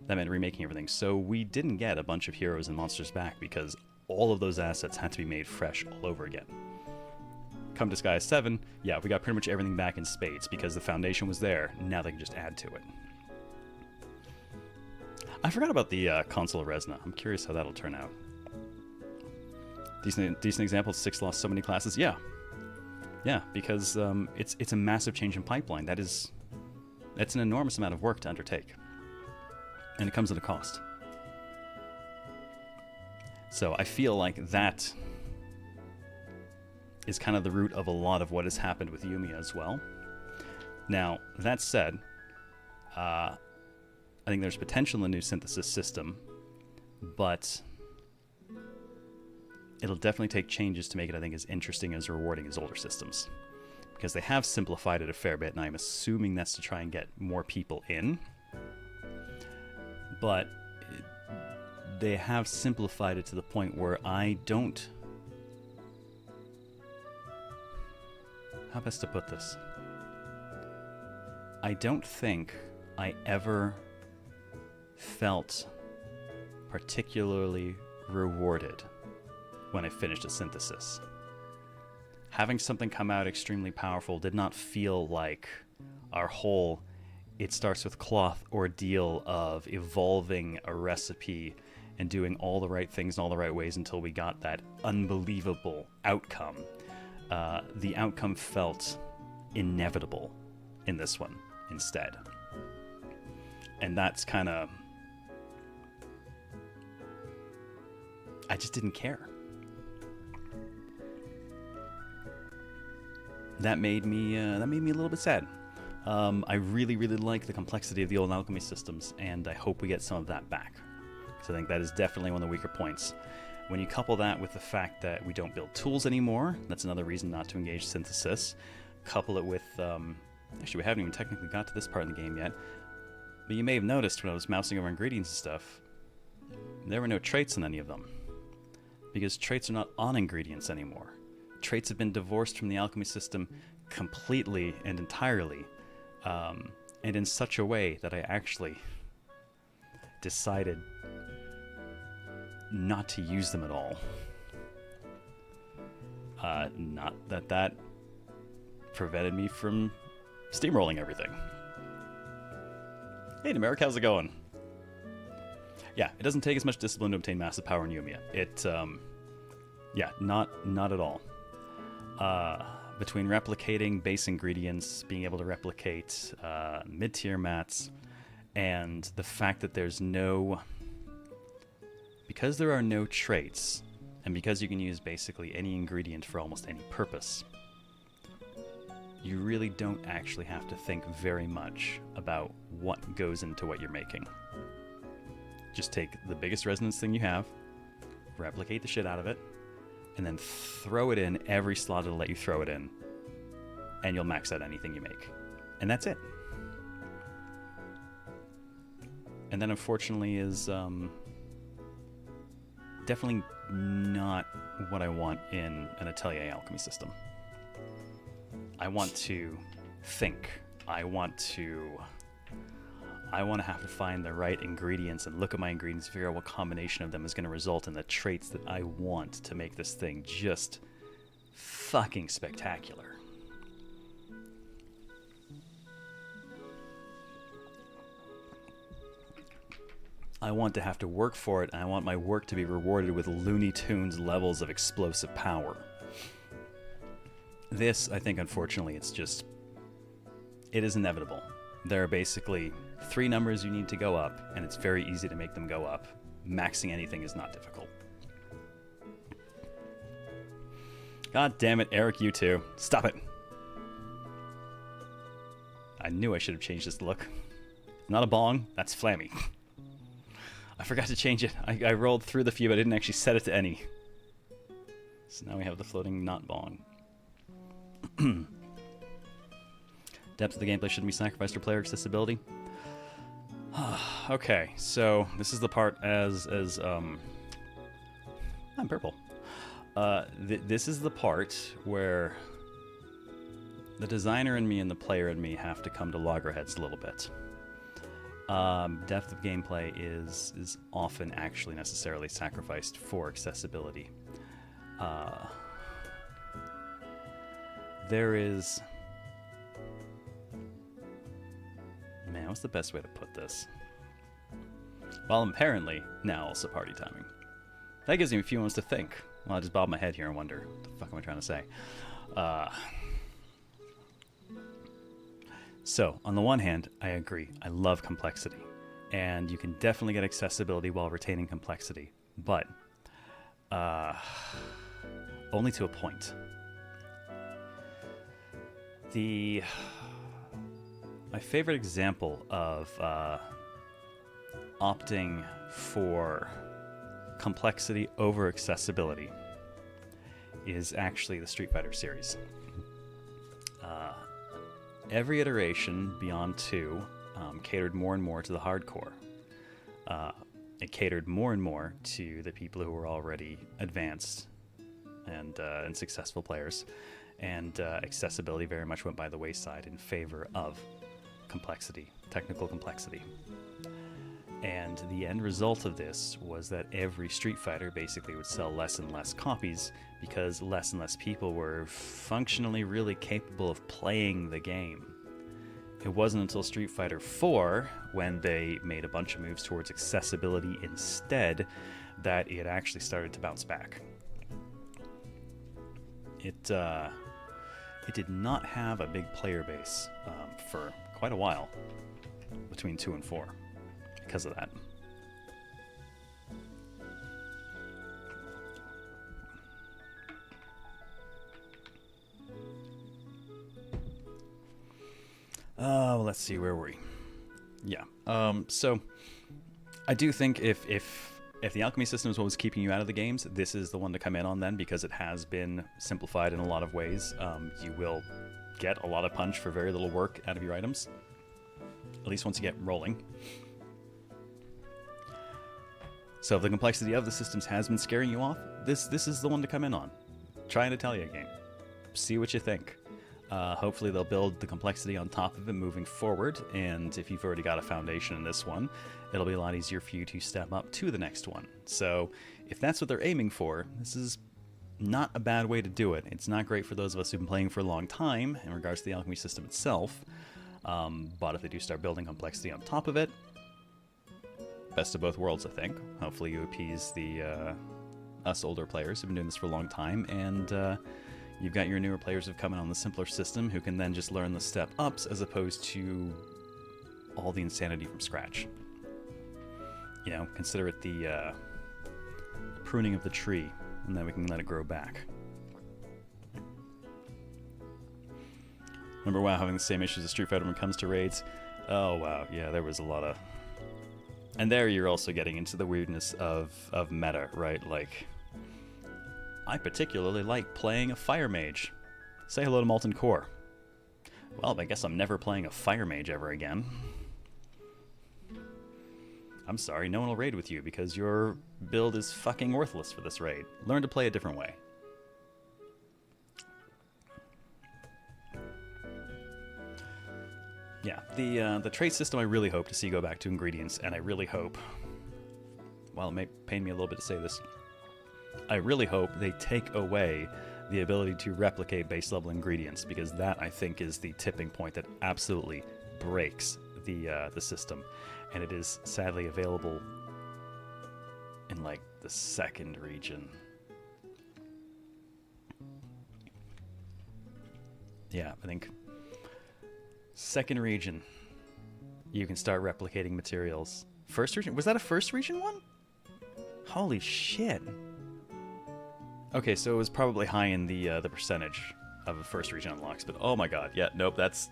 That meant remaking everything. So we didn't get a bunch of heroes and monsters back because all of those assets had to be made fresh all over again. Come Disgaea 7, yeah, we got pretty much everything back in spades because the foundation was there. Now they can just add to it. I forgot about the console of Resna. I'm curious how that'll turn out. Decent example. 6 lost so many classes. Yeah, because it's a massive change in pipeline. That's an enormous amount of work to undertake, and it comes at a cost. So I feel like that is kind of the root of a lot of what has happened with Yumia as well. Now, that said, I think there's potential in the new synthesis system, but it'll definitely take changes to make it, I think, as interesting as rewarding as older systems. Because they have simplified it a fair bit, and I'm assuming that's to try and get more people in. But they have simplified it to the point where I don't... How best to put this? I don't think I ever felt particularly rewarded when I finished a synthesis. Having something come out extremely powerful did not feel like our whole it starts with cloth ordeal of evolving a recipe and doing all the right things in all the right ways until we got that unbelievable outcome. The outcome felt inevitable in this one instead. And that's kind of... I just didn't care. That made me a little bit sad. I really, really like the complexity of the old alchemy systems, and I hope we get some of that back. Because I think that is definitely one of the weaker points. When you couple that with the fact that we don't build tools anymore, that's another reason not to engage synthesis. Couple it with... actually, we haven't even technically got to this part of the game yet. But you may have noticed when I was mousing over ingredients and stuff, there were no traits in any of them. Because traits are not on ingredients anymore. Traits have been divorced from the alchemy system completely and entirely, and in such a way that I actually decided not to use them at all. Not that that prevented me from steamrolling everything. Hey, Nemeric, how's it going? Yeah, it doesn't take as much discipline to obtain massive power in Yumia. It, yeah, not at all. Between replicating base ingredients, being able to replicate mid-tier mats, and the fact that there's no... Because there are no traits, and because you can use basically any ingredient for almost any purpose, you really don't actually have to think very much about what goes into what you're making. Just take the biggest resonance thing you have, replicate the shit out of it, and then throw it in every slot it'll let you throw it in, and you'll max out anything you make. And that's it. And that, unfortunately, is definitely not what I want in an Atelier alchemy system. I want to think. I want to have to find the right ingredients and look at my ingredients, figure out what combination of them is going to result in the traits that I want to make this thing just fucking spectacular. I want to have to work for it, and I want my work to be rewarded with Looney Tunes levels of explosive power. This, I think, unfortunately, it is inevitable. There are basically 3 numbers you need to go up, and it's very easy to make them go up. Maxing anything is not difficult. God damn it, Eric, you too. Stop it. I knew I should have changed this look. Not a bong, that's Flammy. I forgot to change it. I rolled through the few, but I didn't actually set it to any. So now we have the floating not bong. Depth of the gameplay shouldn't be sacrificed for player accessibility. Okay, so this is the part I'm purple. This is the part where the designer in me and the player in me have to come to loggerheads a little bit. Depth of gameplay is often actually necessarily sacrificed for accessibility. There is... Man, what's the best way to put this? Well, apparently, now also party timing. That gives me a few moments to think. Well, I just bob my head here and wonder, what the fuck am I trying to say? So, on the one hand, I agree. I love complexity. And you can definitely get accessibility while retaining complexity. But, only to a point. My favorite example of opting for complexity over accessibility is actually the Street Fighter series. Every iteration beyond 2 catered more and more to the hardcore. It catered more and more to the people who were already advanced and successful players, and accessibility very much went by the wayside in favor of complexity, technical complexity. And the end result of this was that every Street Fighter basically would sell less and less copies because less and less people were functionally really capable of playing the game. It wasn't until Street Fighter 4, when they made a bunch of moves towards accessibility instead, that it actually started to bounce back. It did not have a big player base for quite a while between 2 and 4 because of that. Well, let's see, where were we? Yeah. So I do think if the alchemy system is what was keeping you out of the games, this is the one to come in on then, because it has been simplified in a lot of ways. You will get a lot of punch for very little work out of your items. at least once you get rolling. So if the complexity of the systems has been scaring you off, this is the one to come in on. Try an Atelier game. See what you think. Hopefully they'll build the complexity on top of it moving forward, and if you've already got a foundation in this one, it'll be a lot easier for you to step up to the next one. So if that's what they're aiming for, this is not a bad way to do it. It's not great for those of us who've been playing for a long time in regards to the alchemy system itself, but if they do start building complexity on top of it, best of both worlds, I think. Hopefully you appease the us older players who've been doing this for a long time, and you've got your newer players who've come in on the simpler system who can then just learn the step-ups as opposed to all the insanity from scratch. You know, consider it the pruning of the tree, and then we can let it grow back. Remember WoW having the same issues as Street Fighter when it comes to raids? Oh wow, yeah, there was a lot of... And there you're also getting into the weirdness of meta, right? Like, I particularly like playing a fire mage. Say hello to Molten Core. Well, I guess I'm never playing a fire mage ever again. I'm sorry, no one will raid with you because your build is fucking worthless for this raid. Learn to play a different way. Yeah, the trait system I really hope to see go back to ingredients, and I really hope, while it may pain me a little bit to say this, I really hope they take away the ability to replicate base level ingredients, because that, I think, is the tipping point that absolutely breaks the system, and it is sadly available in like the second region. Yeah, I think second region you can start replicating materials. First region, was that a first region one? Holy shit. Okay, so it was probably high in the percentage of the first region unlocks, but oh my god, yeah, nope, that's...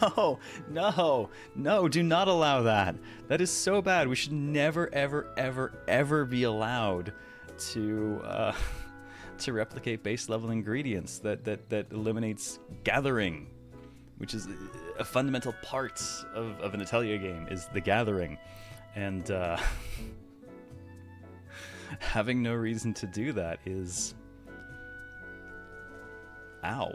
No, do not allow that. That is so bad. We should never, ever be allowed to replicate base level ingredients. That eliminates gathering, which is a fundamental part of an Atelier game, is the gathering. And having no reason to do that is... Ow.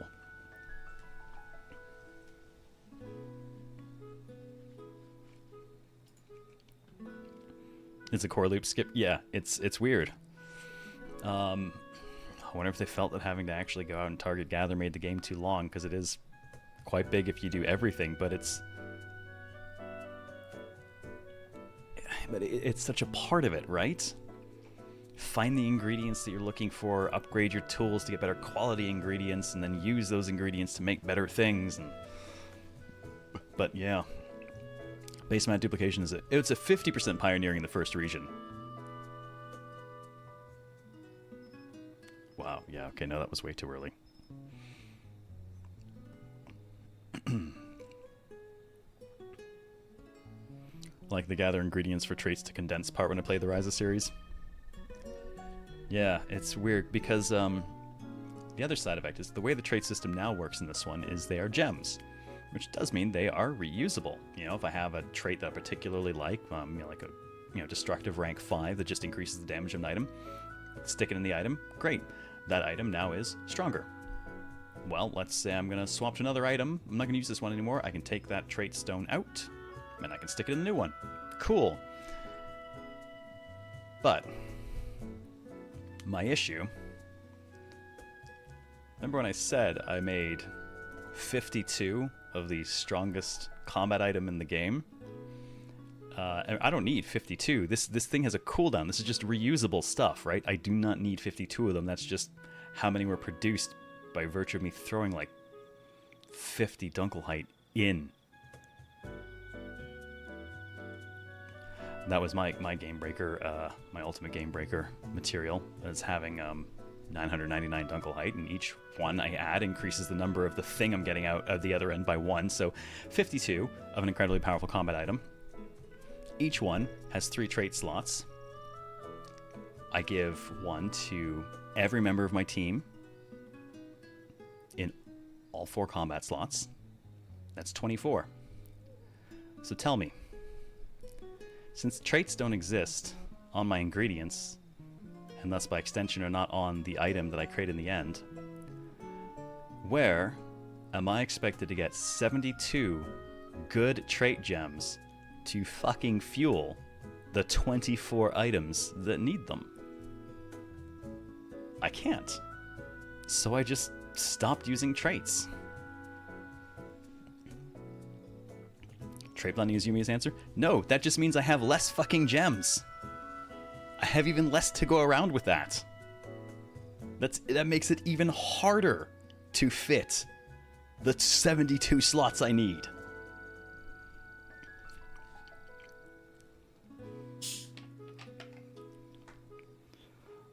It's a core loop skip? Yeah, it's weird. I wonder if they felt that having to actually go out and target gather made the game too long, because it is quite big if you do everything, but it's such a part of it, right? Find the ingredients that you're looking for, upgrade your tools to get better quality ingredients, and then use those ingredients to make better things. But yeah, base amount duplication it's a 50% pioneering in the first region. Wow, yeah, okay, no, that was way too early. Like the gather ingredients for traits to condense part when I played the Ryza series. Yeah, it's weird because the other side effect is the way the trait system now works in this one is they are gems, which does mean they are reusable. You know, if I have a trait that I particularly like, like a destructive rank 5 that just increases the damage of an item, stick it in the item, great. That item now is stronger. Well, let's say I'm going to swap to another item. I'm not going to use this one anymore. I can take that trait stone out, and I can stick it in the new one. Cool. But my issue... Remember when I said I made 52 of the strongest combat item in the game? And I don't need 52. This thing has a cooldown. This is just reusable stuff, right? I do not need 52 of them. That's just how many were produced by virtue of me throwing like 50 Dunkelheit in. That was my game breaker, my ultimate game breaker material, as having 999 Dunkelheit, and each one I add increases the number of the thing I'm getting out of the other end by 1, so 52 of an incredibly powerful combat item. Each one has 3 trait slots. I give 1 to every member of my team in all 4 combat slots. That's 24. So tell me, since traits don't exist on my ingredients, and thus by extension are not on the item that I create in the end, where am I expected to get 72 good trait gems to fucking fuel the 24 items that need them? I can't. So I just stopped using traits. Trait blending is Yumia's answer? No, that just means I have less fucking gems. I have even less to go around with that. That makes it even harder to fit the 72 slots I need.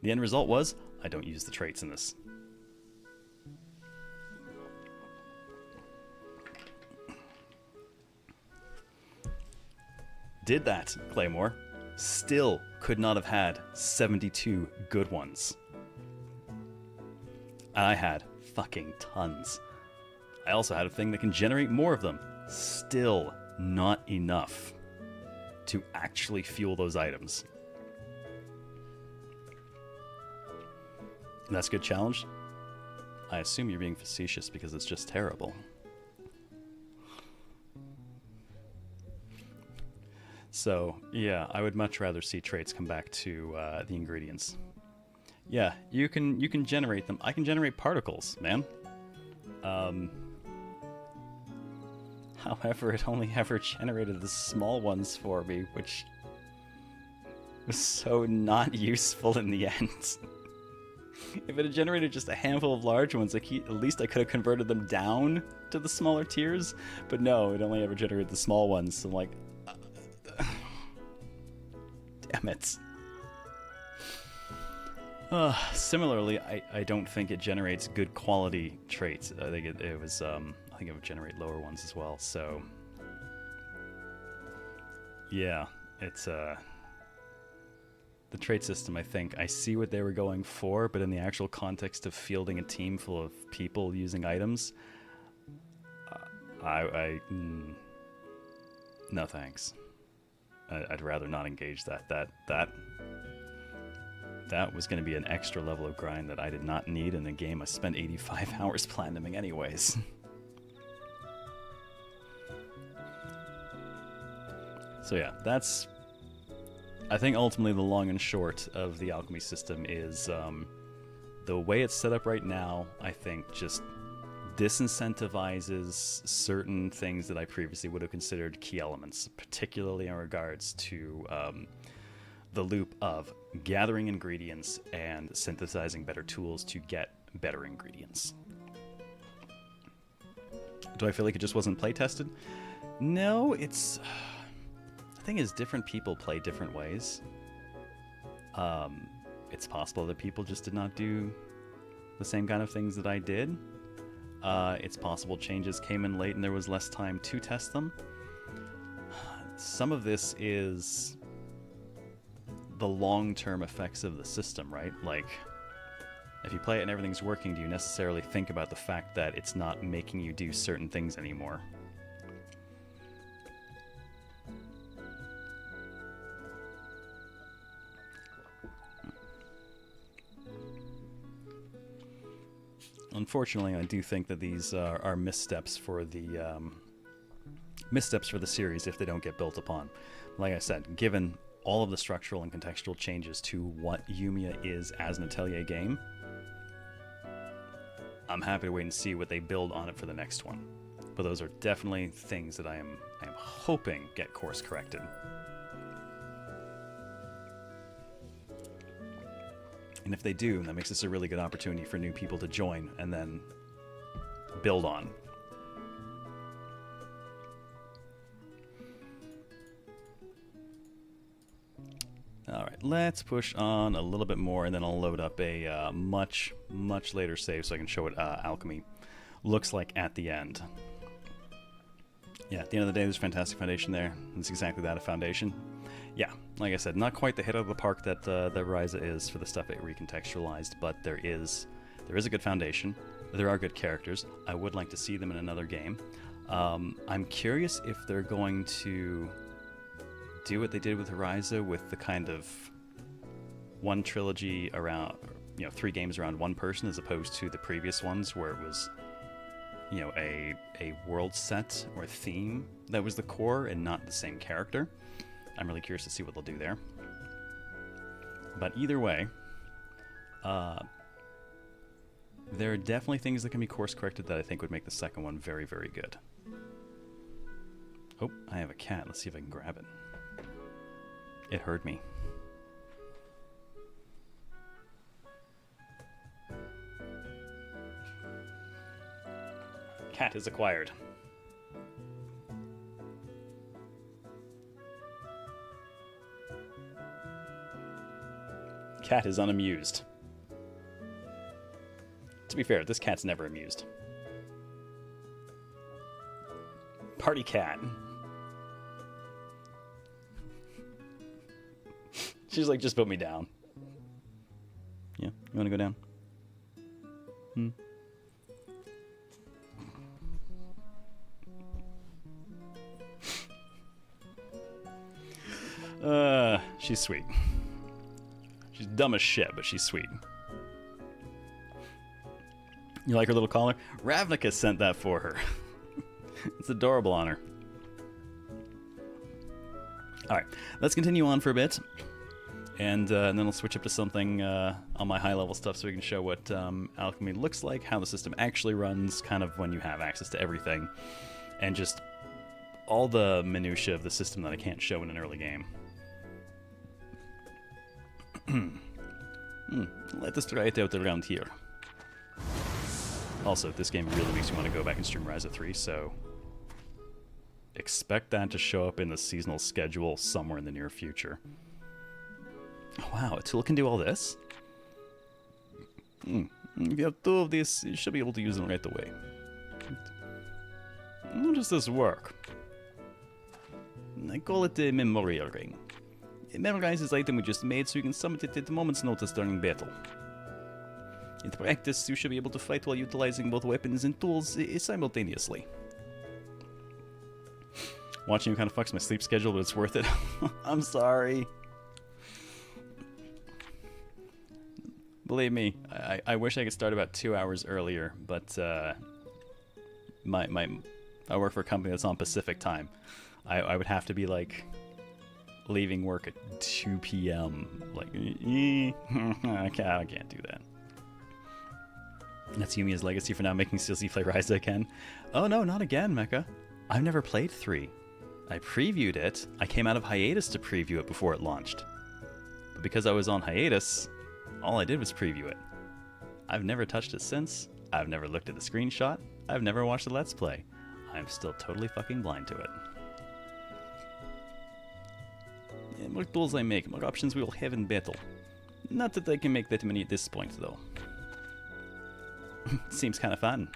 The end result was, I don't use the traits in this. Did that, Claymore. Still could not have had 72 good ones. I had fucking tons. I also had a thing that can generate more of them. Still not enough to actually fuel those items. That's a good challenge. I assume you're being facetious because it's just terrible. So, yeah, I would much rather see traits come back to the ingredients. Yeah, you can generate them. I can generate particles, man. However, it only ever generated the small ones for me, which was so not useful in the end. If it had generated just a handful of large ones, at least I could have converted them down to the smaller tiers. But no, it only ever generated the small ones. So I'm like, damn it. Similarly, I don't think it generates good quality traits. I think it would generate lower ones as well. So yeah, it's the trait system. I think I see what they were going for, but in the actual context of fielding a team full of people using items, no thanks. I'd rather not engage that. That was going to be an extra level of grind that I did not need in a game I spent 85 hours platinuming anyways. So yeah, that's, I think, ultimately the long and short of the alchemy system is the way it's set up right now, I think just disincentivizes certain things that I previously would have considered key elements, particularly in regards to the loop of gathering ingredients and synthesizing better tools to get better ingredients. Do I feel like it just wasn't play tested? No, it's... The thing is, different people play different ways. It's possible that people just did not do the same kind of things that I did. It's possible changes came in late and there was less time to test them. Some of this is the long-term effects of the system, right? Like, if you play it and everything's working, do you necessarily think about the fact that it's not making you do certain things anymore? Unfortunately, I do think that these are missteps for the series if they don't get built upon. Like I said, given all of the structural and contextual changes to what Yumia is as an Atelier game, I'm happy to wait and see what they build on it for the next one. But those are definitely things that I am hoping get course corrected. And if they do, that makes this a really good opportunity for new people to join and then build on. Alright, let's push on a little bit more and then I'll load up a much later save so I can show what alchemy looks like at the end. Yeah, at the end of the day, there's a fantastic foundation there. It's exactly that, a foundation. Yeah, like I said, not quite the hit out of the park that Ryza is for the stuff it recontextualized, but there is a good foundation. There are good characters. I would like to see them in another game. I'm curious if they're going to do what they did with Horizon with the kind of one trilogy around, 3 games around one person, as opposed to the previous ones where it was, a world set or theme that was the core and not the same character. I'm really curious to see what they'll do there. But either way, there are definitely things that can be course corrected that I think would make the second one very, very good. Oh, I have a cat. Let's see if I can grab it. It heard me. Cat is acquired. Cat is unamused. To be fair, this cat's never amused. Party cat. She's like, just put me down. Yeah, you want to go down? She's sweet. She's dumb as shit, but she's sweet. You like her little collar? Ravnica sent that for her. It's adorable on her. Alright, let's continue on for a bit. And then I'll switch up to something on my high-level stuff so we can show what Alchemy looks like, how the system actually runs, kind of when you have access to everything, and just all the minutiae of the system that I can't show in an early game. Let us try it out around here. Also, this game really makes me want to go back and stream Rise of 3, so expect that to show up in the seasonal schedule somewhere in the near future. Oh, wow, a tool can do all this? If you have 2 of these, you should be able to use them right away. How does this work? I call it a memorial ring. It memorizes item we just made so you can summon it at a moment's notice during battle. In practice, you should be able to fight while utilizing both weapons and tools simultaneously. Watching you kind of fucks my sleep schedule, but it's worth it. I'm sorry. Believe me, I wish I could start about 2 hours earlier, but I work for a company that's on Pacific time. I would have to be like leaving work at 2 p.m. Like, I can't do that. That's Yumia's legacy for now, making CLC play Rise again. Oh no, not again, Mecha. I've never played 3. I previewed it. I came out of hiatus to preview it before it launched. But because I was on hiatus, all I did was preview it. I've never touched it since. I've never looked at the screenshot. I've never watched the Let's Play. I'm still totally fucking blind to it. The more tools I make, more options we will have in battle. Not that I can make that many at this point, though. Seems kind of fun.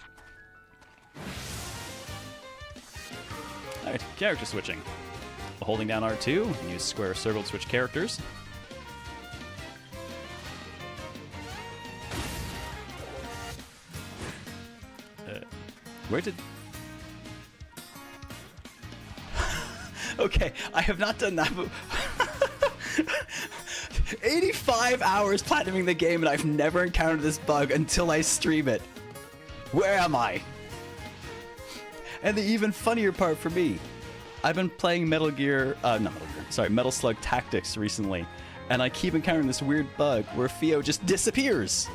Alright, character switching. Holding down R2, use square or circle to switch characters. Where did... Okay, I have not done that. 85 hours platinuming the game and I've never encountered this bug until I stream it. Where am I? And the even funnier part for me, I've been playing Metal Slug Tactics recently, and I keep encountering this weird bug where Fio just disappears.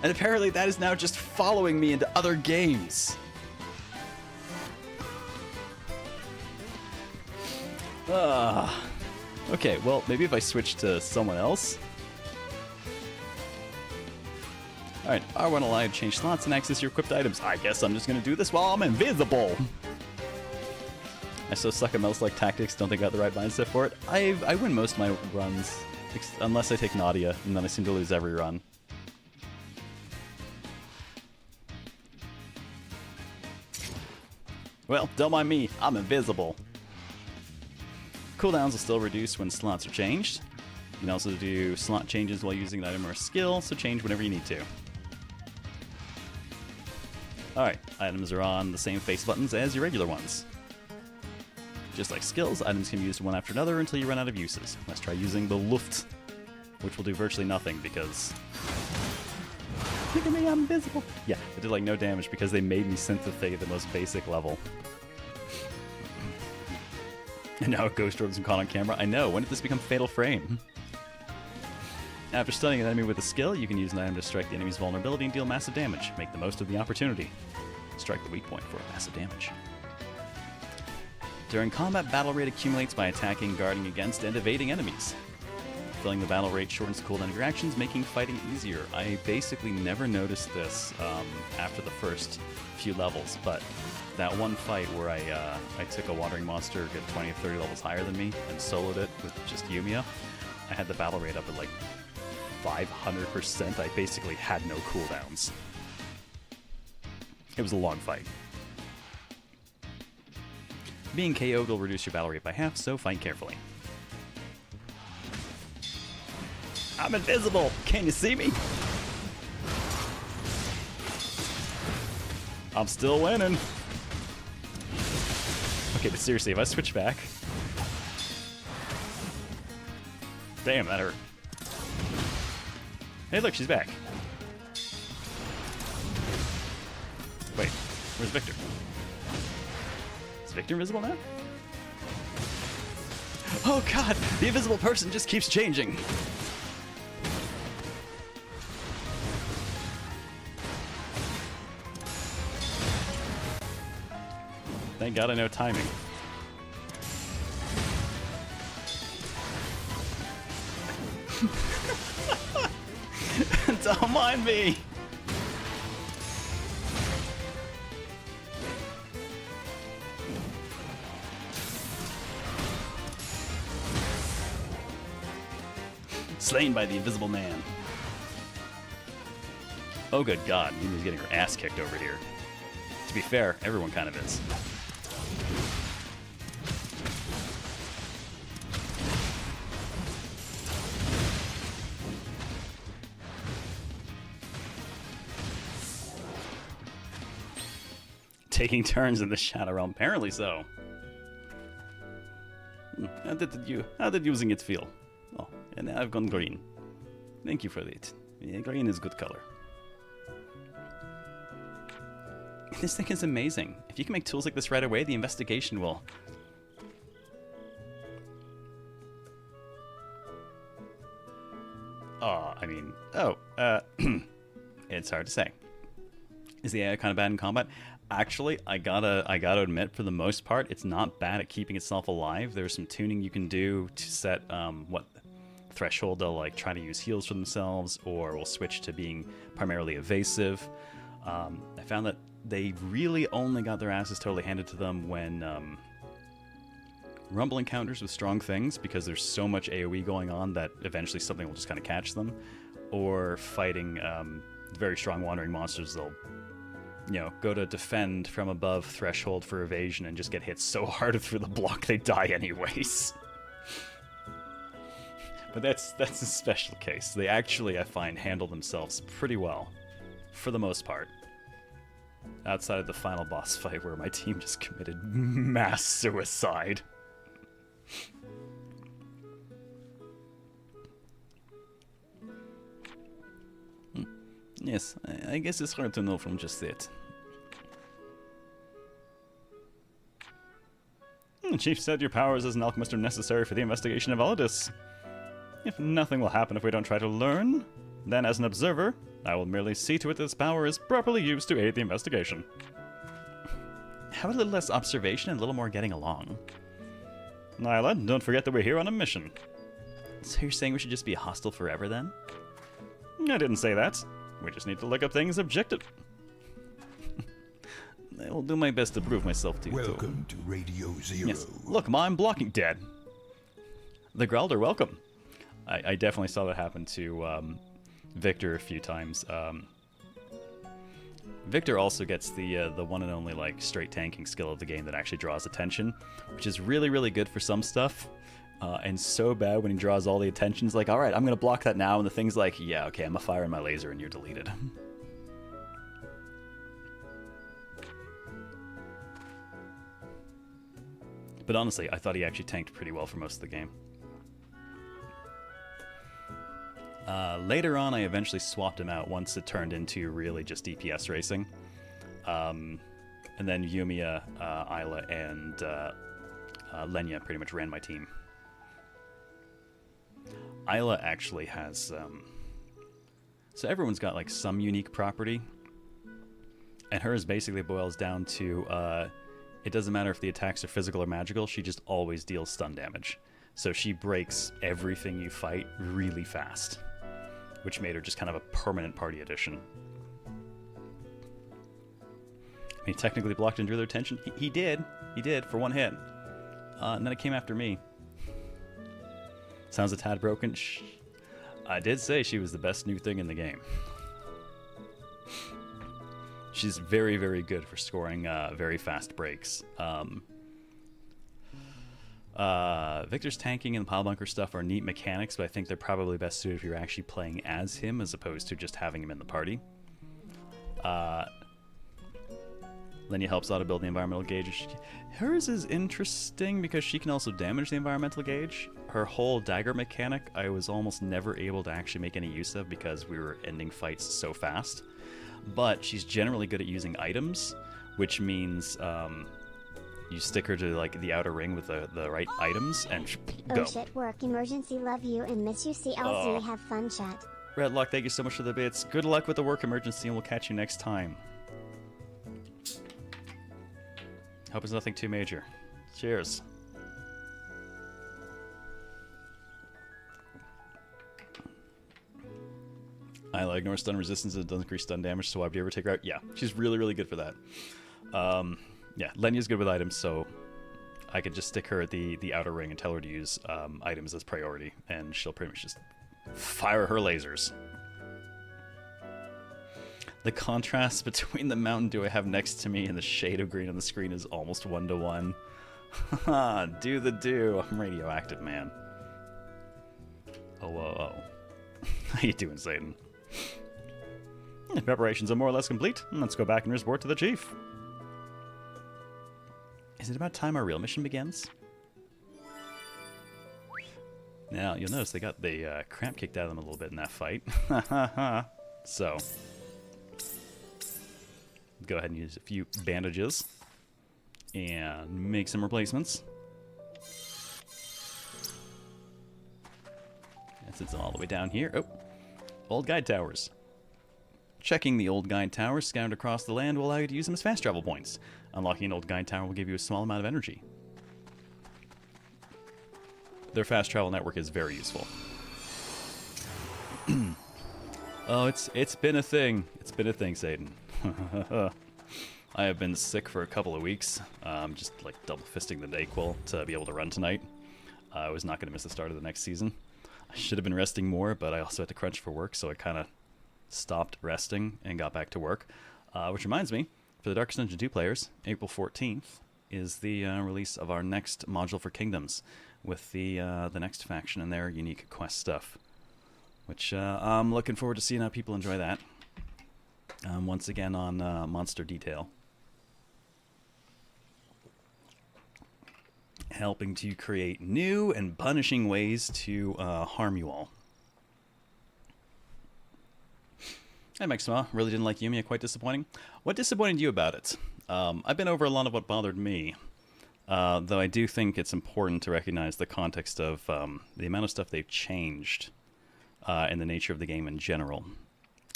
And apparently that is now just following me into other games. Okay, well, maybe if I switch to someone else. Alright, R1 allow you to change slots and access your equipped items. I guess I'm just gonna do this while I'm invisible. I so suck at Metal Slug Tactics, don't think I got the right mindset for it. I win most of my runs, unless I take Nadia, and then I seem to lose every run. Well, don't mind me, I'm invisible. Cooldowns will still reduce when slots are changed. You can also do slot changes while using an item or a skill, so change whenever you need to. Alright, items are on the same face buttons as your regular ones. Just like skills, items can be used one after another until you run out of uses. Let's try using the Luft, which will do virtually nothing because... Look at me, I'm invisible! Yeah, it did like no damage because they made me synthethate the most basic level. And now it goes towards some caught on camera. I know, when did this become Fatal Frame? After stunning an enemy with a skill, you can use an item to strike the enemy's vulnerability and deal massive damage. Make the most of the opportunity. Strike the weak point for massive damage. During combat, battle rate accumulates by attacking, guarding against, and evading enemies. Filling the battle rate shortens the cooldown of your actions, making fighting easier. I basically never noticed this after the first few levels, but that one fight where I took a watering monster, get 20 or 30 levels higher than me, and soloed it with just Yumia, I had the battle rate up at like 500%. I basically had no cooldowns. It was a long fight. Being KO'd will reduce your battle rate by half, so fight carefully. I'm invisible! Can you see me? I'm still winning. Okay, but seriously, if I switch back... Damn, that hurt. Hey, look, she's back. Wait, where's Victor? Is Victor invisible now? Oh god, the invisible person just keeps changing. Thank god I know timing. Don't mind me! Slain by the invisible man. Oh good god, Yumi's getting her ass kicked over here. To be fair, everyone kind of is. Taking turns in the Shadow Realm, apparently so. How did using it feel? Oh, and I've gone green. Thank you for it. Yeah, green is good color. This thing is amazing. If you can make tools like this right away, the investigation will... it's hard to say. Is the AI kind of bad in combat? Actually, I gotta admit, for the most part, it's not bad at keeping itself alive. There's some tuning you can do to set what threshold they'll like try to use heals for themselves, or will switch to being primarily evasive. I found that they really only got their asses totally handed to them when rumble encounters with strong things, because there's so much AoE going on that eventually something will just kind of catch them, or fighting very strong wandering monsters. They'll go to defend from above threshold for evasion and just get hit so hard through the block they die anyways. But that's a special case. They actually, I find, handle themselves pretty well, for the most part. Outside of the final boss fight where my team just committed mass suicide. Yes, I guess it's hard to know from just it. The chief said your powers as an alchemist are necessary for the investigation of Elidis. If nothing will happen if we don't try to learn, then as an observer, I will merely see to it that this power is properly used to aid the investigation. How about a little less observation and a little more getting along? Nyla, don't forget that we're here on a mission. So you're saying we should just be hostile forever then? I didn't say that. We just need to look up things objective. I will do my best to prove myself to you. Welcome to Radio Zero. Yes. Look, Ma, I'm blocking dead. The Growler, welcome. I definitely saw that happen to Victor a few times. Victor also gets the one and only like straight tanking skill of the game that actually draws attention, which is really, really good for some stuff. And so bad when he draws all the attention. It's like, all right, I'm going to block that now. And the thing's like, yeah, okay, I'm going to fire in my laser and you're deleted. But honestly, I thought he actually tanked pretty well for most of the game. Later on, I eventually swapped him out once it turned into really just DPS racing. And then Yumia, Isla, and Lenya pretty much ran my team. Isla actually has... so everyone's got like some unique property. And hers basically boils down to... it doesn't matter if the attacks are physical or magical, she just always deals stun damage. So she breaks everything you fight really fast, which made her just kind of a permanent party addition. He technically blocked and drew their attention. He did for one hit. And then it came after me. Sounds a tad broken. Shh. I did say she was the best new thing in the game. She's very, very good for scoring very fast breaks. Victor's tanking and the pile bunker stuff are neat mechanics, but I think they're probably best suited if you're actually playing as him as opposed to just having him in the party. Lenya helps auto build the environmental gauge. Hers is interesting because she can also damage the environmental gauge. Her whole dagger mechanic I was almost never able to actually make any use of because we were ending fights so fast. But she's generally good at using items, which means you stick her to like the outer ring with the right items and go. Oh shit, work emergency, love you and miss you, CLZ, have fun chat. Redlock, thank you so much for the bits. Good luck with the work emergency and we'll catch you next time. Hope it's nothing too major. Cheers. Isla ignores stun resistance and doesn't increase stun damage, so why would you ever take her out? Yeah, she's really, really good for that. Yeah, Lenya's good with items, so I could just stick her at the outer ring and tell her to use items as priority, and she'll pretty much just fire her lasers. The contrast between the Mountain Dew I have next to me and the shade of green on the screen is almost 1-to-1. Haha, do the do. I'm radioactive, man. Oh. How you doing, Satan? Preparations are more or less complete. Let's go back and report to the chief. Is it about time our real mission begins? Now, you'll notice they got the cramp kicked out of them a little bit in that fight. So, go ahead and use a few bandages and make some replacements. And since I'm all the way down here, oh, old guide towers. Checking the old guide towers scattered across the land will allow you to use them as fast travel points. Unlocking an old guide tower will give you a small amount of energy. Their fast travel network is very useful. Oh, it's been a thing. It's been a thing, Satan. I have been sick for a couple of weeks. Just like double fisting the Dayquil to be able to run tonight. I was not going to miss the start of the next season. I should have been resting more, but I also had to crunch for work, so I kind of stopped resting and got back to work. Which reminds me, for the Darkest Dungeon 2 players, April 14th is the release of our next module for Kingdoms with the next faction and their unique quest stuff. Which I'm looking forward to seeing how people enjoy that. Once again on Monster Detail. Helping to create new and punishing ways to harm you all. Hey, Maxima, really didn't like Yumia, quite disappointing. What disappointed you about it? I've been over a lot of what bothered me, though I do think it's important to recognize the context of the amount of stuff they've changed and the nature of the game in general.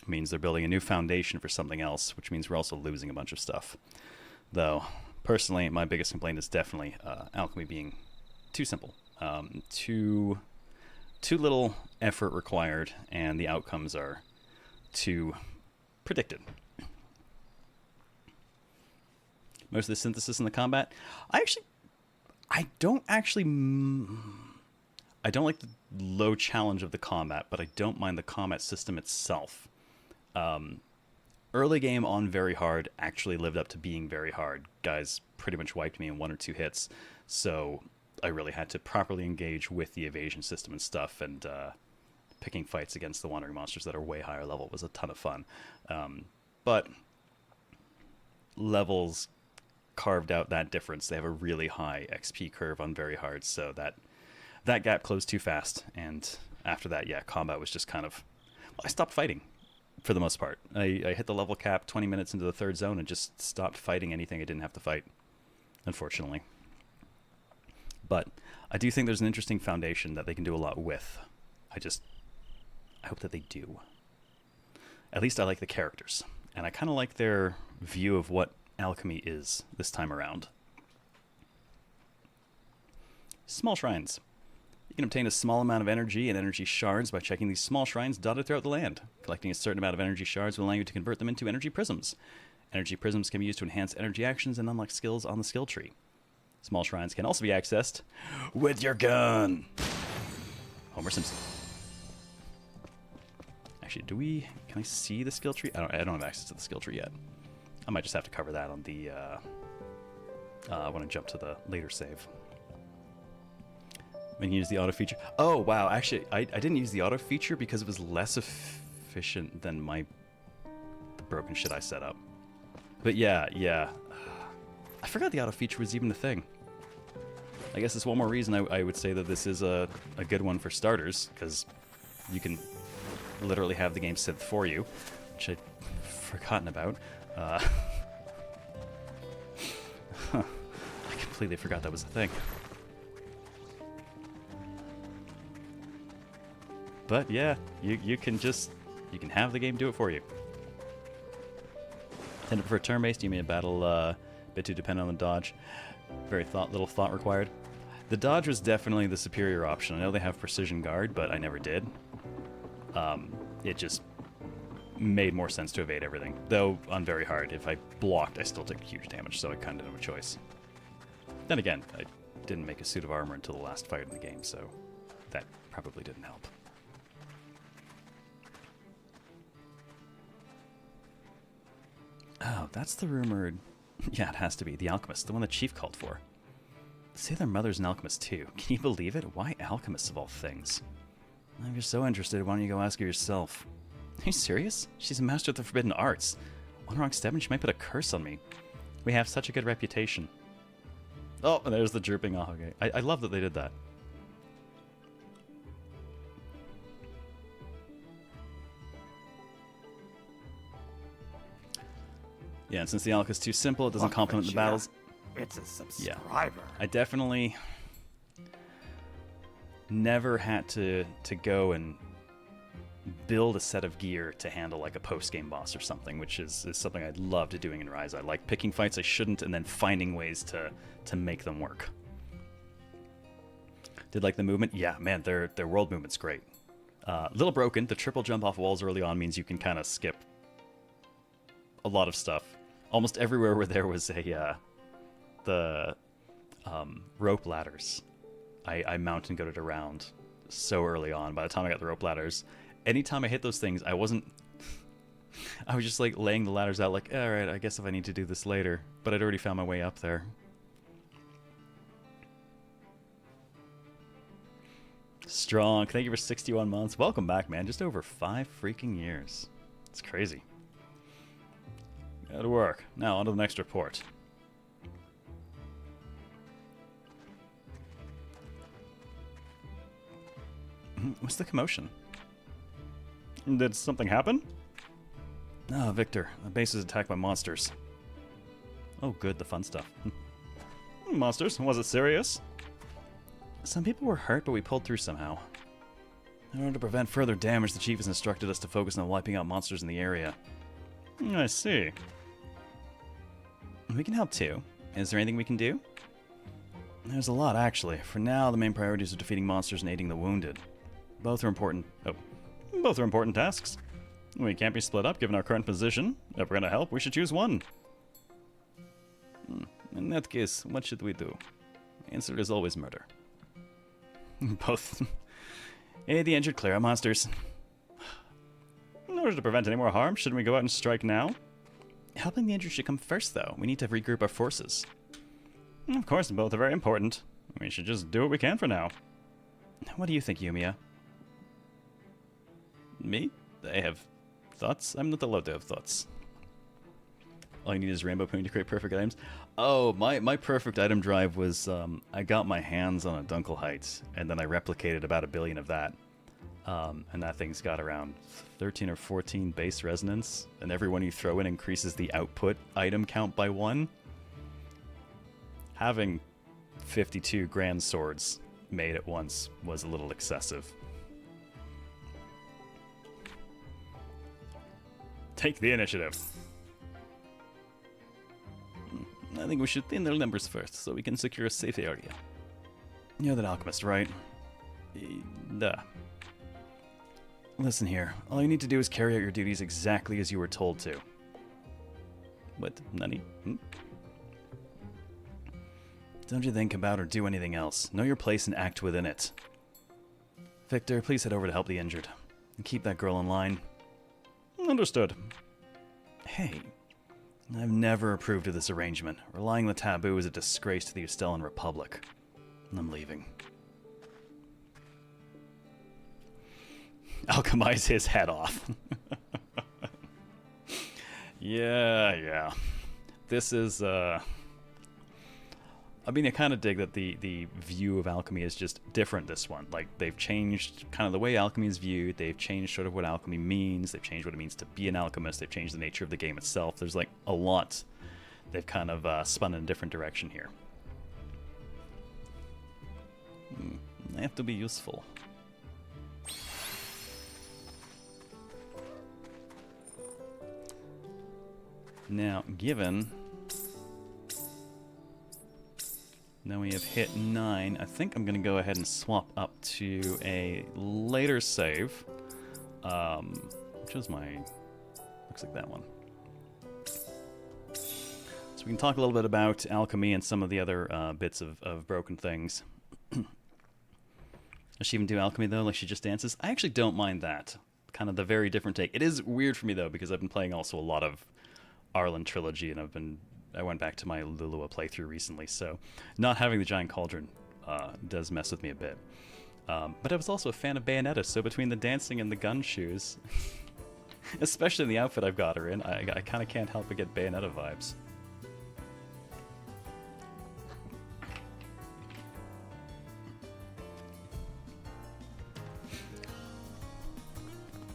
It means they're building a new foundation for something else, which means we're also losing a bunch of stuff. Though, personally, my biggest complaint is definitely alchemy being too simple. Too little effort required, and the outcomes are too predicted. Most of the synthesis in the combat, I don't like the low challenge of the combat, but I don't mind the combat system itself. Early game on very hard actually lived up to being very hard. Guys pretty much wiped me in 1 or 2 hits, so I really had to properly engage with the evasion system and stuff, and picking fights against the wandering monsters that are way higher level was a ton of fun. But levels carved out that difference. They have a really high XP curve on very hard, so that gap closed too fast. And after that, yeah, combat was just kind of... Well, I stopped fighting for the most part. I hit the level cap 20 minutes into the third zone and just stopped fighting anything I didn't have to fight, unfortunately. But I do think there's an interesting foundation that they can do a lot with. I hope that they do. At least I like the characters. And I kind of like their view of what alchemy is this time around. Small shrines. You can obtain a small amount of energy and energy shards by checking these small shrines dotted throughout the land. Collecting a certain amount of energy shards will allow you to convert them into energy prisms. Energy prisms can be used to enhance energy actions and unlock skills on the skill tree. Small shrines can also be accessed with your gun. Homer Simpson. Actually, can I see the skill tree? I don't have access to the skill tree yet. I might just have to cover that on the, when I jump to the later save. We can use the auto feature. Oh, wow. Actually, I didn't use the auto feature because it was less efficient than the broken shit I set up. But yeah. I forgot the auto feature was even a thing. I guess it's one more reason I would say that this is a good one for starters, because you can literally have the game synth for you, which I'd forgotten about. I completely forgot that was a thing. But yeah, you can have the game do it for you. Tend to prefer turn-based. You may battle a bit too dependent on the dodge. Very little thought required. The dodge was definitely the superior option. I know they have precision guard, but I never did. It just made more sense to evade everything. Though on very hard, if I blocked, I still took huge damage, so I kind of didn't have a choice. Then again, I didn't make a suit of armor until the last fight in the game, so that probably didn't help. Oh, that's the rumored... Yeah, it has to be. The alchemist, the one the chief called for. They say their mother's an alchemist too. Can you believe it? Why alchemists of all things? If you're so interested, why don't you go ask her yourself? Are you serious? She's a master of the forbidden arts. One wrong step and she might put a curse on me. We have such a good reputation. Oh, and there's the drooping off. Okay. I love that they did that. Yeah, and since the alchemist is too simple, it doesn't complement the battles. It's a subscriber. Yeah, I definitely never had to go and build a set of gear to handle like a post-game boss or something, which is something I'd love to doing in Rise. I like picking fights I shouldn't and then finding ways to make them work. Did like the movement? Yeah, man, their world movement's great. A little broken. The triple jump off walls early on means you can kind of skip a lot of stuff. Almost everywhere where there was the rope ladders, I mount and go it around so early on. By the time I got the rope ladders, anytime I hit those things, I was just like laying the ladders out like, all right, I guess if I need to do this later. But I'd already found my way up there. Strong, thank you for 61 months. Welcome back, man. Just over 5 freaking years. It's crazy. Good work. Now, on to the next report. What's the commotion? Did something happen? Oh, Victor. The base is attacked by monsters. Oh, good. The fun stuff. Monsters? Was it serious? Some people were hurt, but we pulled through somehow. In order to prevent further damage, the chief has instructed us to focus on wiping out monsters in the area. I see. We can help too. Is there anything we can do? There's a lot, actually. For now, the main priorities are defeating monsters and aiding the wounded. Both are important. Oh, both are important tasks. We can't be split up given our current position. If we're gonna help, we should choose one. In that case, what should we do? Answer is always murder. Both. Aid the injured, clear out monsters. In order to prevent any more harm, shouldn't we go out and strike now? Helping the injured should come first, though. We need to regroup our forces. Of course, both are very important. We should just do what we can for now. What do you think, Yumia? Me? I have thoughts? I'm not allowed to have thoughts. All you need is rainbow pudding to create perfect items. Oh, my perfect item drive was I got my hands on a Dunkelheit, and then I replicated about 1 billion of that. And that thing's got around 13 or 14 base resonance, and every one you throw in increases the output item count by 1. Having 52 grand swords made at once was a little excessive. Take the initiative. I think we should thin their numbers first, so we can secure a safe area. You're that alchemist, right? Duh. Listen here, all you need to do is carry out your duties exactly as you were told to. What, Nani? Don't you think about or do anything else. Know your place and act within it. Victor, please head over to help the injured. And keep that girl in line. Understood. Hey, I've never approved of this arrangement. Relying on the taboo is a disgrace to the Ustellan Republic. I'm leaving. Alchemize his head off. Yeah. This is, I mean, I kind of dig that the view of alchemy is just different this one. Like, they've changed kind of the way alchemy is viewed. They've changed sort of what alchemy means. They've changed what it means to be an alchemist. They've changed the nature of the game itself. There's, like, a lot they've kind of spun in a different direction here. They have to be useful. Now, given... Now we have hit 9. I think I'm going to go ahead and swap up to a later save. Which was my... Looks like that one. So we can talk a little bit about alchemy and some of the other bits of broken things. Does she even do alchemy, though, like she just dances? I actually don't mind that. Kind of the very different take. It is weird for me, though, because I've been playing also a lot of Arlen Trilogy, and I went back to my Lulua playthrough recently, so not having the giant cauldron does mess with me a bit. But I was also a fan of Bayonetta, so between the dancing and the gun shoes, especially in the outfit I've got her in, I kind of can't help but get Bayonetta vibes.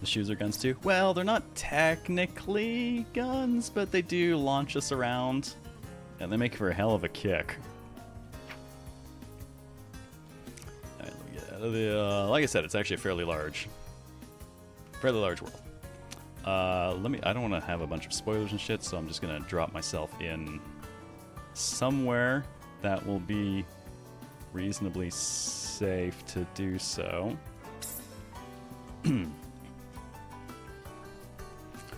The shoes are guns too? Well, they're not technically guns, but they do launch us around. And they make for a hell of a kick. Like I said, it's actually a fairly large world. I don't want to have a bunch of spoilers and shit, so I'm just gonna drop myself in somewhere that will be reasonably safe to do so.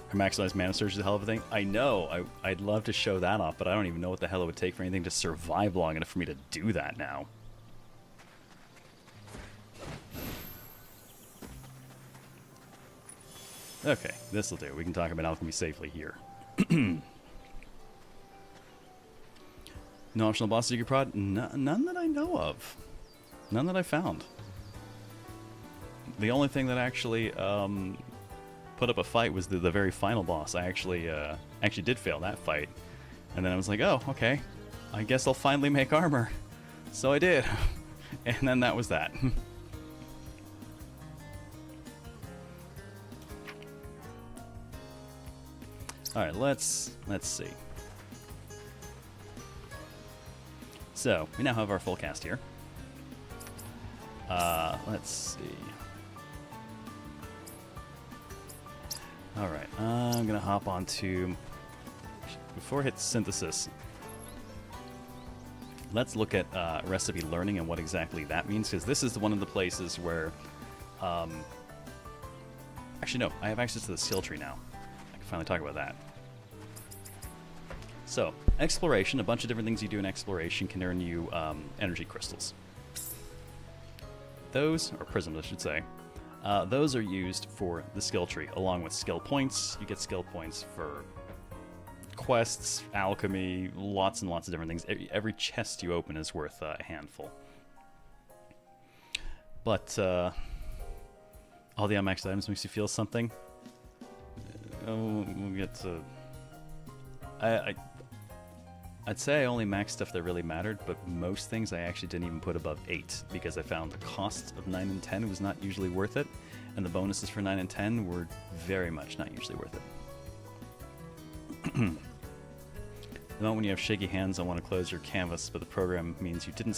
Her maximized mana surge is a hell of a thing. I know. I'd love to show that off, but I don't even know what the hell it would take for anything to survive long enough for me to do that now. Okay, this'll do. We can talk about alchemy safely here. No optional bosses you could prod? None that I know of. None that I found. The only thing that actually put up a fight was the very final boss. I actually did fail that fight, and then I was like, oh, okay, I guess I'll finally make armor. So I did, and then that was that. All right, let's see. So we now have our full cast here. Let's see. Alright, I'm going to hop on to... Before I hit synthesis, let's look at recipe learning and what exactly that means, because this is one of the places where... Actually, no, I have access to the skill tree now. I can finally talk about that. So, exploration, a bunch of different things you do in exploration can earn you energy crystals. Those, or prisms I should say, those are used for the skill tree, along with skill points. You get skill points for quests, alchemy, lots and lots of different things. Every chest you open is worth a handful. But all the unmaxed items makes you feel something. We'll get to... I'd say I only maxed stuff that really mattered, but most things I actually didn't even put above 8 because I found the cost of 9 and 10 was not usually worth it, and the bonuses for 9 and 10 were very much not usually worth it. The moment when you have shaky hands, I want to close your canvas, but the program means you didn't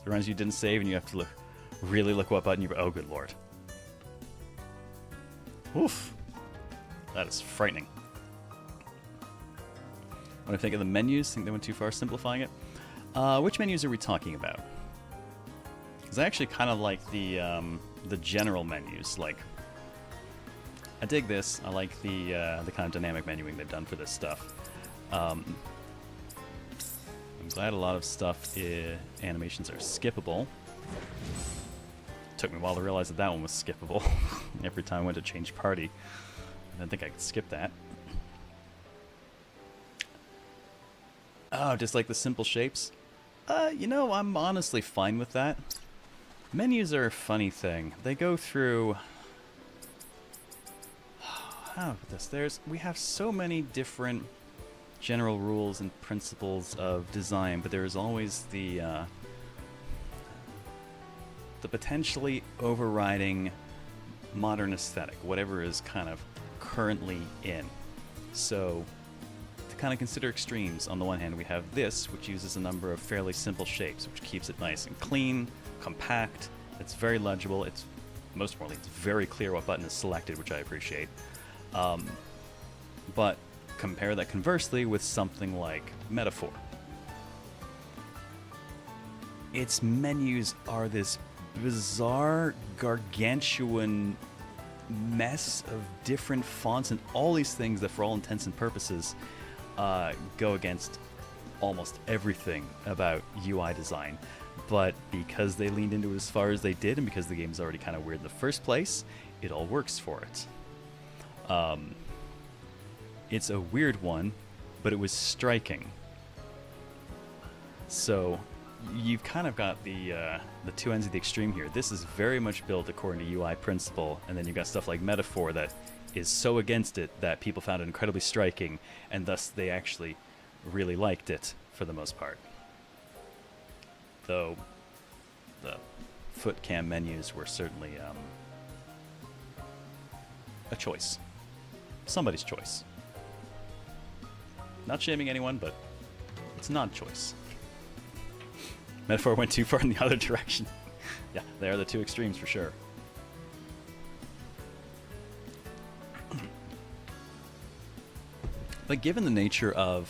reminds you didn't save, and you have to really look what button you. Oh, good lord! Oof, that is frightening. When I think of the menus, think they went too far simplifying it. Which menus are we talking about? Because I actually kind of like the general menus. Like, I dig this. I like the kind of dynamic menuing they've done for this stuff. I'm glad a lot of stuff animations are skippable. Took me a while to realize that one was skippable. Every time I went to change party, I didn't think I could skip that. Oh, just like the simple shapes? You know, I'm honestly fine with that. Menus are a funny thing. They go through... How about this? We have so many different general rules and principles of design, but there is always the potentially overriding modern aesthetic, whatever is kind of currently in. So... kind of consider extremes. On the one hand, we have this, which uses a number of fairly simple shapes, which keeps it nice and clean, compact. It's very legible. It's most importantly, it's very clear what button is selected, which I appreciate. But compare that conversely with something like Metaphor. Its menus are this bizarre, gargantuan mess of different fonts and all these things that, for all intents and purposes, go against almost everything about UI design. But because they leaned into it as far as they did, and because the game's already kind of weird in the first place, it all works for it. It's a weird one, but it was striking. So you've kind of got the two ends of the extreme here. This is very much built according to UI principle, and then you've got stuff like Metaphor that is so against it that people found it incredibly striking, and thus they actually really liked it for the most part. Though the foot cam menus were certainly a choice. Somebody's choice. Not shaming anyone, but it's not a choice. Metaphor went too far in the other direction. Yeah, they are the two extremes for sure. But given the nature of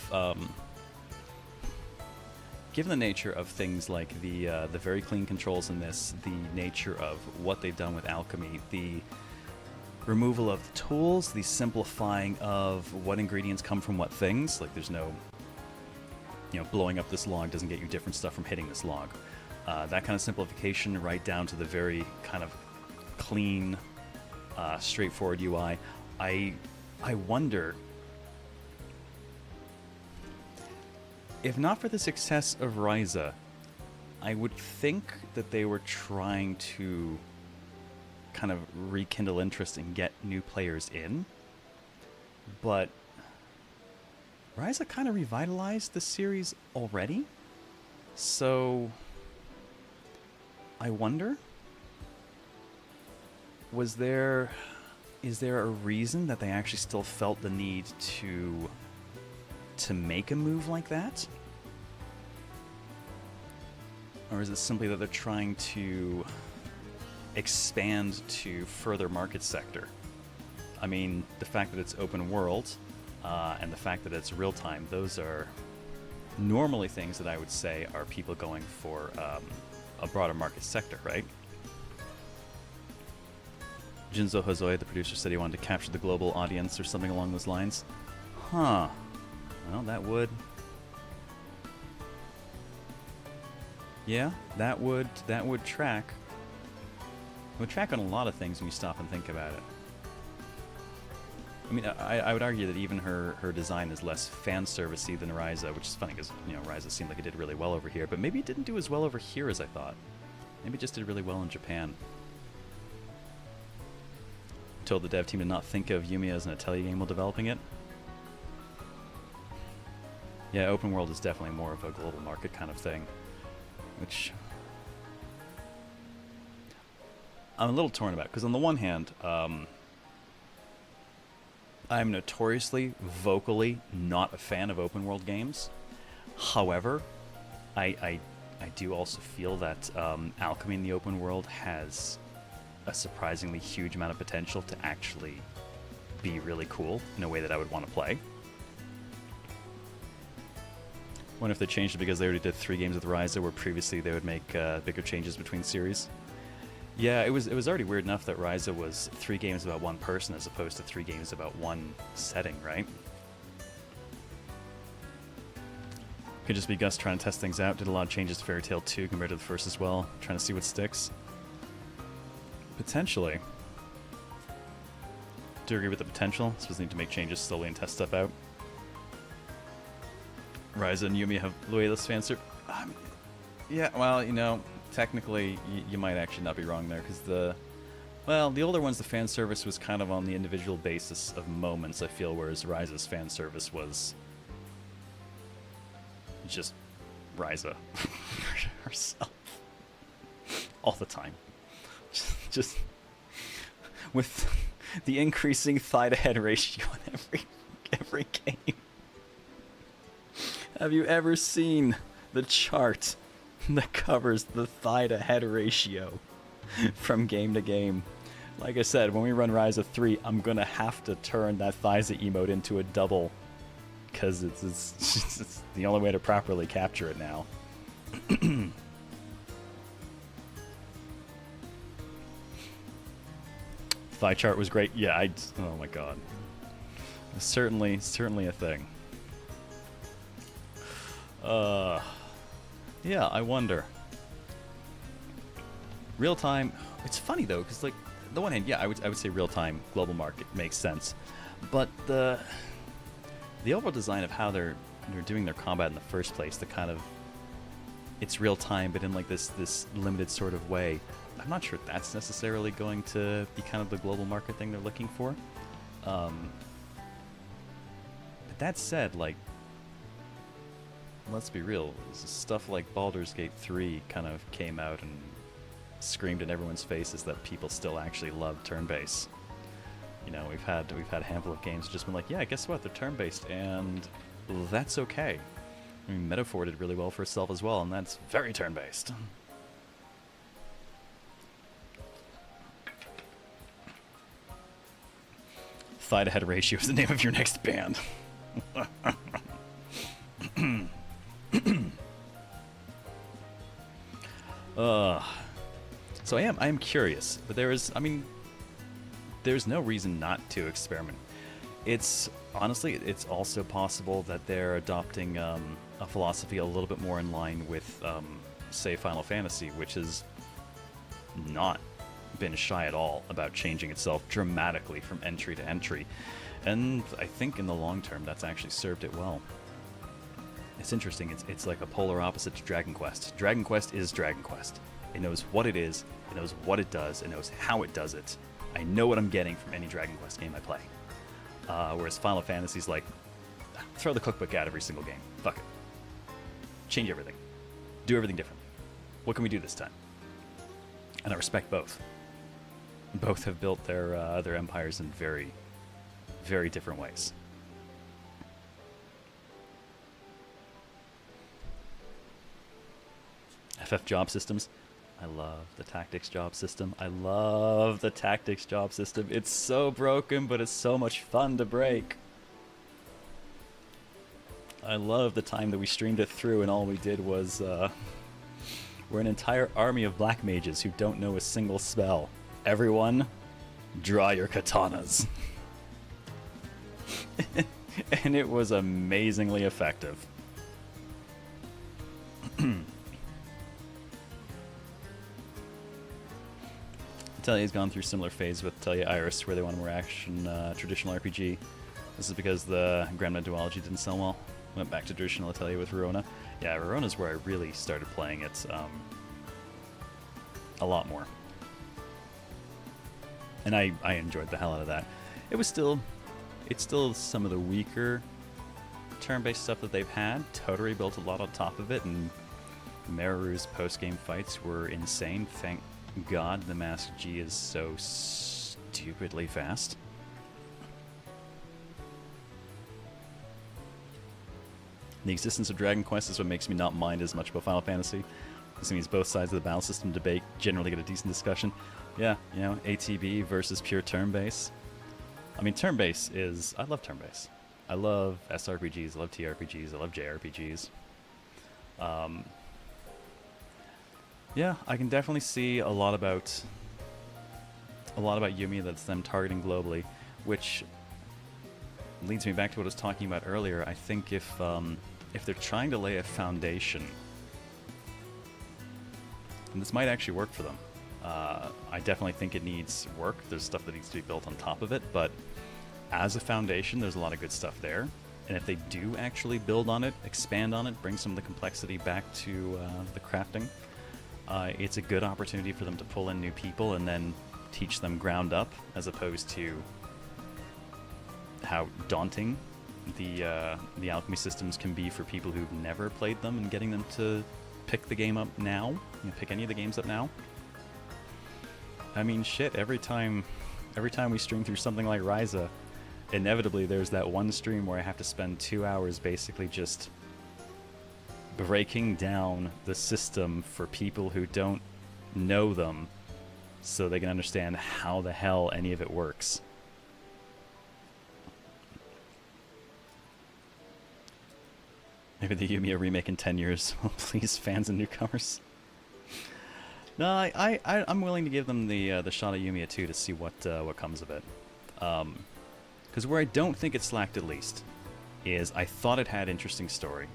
things like the very clean controls in this, the nature of what they've done with alchemy, the removal of the tools, the simplifying of what ingredients come from what things, like there's no, blowing up this log doesn't get you different stuff from hitting this log. That kind of simplification right down to the very kind of clean, straightforward UI. I wonder, if not for the success of Ryza, I would think that they were trying to kind of rekindle interest and get new players in. But Ryza kind of revitalized the series already. So I wonder, is there a reason that they actually still felt the need to make a move like that? Or is it simply that they're trying to expand to further market sector? I mean, the fact that it's open world and the fact that it's real time, those are normally things that I would say are people going for a broader market sector, right? Jinzo Hozoe, the producer, said he wanted to capture the global audience or something along those lines. Huh. Well, that would... Yeah, that would track. It would track on a lot of things when you stop and think about it. I mean, I would argue that even her design is less fan servicey than Ryza, which is funny because Ryza seemed like it did really well over here, but maybe it didn't do as well over here as I thought. Maybe it just did really well in Japan. I told the dev team to not think of Yumia as an Atelier game while developing it. Yeah, open world is definitely more of a global market kind of thing, which I'm a little torn about, because on the one hand, I'm notoriously, vocally not a fan of open world games. However, I do also feel that alchemy in the open world has a surprisingly huge amount of potential to actually be really cool in a way that I would want to play. Wonder if they changed it because they already did 3 games with Ryza, where previously they would make bigger changes between series. Yeah, it was already weird enough that Ryza was 3 games about one person as opposed to 3 games about one setting, right? Could just be Gus trying to test things out. Did a lot of changes to Fairy Tail 2 compared to the first as well, trying to see what sticks. Potentially. Do agree with the potential. Suppose need to make changes slowly and test stuff out. Ryza and Yumi have loyalist fans. Yeah, well, you know, technically, you might actually not be wrong there, because the older ones, the fan service was kind of on the individual basis of moments, I feel, whereas Ryza's fan service was just Ryza herself all the time. Just with the increasing thigh-to-head ratio in every game. Have you ever seen the chart that covers the thigh-to-head ratio from game to game? Like I said, when we run Ryza 3, I'm gonna have to turn that Thyza emote into a double, because it's the only way to properly capture it now. Thigh chart was great. Yeah, oh my god. It's certainly a thing. Yeah, I wonder. Real time. It's funny though, because like, on the one hand, yeah, I would say real time global market makes sense, but the overall design of how they're doing their combat in the first place, the kind of, it's real time, but in like this limited sort of way. I'm not sure if that's necessarily going to be kind of the global market thing they're looking for. But that said, like, let's be real, stuff like Baldur's Gate 3 kind of came out and screamed in everyone's faces that people still actually love turn-based. You know, we've had a handful of games just been like, yeah, guess what, they're turn-based, and that's okay. I mean, Metaphor did really well for itself as well, and that's very turn-based. Thigh-to-head ratio is the name of your next band. So I am curious, but there's no reason not to experiment. It's honestly, it's also possible that they're adopting a philosophy a little bit more in line with, say, Final Fantasy, which has not been shy at all about changing itself dramatically from entry to entry, and I think in the long term that's actually served it well. It's interesting. It's like a polar opposite to Dragon Quest. Dragon Quest is Dragon Quest. It knows what it is, it knows what it does, it knows how it does it. I know what I'm getting from any Dragon Quest game I play. Whereas Final Fantasy's like, throw the cookbook out every single game. Fuck it. Change everything. Do everything differently. What can we do this time? And I respect both. Both have built their empires in very, very different ways. FF job systems. I love the tactics job system. I love the tactics job system. It's so broken, but it's so much fun to break. I love the time that we streamed it through and all we did was, we're an entire army of black mages who don't know a single spell. Everyone, draw your katanas. And it was amazingly effective. Atelier has gone through similar phase with Atelier Iris, where they want a more action, traditional RPG. This is because the Grandma duology didn't sell well. Went back to traditional Atelier with Verona. Yeah, Verona's where I really started playing it a lot more. And I enjoyed the hell out of that. It's still some of the weaker turn-based stuff that they've had. Totally built a lot on top of it, and Meru's post-game fights were insane. Thank God the Mask G is so stupidly fast. The existence of Dragon Quest is what makes me not mind as much about Final Fantasy. This means both sides of the battle system debate generally get a decent discussion. Yeah, you know, ATB versus pure turn-based. I mean, turn-based is... I love turn-based. I love SRPGs, I love TRPGs, I love JRPGs. Yeah, I can definitely see a lot about Yumi that's them targeting globally, which leads me back to what I was talking about earlier. I think if they're trying to lay a foundation, and this might actually work for them. I definitely think it needs work. There's stuff that needs to be built on top of it, but as a foundation, there's a lot of good stuff there. And if they do actually build on it, expand on it, bring some of the complexity back to the crafting, it's a good opportunity for them to pull in new people and then teach them ground up, as opposed to how daunting the alchemy systems can be for people who've never played them, and getting them to pick the game up now, pick any of the games up now. I mean, shit, every time we stream through something like Ryza, inevitably there's that one stream where I have to spend 2 hours basically just breaking down the system for people who don't know them, so they can understand how the hell any of it works. Maybe the Yumia remake in 10 years will please fans and newcomers. No, I'm willing to give them the shot at Yumia too, to see what comes of it. Because where I don't think it slacked, at least, is I thought it had interesting story.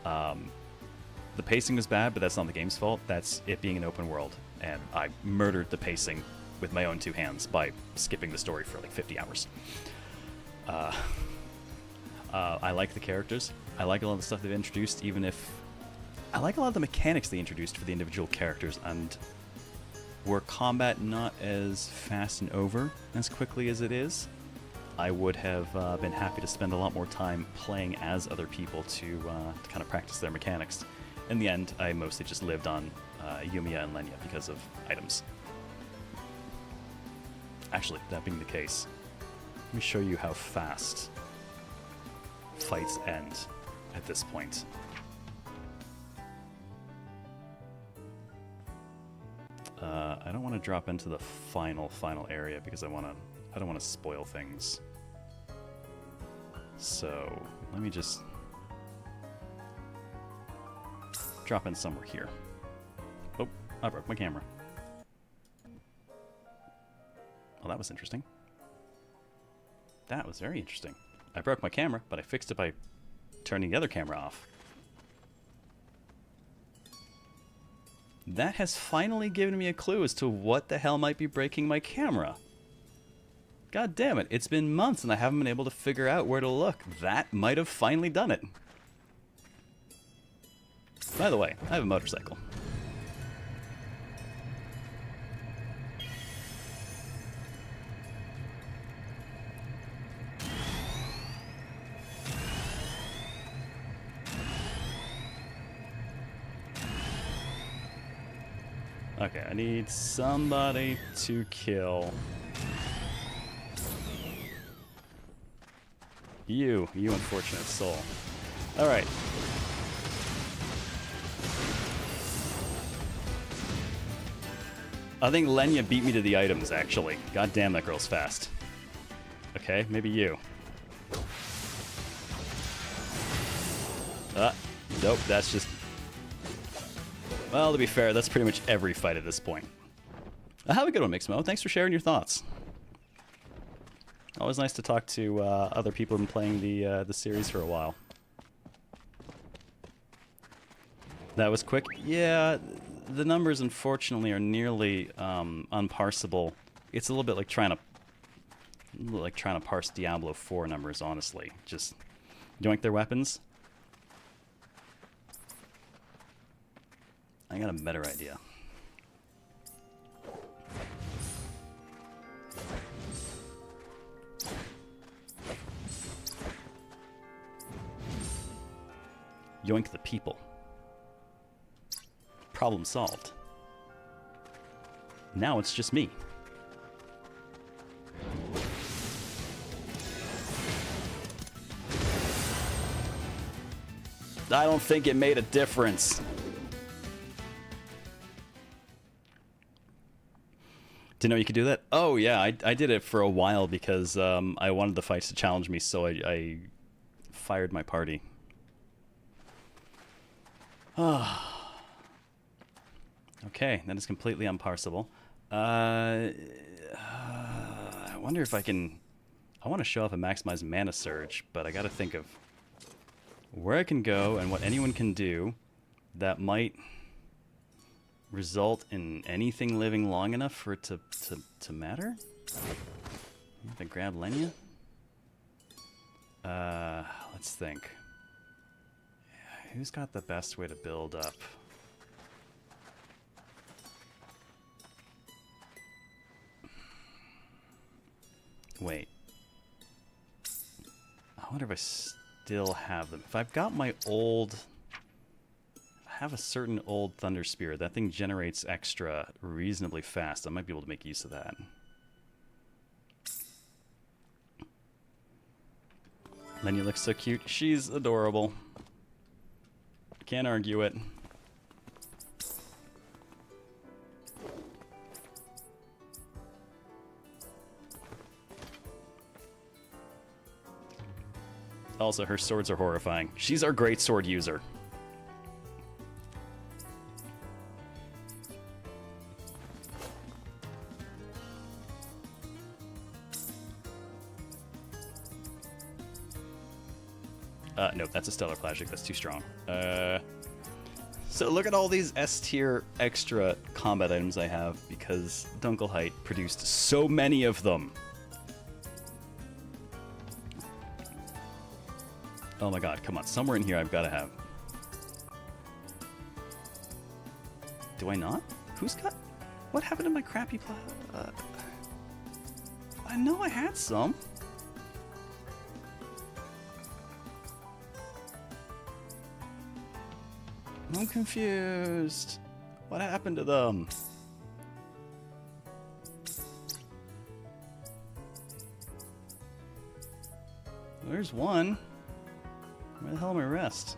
The pacing was bad, but that's not the game's fault. That's it being an open world, and I murdered the pacing with my own 2 hands by skipping the story for like 50 hours. I like the characters. I like a lot of the stuff they've introduced, even if... I like a lot of the mechanics they introduced for the individual characters, and were combat not as fast and over as quickly as it is, I would have been happy to spend a lot more time playing as other people to kind of practice their mechanics. In the end, I mostly just lived on Yumia and Lenya because of items. Actually, that being the case, let me show you how fast fights end at this point. I don't want to drop into the final area because I don't want to spoil things. So let me just drop in somewhere here. Oh, I broke my camera. Well, that was interesting. That was very interesting. I broke my camera, but I fixed it by turning the other camera off. That has finally given me a clue as to what the hell might be breaking my camera. God damn it, it's been months and I haven't been able to figure out where to look. That might have finally done it. By the way, I have a motorcycle. Okay, I need somebody to kill. You unfortunate soul. Alright. I think Lenya beat me to the items, actually. God damn, that girl's fast. Okay, maybe you. Nope, that's just... Well, to be fair, that's pretty much every fight at this point. Have a good one, Mixmo. Thanks for sharing your thoughts. Always nice to talk to other people who've been playing the series for a while. That was quick. Yeah, the numbers, unfortunately, are nearly unparsable. It's a little bit like trying to parse Diablo 4 numbers, honestly. Just yoink their weapons. I got a better idea. Yoink the people. Problem solved. Now it's just me. I don't think it made a difference. Didn't know you could do that? Oh, yeah, I did it for a while because I wanted the fights to challenge me, so I fired my party. Okay, that is completely unparsable. I wonder if I can... I want to show off a maximized mana surge, but I gotta think of where I can go and what anyone can do that might result in anything living long enough for it to matter? I have to grab Lenya? Let's think. Who's got the best way to build up? Wait. I wonder if I still have them. If I've got my old... I have a certain old Thunder Spear. That thing generates extra reasonably fast. I might be able to make use of that. Lenya looks so cute. She's adorable. Can't argue it. Also, her swords are horrifying. She's our great sword user. Nope, that's a Stellar Plastic. That's too strong. So look at all these S-tier extra combat items I have because Dunkelheit produced so many of them. Oh my god, come on. Somewhere in here I've got to have. Do I not? Who's got... What happened to my crappy I know I had some. I'm confused. What happened to them? There's one. Where the hell am I rest?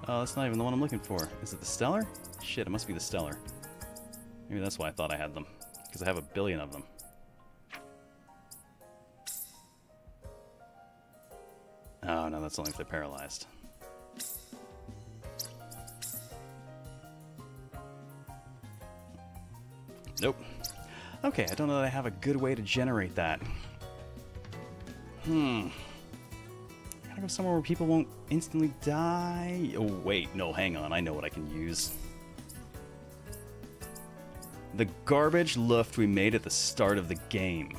Oh, that's not even the one I'm looking for. Is it the Stellar? Shit, it must be the Stellar. Maybe that's why I thought I had them. Because I have a billion of them. Oh, no, that's only if they're paralyzed. Nope. Okay, I don't know that I have a good way to generate that. I gotta go somewhere where people won't instantly die. Oh, wait, no, hang on. I know what I can use. The garbage luft we made at the start of the game.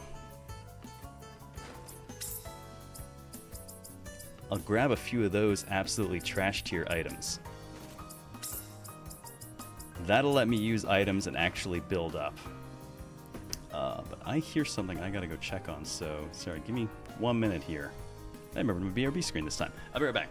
I'll grab a few of those absolutely trash tier items. That'll let me use items and actually build up. But I hear something I gotta go check on, so sorry, give me 1 minute here. I remember my BRB screen this time. I'll be right back.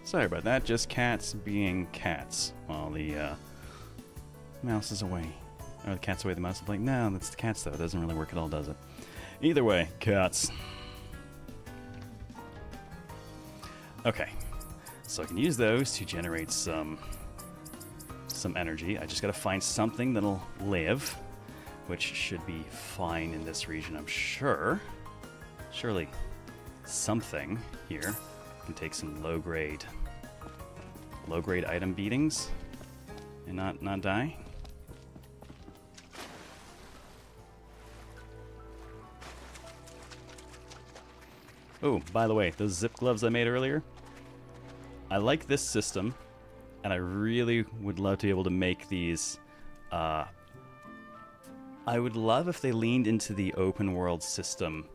Sorry about that, just cats being cats while the mouse is away. Or the cat's away, the mouse is like, no, that's the cats though. It doesn't really work at all, does it? Either way, cats. Okay, so I can use those to generate some energy. I just gotta find something that'll live, which should be fine in this region, I'm sure. Surely something here can take some low-grade item beatings and not die. Oh, by the way, those zip gloves I made earlier, I like this system, and I really would love to be able to make these. I would love if they leaned into the open world system,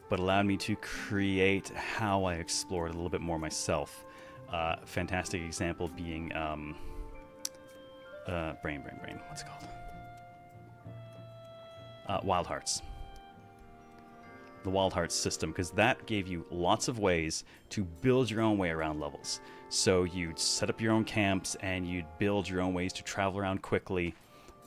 but allowed me to create how I explore it a little bit more myself. Fantastic example being brain. What's it called? Wild Hearts. The Wild Hearts system, because that gave you lots of ways to build your own way around levels. So you'd set up your own camps and you'd build your own ways to travel around quickly.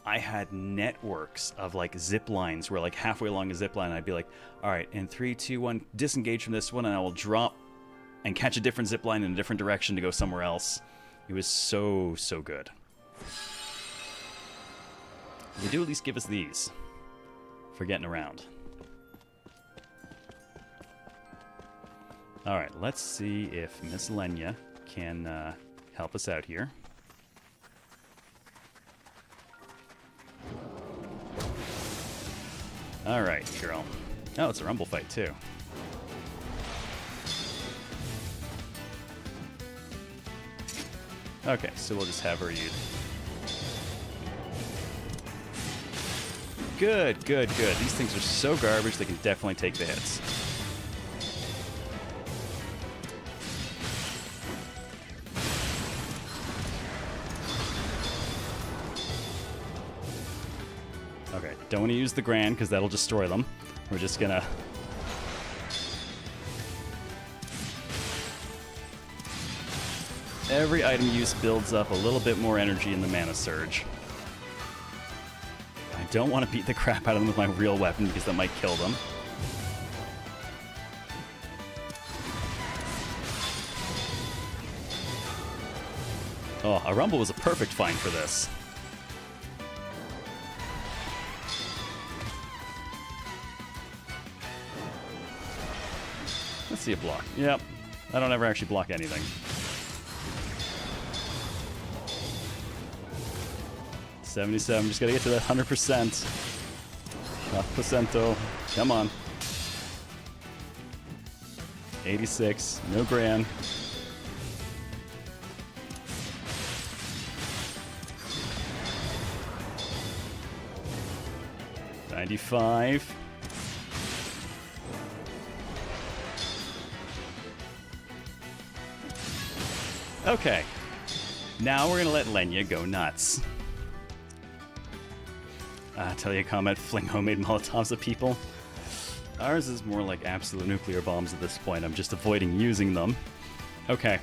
I had networks of like zip lines where like halfway along a zip line I'd be like, all right, in 3, 2, 1, disengage from this one, and I will drop and catch a different zip line in a different direction to go somewhere else. It was so good. They do at least give us these for getting around. All right, let's see if Miss Lenya can help us out here. All right, girl. Oh, it's a rumble fight, too. Okay, so we'll just have her use. Good. These things are so garbage, they can definitely take the hits. Okay, don't want to use the Grand because that'll destroy them. We're just gonna... Every item use builds up a little bit more energy in the mana surge. I don't want to beat the crap out of them with my real weapon because that might kill them. Oh, a rumble was a perfect find for this. Let's see a block. Yep. I don't ever actually block anything. $77. Just gotta get to that 100%. Placento. Come on. 86. No Grand. $95. Okay. Now we're gonna let Lenya go nuts. Atelier Combat, fling homemade Molotovs at people. Ours is more like absolute nuclear bombs at this point. I'm just avoiding using them. Okay.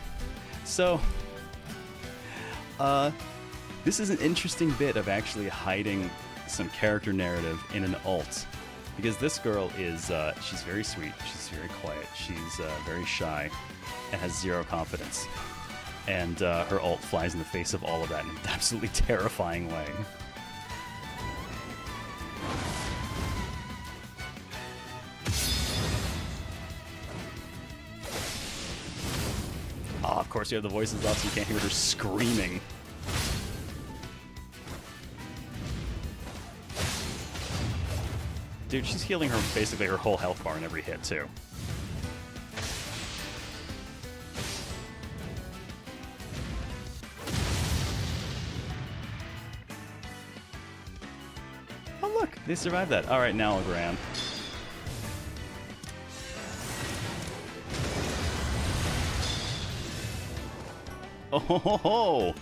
So, this is an interesting bit of actually hiding some character narrative in an alt. Because this girl is, she's very sweet, she's very quiet, she's very shy, and has zero confidence. And her alt flies in the face of all of that in an absolutely terrifying way. Oh, of course you have the voices off so you can't hear her screaming. Dude, she's healing her basically her whole health bar in every hit, too. Oh, look, they survived that. All right, now I'll Grand. Oh, ho, ho, ho.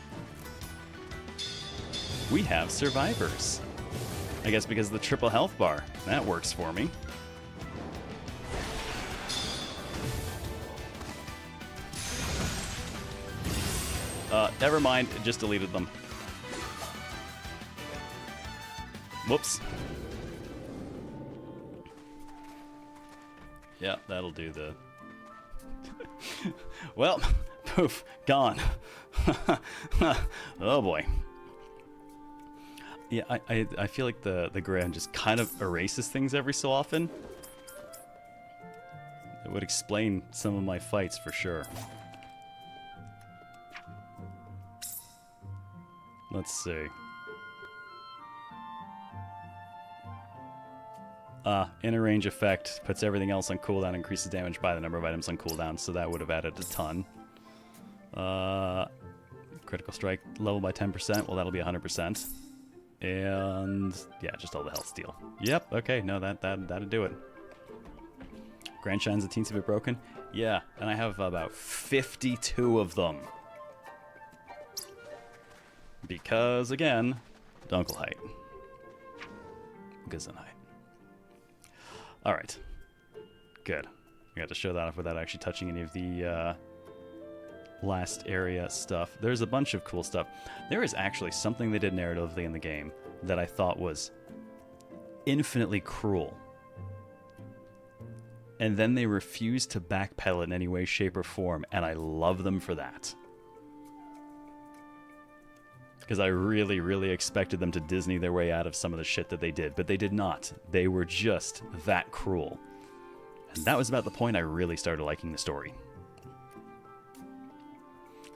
We have survivors. I guess because of the triple health bar. That works for me. Never mind, it just deleted them. Whoops. Yeah, that'll do the... Well, poof, gone. Oh boy. Yeah, I feel like the Grand just kind of erases things every so often. It would explain some of my fights for sure. Let's see. Inner range effect puts everything else on cooldown, increases damage by the number of items on cooldown, so that would have added a ton. Critical strike level by 10%, well that'll be 100%. And yeah, just all the health steal. Yep, okay, no, that'd do it. Grand Shine's a teensy bit broken. Yeah, and I have about 52 of them. Because, again, Dunkelheit. Gesundheit. Alright. Good. We got to show that off without actually touching any of the last area stuff. There's a bunch of cool stuff. There is actually something they did narratively in the game that I thought was infinitely cruel. And then they refused to backpedal in any way, shape, or form, and I love them for that. Because I really, really expected them to Disney their way out of some of the shit that they did, but they did not. They were just that cruel. And that was about the point I really started liking the story.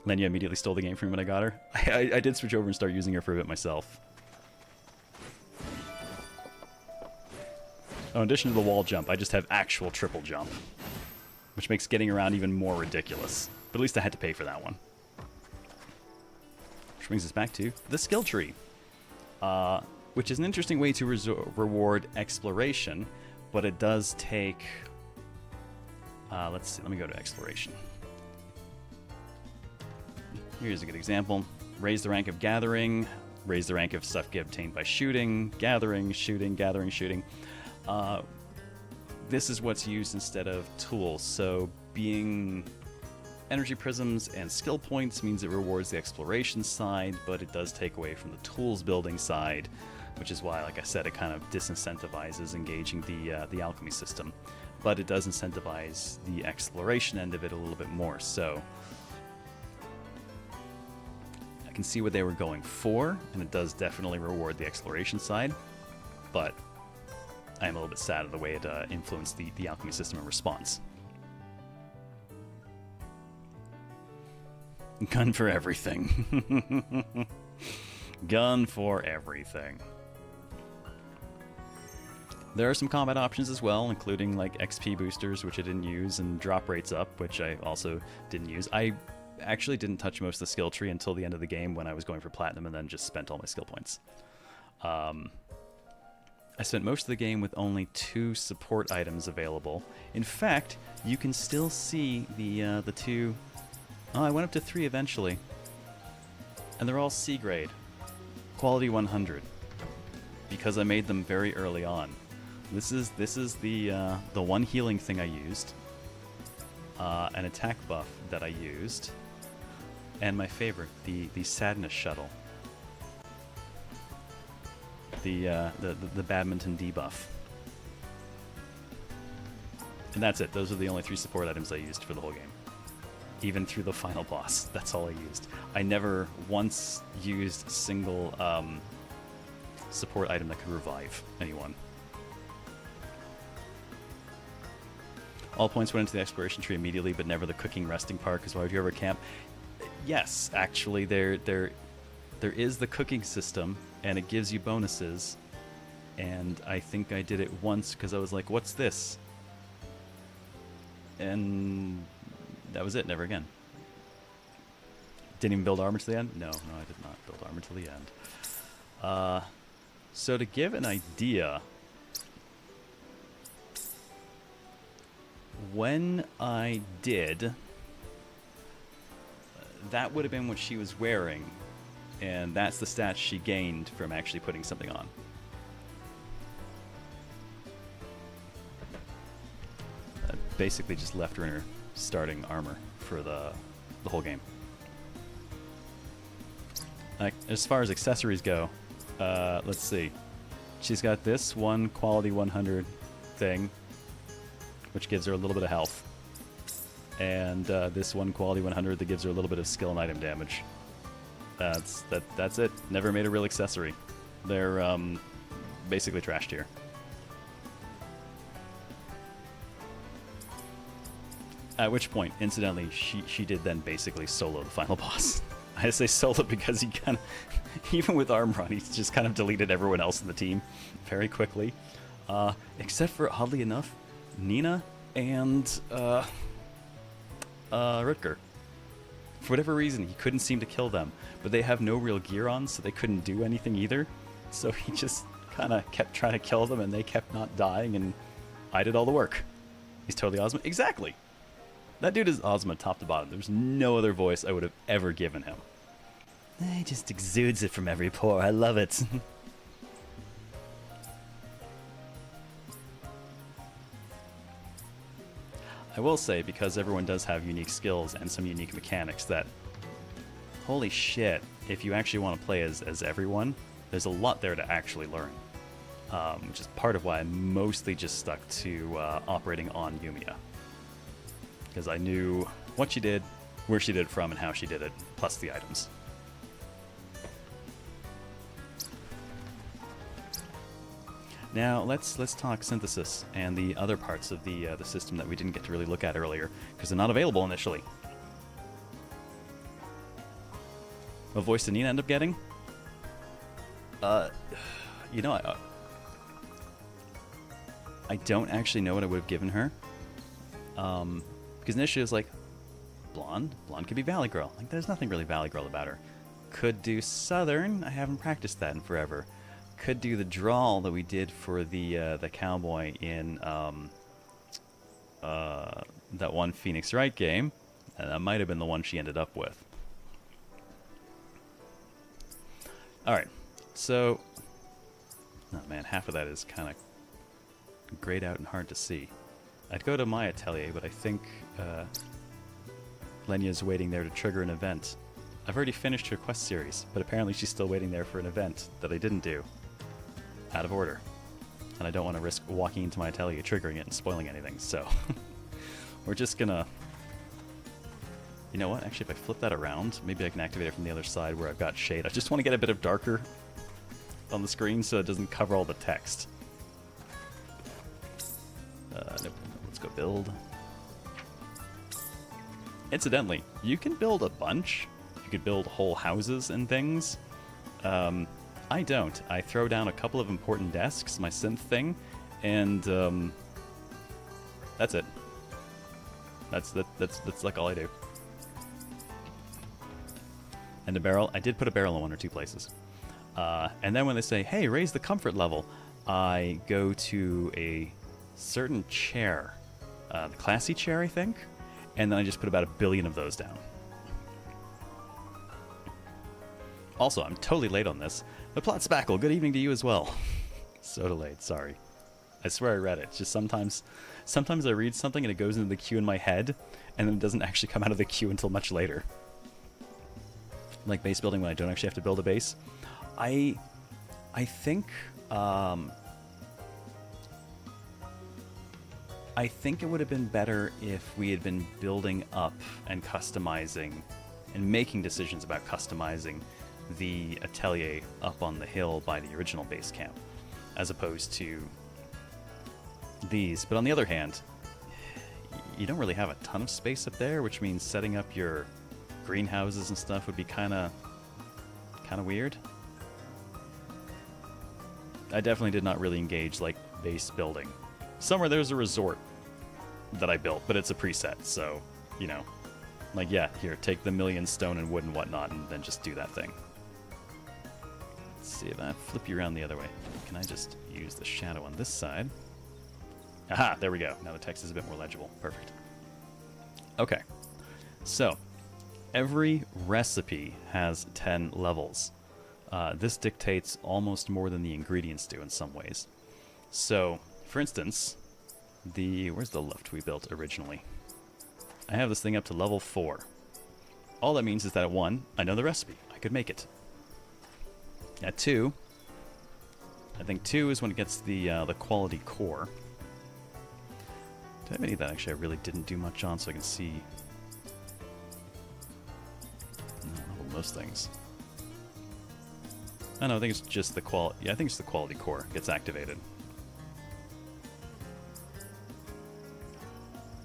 Lenya immediately stole the game from me when I got her. I did switch over and start using her for a bit myself. Oh, in addition to the wall jump, I just have actual triple jump, which makes getting around even more ridiculous. But at least I had to pay for that one. Which brings us back to the skill tree, which is an interesting way to reward exploration, but it does take... let's see, let me go to exploration. Here's a good example. Raise the rank of gathering, raise the rank of stuff get obtained by shooting, gathering, shooting, gathering, shooting. This is what's used instead of tools, so being energy prisms and skill points means it rewards the exploration side, but it does take away from the tools building side, which is why, like I said, it kind of disincentivizes engaging the alchemy system. But it does incentivize the exploration end of it a little bit more, so I can see what they were going for, and it does definitely reward the exploration side, but I am a little bit sad of the way it influenced the alchemy system in response. Gun for everything. Gun for everything. There are some combat options as well, including like XP boosters, which I didn't use, and drop rates up, which I also didn't use. I actually didn't touch most of the skill tree until the end of the game when I was going for platinum and then just spent all my skill points. I spent most of the game with only 2 support items available. In fact, you can still see the 2... Oh, I went up to 3 eventually. And they're all C grade. Quality 100. Because I made them very early on. This is the one healing thing I used. An attack buff that I used. And my favorite, the sadness shuttle. The badminton debuff. And that's it. Those are the only 3 support items I used for the whole game. Even through the final boss, that's all I used. I never once used a single support item that could revive anyone. All points went into the exploration tree immediately, but never the cooking resting part, because why would you ever camp? Yes, actually, there is the cooking system, and it gives you bonuses. And I think I did it once because I was like, what's this? And that was it, never again. Didn't even build armor to the end? No, I did not build armor to the end. So to give an idea, when I did, that would have been what she was wearing, and that's the stats she gained from actually putting something on. I basically just left her in her starting armor for the whole game. As far as accessories go, let's see. She's got this one quality 100 thing, which gives her a little bit of health. And this one quality 100 that gives her a little bit of skill and item damage. That's it. Never made a real accessory. They're basically trash tier. At which point, incidentally, she did then basically solo the final boss. I say solo because he kind of, even with armor on, he's just kind of deleted everyone else in the team very quickly. Except for, oddly enough, Nina and Rutger. For whatever reason, he couldn't seem to kill them, but they have no real gear on, so they couldn't do anything either. So he just kind of kept trying to kill them, and they kept not dying, and I did all the work. He's totally Ozma. Exactly! That dude is Ozma top to bottom. There's no other voice I would have ever given him. He just exudes it from every pore. I love it. I will say, because everyone does have unique skills and some unique mechanics, that holy shit, if you actually want to play as everyone, there's a lot there to actually learn. Which is part of why I mostly just stuck to operating on Yumia. Because I knew what she did, where she did it from, and how she did it, plus the items. Now let's talk synthesis and the other parts of the system that we didn't get to really look at earlier, because they're not available initially. What voice did Nina end up getting? You know, I don't actually know what I would have given her. Because initially it was like, blonde could be Valley Girl. Like, there's nothing really Valley Girl about her. Could do Southern. I haven't practiced that in forever. Could do the drawl that we did for the cowboy in that one Phoenix Wright game, and that might have been the one she ended up with. All right, so, oh man, half of that is kind of grayed out and hard to see. I'd go to my atelier, but I think Lenya's waiting there to trigger an event. I've already finished her quest series, but apparently she's still waiting there for an event that I didn't do. Out of order. And I don't want to risk walking into my atelier, triggering it, and spoiling anything, so... We're just gonna... You know what? Actually, if I flip that around, maybe I can activate it from the other side where I've got shade. I just want to get a bit of darker on the screen so it doesn't cover all the text. Nope. Let's go build. Incidentally, you can build a bunch. You could build whole houses and things. I don't. I throw down a couple of important desks, my synth thing, and that's it. That's like all I do. And a barrel. I did put a barrel in one or two places. And then when they say, hey, raise the comfort level, I go to a certain chair, the classy chair, I think, and then I just put about 1 billion of those down. Also, I'm totally late on this, but Plot Spackle, good evening to you as well. So delayed, sorry. I swear I read it. It's just sometimes I read something and it goes into the queue in my head, and then it doesn't actually come out of the queue until much later. Like base building when I don't actually have to build a base. I think it would have been better if we had been building up and customizing and making decisions about customizing the atelier up on the hill by the original base camp, as opposed to these. But on the other hand, you don't really have a ton of space up there, which means setting up your greenhouses and stuff would be kind of weird. I definitely did not really engage like base building. Somewhere there's a resort that I built, but it's a preset, so, you know, like, yeah, here, take the 1,000,000 stone and wood and whatnot, and then just do that thing. Let's see if I flip you around the other way. Can I just use the shadow on this side? Aha, there we go. Now the text is a bit more legible. Perfect. Okay, so every recipe has 10 levels. This dictates almost more than the ingredients do in some ways. So, for instance, where's the loft we built originally? I have this thing up to level 4. All that means is that at 1, I know the recipe. I could make it. At 2, I think 2 is when it gets the quality core. Do I have any that actually I really didn't do much on, so I can see? No, most things. I don't know, I think it's just the quality. Yeah, I think it's the quality core gets activated.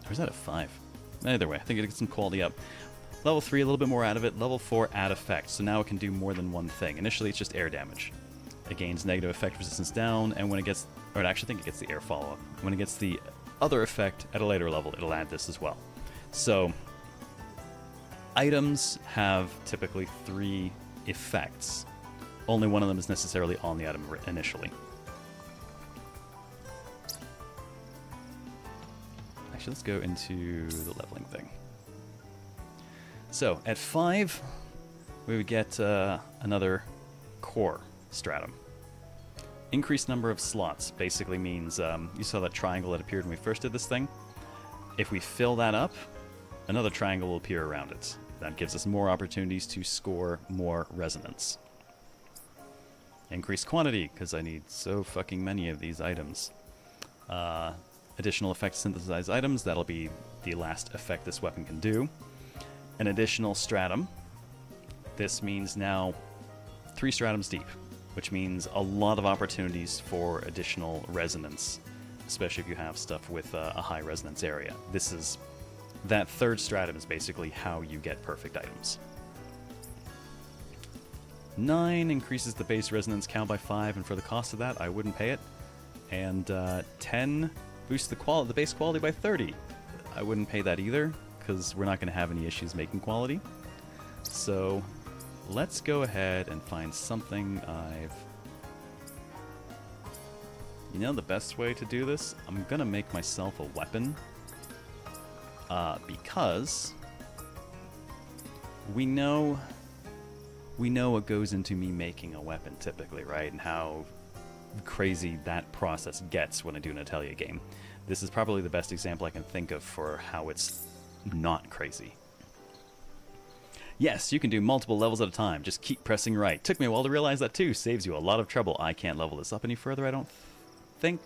Or is that a 5? Either way, I think it gets some quality up. Level 3, a little bit more out of it. Level 4, add effect. So now it can do more than one thing. Initially, it's just air damage. It gains negative effect resistance down, and when it gets... Or I actually think it gets the air follow-up. When it gets the other effect at a later level, it'll add this as well. So, items have typically 3 effects. Only one of them is necessarily on the item initially. Actually, let's go into the leveling thing. So, at 5, we would get another core stratum. Increased number of slots basically means, you saw that triangle that appeared when we first did this thing? If we fill that up, another triangle will appear around it. That gives us more opportunities to score more resonance. Increased quantity, because I need so fucking many of these items. Additional effect synthesized items, that'll be the last effect this weapon can do. An additional stratum. This means now 3 stratums deep, which means a lot of opportunities for additional resonance, especially if you have stuff with a high resonance area. That 3rd stratum is basically how you get perfect items. 9 increases the base resonance count by 5, and for the cost of that, I wouldn't pay it. And 10 boosts the base quality by 30. I wouldn't pay that either, because we're not going to have any issues making quality. So let's go ahead and find something You know the best way to do this? I'm going to make myself a weapon. Because we know what goes into me making a weapon typically, right? And how crazy that process gets when I do an Atelier game. This is probably the best example I can think of for how it's not crazy. Yes, you can do multiple levels at a time. Just keep pressing right. Took me a while to realize that too. Saves you a lot of trouble. I can't level this up any further, I don't think,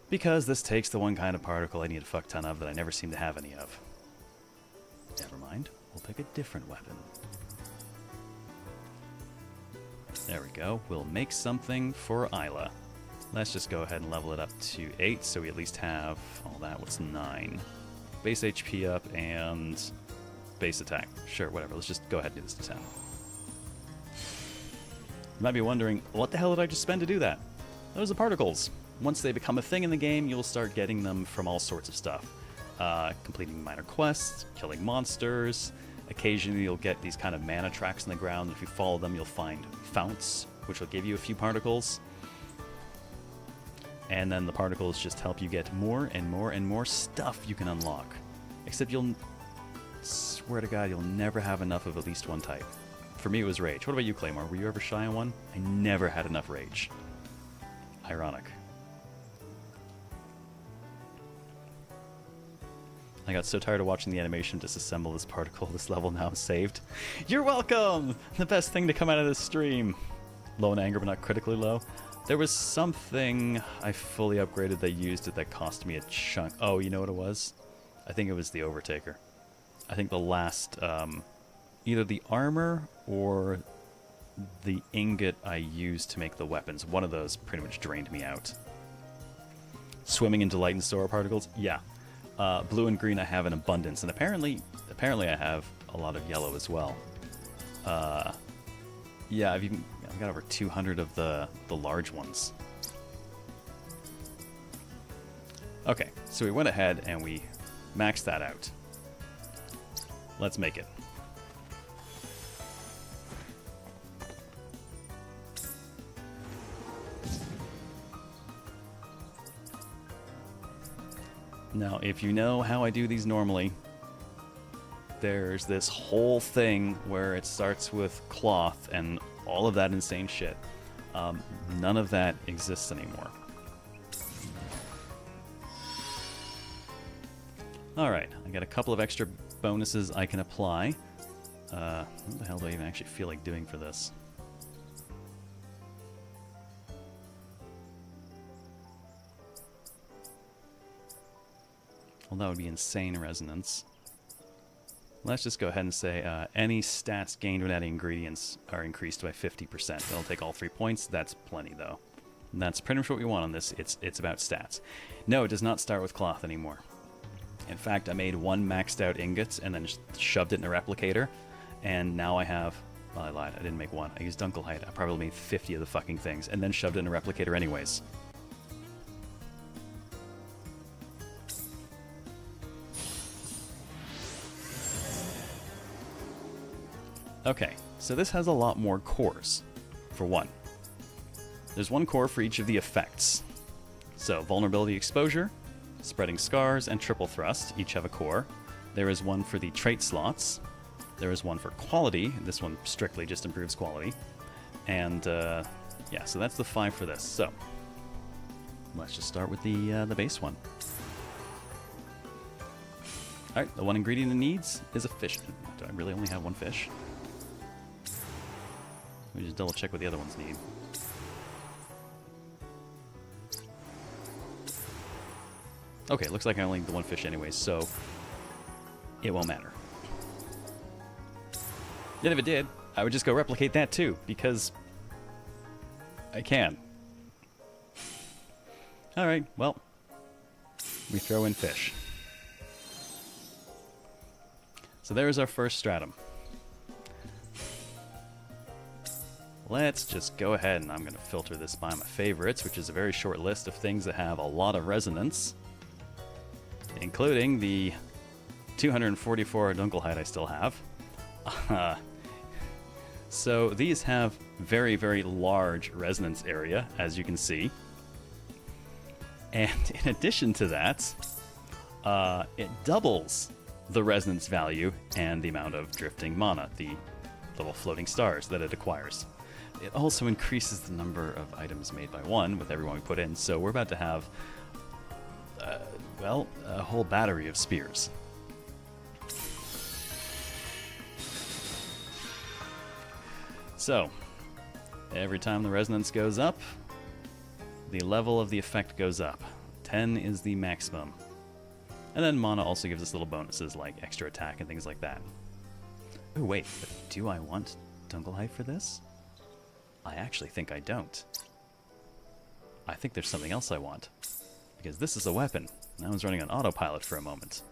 because this takes the one kind of particle I need a fuck ton of that I never seem to have any of. Never mind. We'll pick a different weapon. There we go. We'll make something for Isla. Let's just go ahead and level it up to 8, so we at least have all that. What's 9? Base HP up and base attack. Sure, whatever. Let's just go ahead and do this to 10. You might be wondering, what the hell did I just spend to do that? Those are particles. Once they become a thing in the game, you'll start getting them from all sorts of stuff. Completing minor quests, killing monsters. Occasionally you'll get these kind of mana tracks in the ground. If you follow them, you'll find founts, which will give you a few particles. And then the particles just help you get more and more and more stuff you can unlock. Except swear to God, you'll never have enough of at least one type. For me, it was rage. What about you, Claymore? Were you ever shy on one? I never had enough rage. Ironic. I got so tired of watching the animation disassemble this particle. This level now saved. You're welcome! The best thing to come out of this stream. Low in anger, but not critically low. There was something I fully upgraded that used it that cost me a chunk. Oh, you know what it was? I think it was the Overtaker. I think the last, either the armor or the ingot I used to make the weapons. One of those pretty much drained me out. Swimming into light and solar particles? Yeah. Blue and green I have in abundance, and apparently I have a lot of yellow as well. Yeah, I've got over 200 of the large ones. Okay, so we went ahead and we maxed that out. Let's make it. Now, if you know how I do these normally, there's this whole thing where it starts with cloth and all of that insane shit. None of that exists anymore. Alright, I got a couple of extra bonuses I can apply. What the hell do I even actually feel like doing for this? Well, that would be insane resonance. Let's just go ahead and say any stats gained when adding ingredients are increased by 50%. It'll take all 3 points. That's plenty, though. And that's pretty much what we want on this. It's about stats. No, it does not start with cloth anymore. In fact, I made one maxed out ingot and then shoved it in a replicator. And now I have... Well, I lied. I didn't make one. I used Dunkelheit. I probably made 50 of the fucking things and then shoved it in a replicator anyways. Okay, so this has a lot more cores, for one. There's one core for each of the effects. So, vulnerability exposure, spreading scars, and triple thrust each have a core. There is one for the trait slots. There is one for quality. This one strictly just improves quality. And, yeah, so that's the 5 for this. So, let's just start with the base one. Alright, the one ingredient it needs is a fish. Do I really only have one fish? Let me just double check what the other ones need. Okay, looks like I only need the one fish anyways, so it won't matter. Yet if it did, I would just go replicate that too, because I can. Alright, well, we throw in fish. So there's our first stratum. Let's just go ahead and I'm going to filter this by my favorites, which is a very short list of things that have a lot of resonance, including the 244 Dunkelheit I still have. So these have very, very large resonance area, as you can see. And in addition to that, it doubles the resonance value and the amount of drifting mana, the little floating stars that it acquires. It also increases the number of items made by 1 with every one we put in, so we're about to have, well, a whole battery of spears. So, every time the resonance goes up, the level of the effect goes up. 10 is the maximum. And then mana also gives us little bonuses like extra attack and things like that. Oh wait, but do I want Dunkelheit for this? I actually think I don't. I think there's something else I want. Because this is a weapon, and I was running on autopilot for a moment.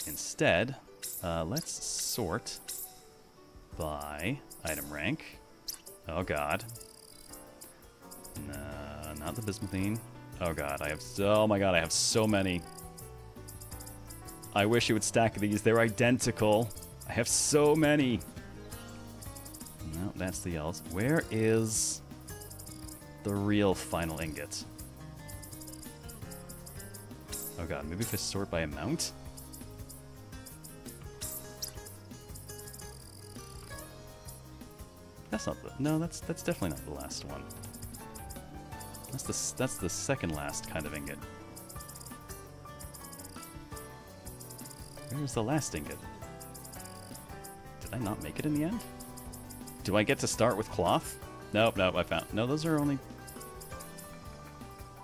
Instead, let's sort by item rank. Oh god. No, not the bismuthine. Oh god, I have so many. I wish it would stack these. They're identical. I have so many. No, that's the L's. Where is the real final ingot? Oh god, maybe if I sort by amount? That's not the... No, that's definitely not the last one. That's the second last kind of ingot. Where's the last ingot? Did I not make it in the end? Do I get to start with cloth? Nope, I found... No, those are only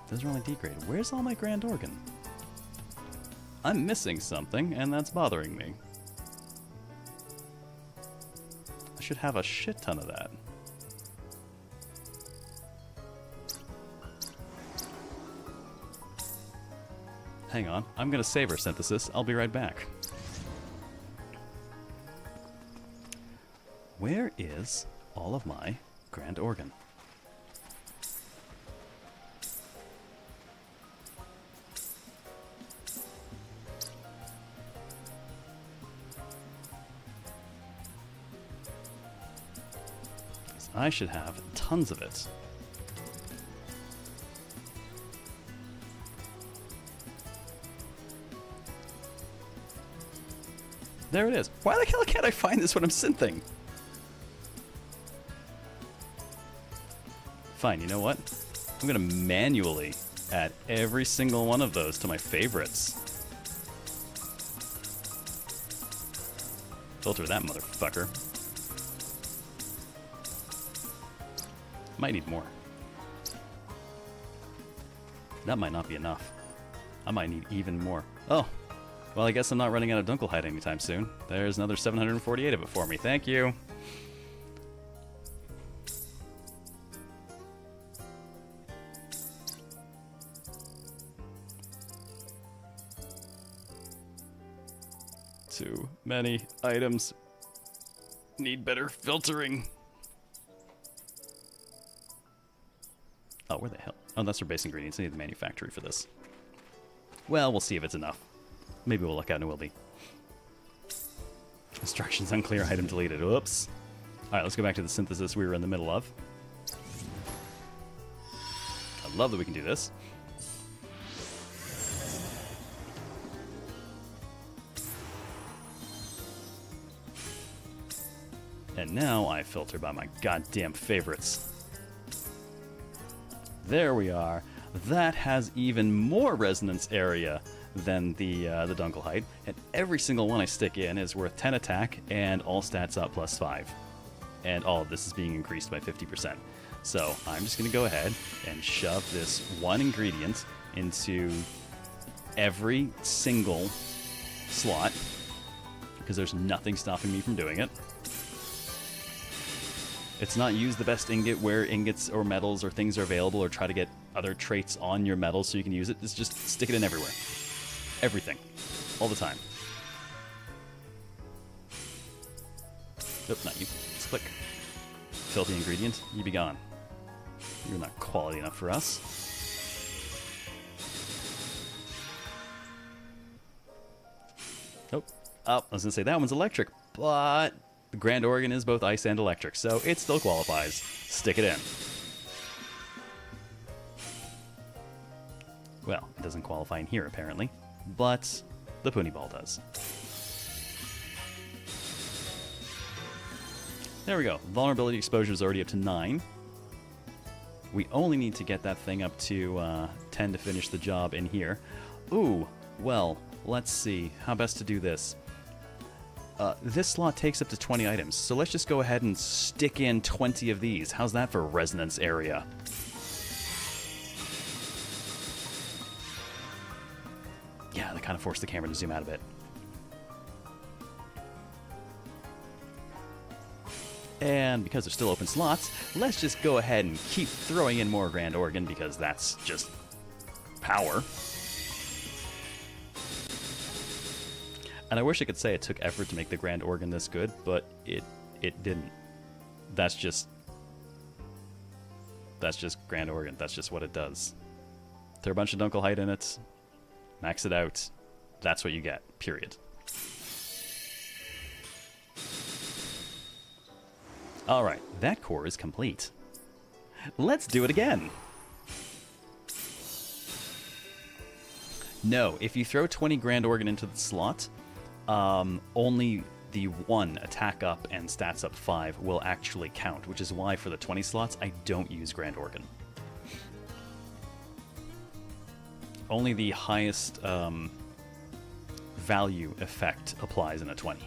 degraded. Where's all my grand organ? I'm missing something, and that's bothering me. I should have a shit ton of that. Hang on, I'm gonna save our synthesis. I'll be right back. Where is all of my grand organ? I should have tons of it. There it is. Why the hell can't I find this when I'm synthing? Fine, you know what? I'm gonna manually add every single one of those to my favorites. Filter that motherfucker. Might need more. That might not be enough. I might need even more. Oh, well, I guess I'm not running out of Dunkelheit anytime soon. There's another 748 of it for me. Thank you. Too many items. Need better filtering. Oh, where the hell? Oh, that's for base ingredients. I need the manufactory for this. Well, we'll see if it's enough. Maybe we'll look out and it will be. Instructions unclear, item deleted. Oops. Alright, let's go back to the synthesis we were in the middle of. I love that we can do this. And now I filter by my goddamn favorites. There we are. That has even more resonance area than the Dunkelheit, and every single one I stick in is worth 10 attack and all stats up plus 5. And all of this is being increased by 50%. So I'm just going to go ahead and shove this one ingredient into every single slot, because there's nothing stopping me from doing it. It's not use the best ingot where ingots or metals or things are available, or try to get other traits on your metals so you can use it. It's just stick it in everywhere. Everything. All the time. Nope, not you. Just click. Filthy ingredient, you be gone. You're not quality enough for us. Nope. Oh, I was going to say that one's electric, but the Grand Organ is both ice and electric, so it still qualifies. Stick it in. Well, it doesn't qualify in here, apparently, but the Pony Ball does. There we go. Vulnerability exposure is already up to 9. We only need to get that thing up to 10 to finish the job in here. Ooh, well, let's see. How best to do this? This slot takes up to 20 items, so let's just go ahead and stick in 20 of these. How's that for resonance area? Yeah, that kind of forced the camera to zoom out a bit. And because they're still open slots, let's just go ahead and keep throwing in more Grand Organ, because that's just power. And I wish I could say it took effort to make the Grand Organ this good, but it didn't. That's just Grand Organ. That's just what it does. Throw a bunch of Dunkelheit in it, max it out. That's what you get, period. Alright, that core is complete. Let's do it again! No, if you throw 20 Grand Organ into the slot, only the one attack up and stats up 5 will actually count, which is why for the 20 slots I don't use Grand Organ. Only the highest value effect applies in a 20.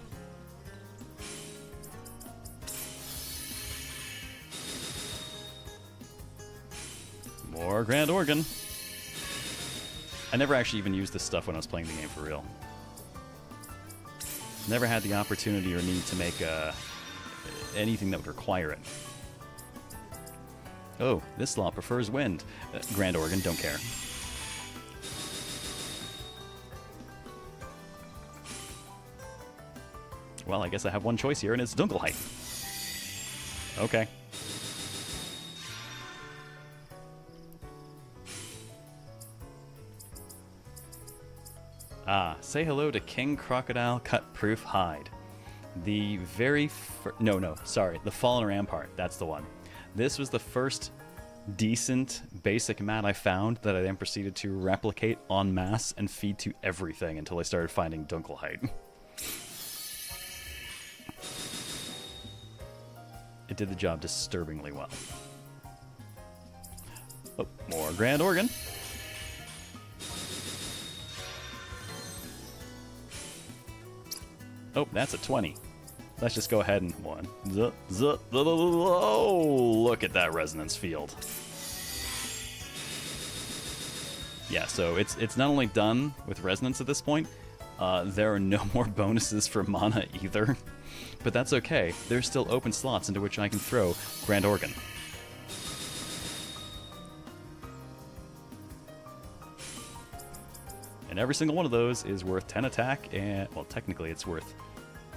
More Grand Organ. I never actually even used this stuff when I was playing the game for real. Never had the opportunity or need to make anything that would require it. Oh, this slot prefers wind. Grand Organ, don't care. Well, I guess I have one choice here, and it's Dunkelheit. Okay. Ah, say hello to King Crocodile Cut-Proof Hide. The very the Fallen Rampart, that's the one. This was the first decent basic mat I found that I then proceeded to replicate en masse and feed to everything until I started finding Dunkelheit. It did the job disturbingly well. Oh, more Grand Organ. Oh, that's a 20. Let's just go ahead and one. Oh, look at that resonance field. Yeah, so it's not only done with resonance at this point, there are no more bonuses for mana either. But that's okay. There's still open slots into which I can throw Grand Organ. And every single one of those is worth 10 attack, and, well, technically it's worth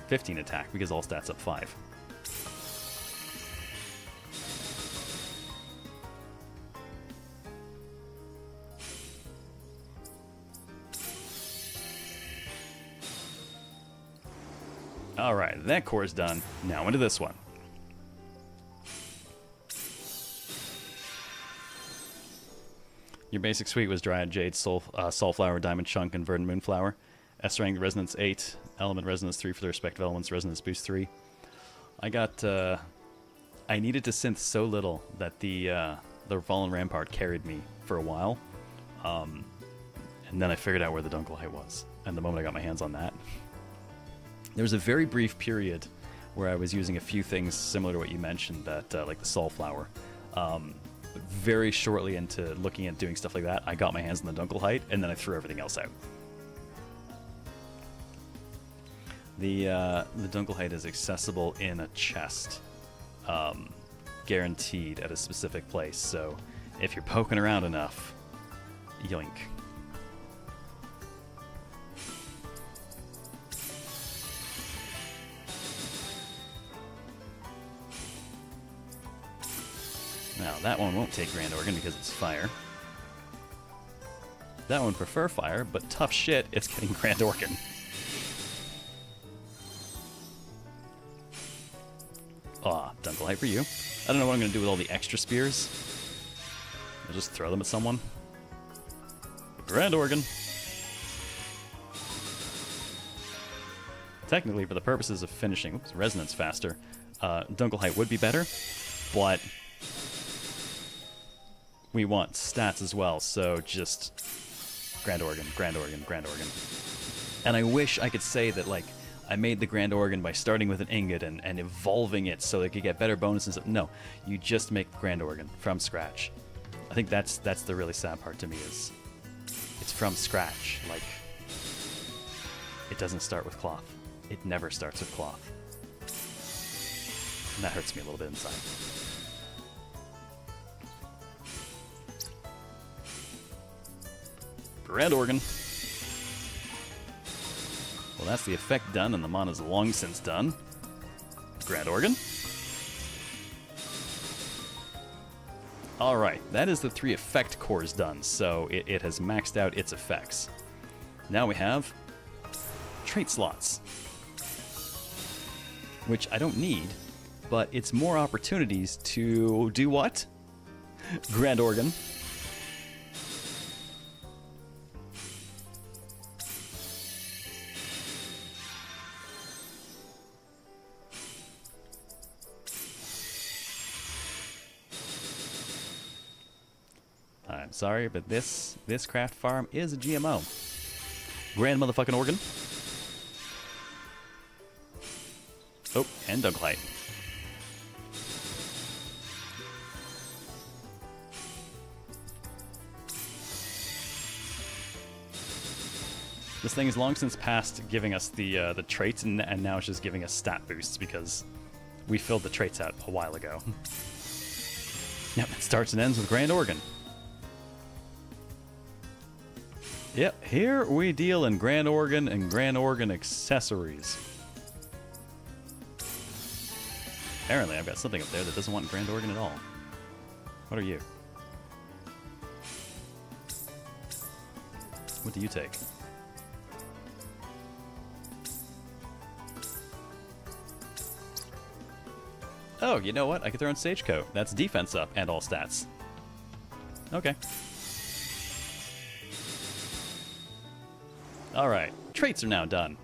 15 attack because all stats up 5. Alright, that core is done. Now into this one. Your basic suite was Dryad, Jade, Soulflower, Diamond Chunk, and Verdant Moonflower. S rank Resonance 8, Element Resonance 3 for the respective elements, Resonance Boost 3. I got, I needed to synth so little that the Fallen Rampart carried me for a while. And then I figured out where the Dunkelheit was. And the moment I got my hands on that, there was a very brief period where I was using a few things similar to what you mentioned, that like the Soulflower. Very shortly into looking at doing stuff like that, I got my hands on the Dunkelheit, and then I threw everything else out. The Dunkelheit is accessible in a chest, guaranteed at a specific place. So if you're poking around enough, yoink. Now, that one won't take Grand Organ because it's fire. That one prefer fire, but tough shit, it's getting Grand Organ. Aw, Dunkelheit for you. I don't know what I'm going to do with all the extra spears. I'll just throw them at someone. Grand Organ. Technically, for the purposes of finishing resonance faster, Dunkelheit would be better, but we want stats as well, so just Grand Organ, Grand Organ, Grand Organ. And I wish I could say that, like, I made the Grand Organ by starting with an ingot and evolving it so they could get better bonuses. No, you just make the Grand Organ from scratch. I think that's the really sad part to me, is it's from scratch. Like, it doesn't start with cloth. It never starts with cloth. And that hurts me a little bit inside. Grand Organ. Well, that's the effect done, and the mana's long since done. Grand Organ. Alright, that is the 3 effect cores done, so it has maxed out its effects. Now we have trait slots, which I don't need, but it's more opportunities to do what? Grand Organ. I'm sorry, but this craft farm is a GMO. Grand motherfucking Organ. Oh, and Dunkelheit. This thing is long since past giving us the traits, and now it's just giving us stat boosts because we filled the traits out a while ago. Yep, it starts and ends with Grand Organ. Yep, here we deal in Grand Organ and Grand Organ accessories. Apparently, I've got something up there that doesn't want Grand Organ at all. What are you? What do you take? Oh, you know what? I could throw in Stagecoat. That's defense up and all stats. Okay. Alright, traits are now done.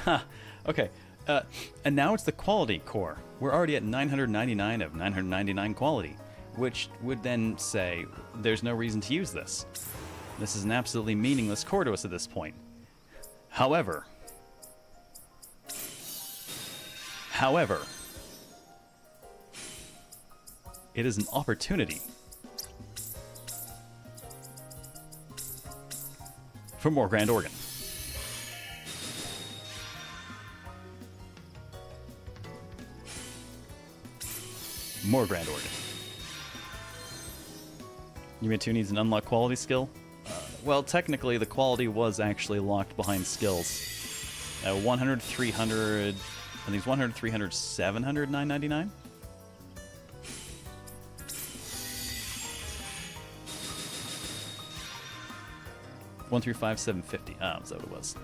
Ha, okay. And now it's the quality core. We're already at 999 of 999 quality, which would then say there's no reason to use this. This is an absolutely meaningless core to us at this point. However, it is an opportunity. for more Grand Organ. More Grand Organ. Yumia 2 needs an unlock quality skill. Well, technically, the quality was actually locked behind skills. 100, 300, I think it's 100, 300, 700, 999? One through 5, 750. Ah, is that what it was?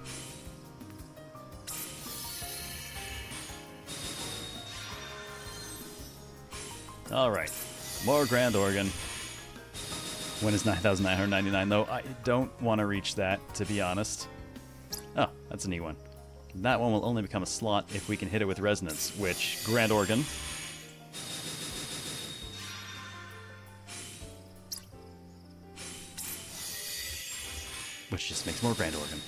Alright. More Grand Organ. When is 9,999 though? I don't want to reach that, to be honest. Oh, that's a neat one. That one will only become a slot if we can hit it with Resonance, which, Grand Organ. Which just makes more Grand Organ.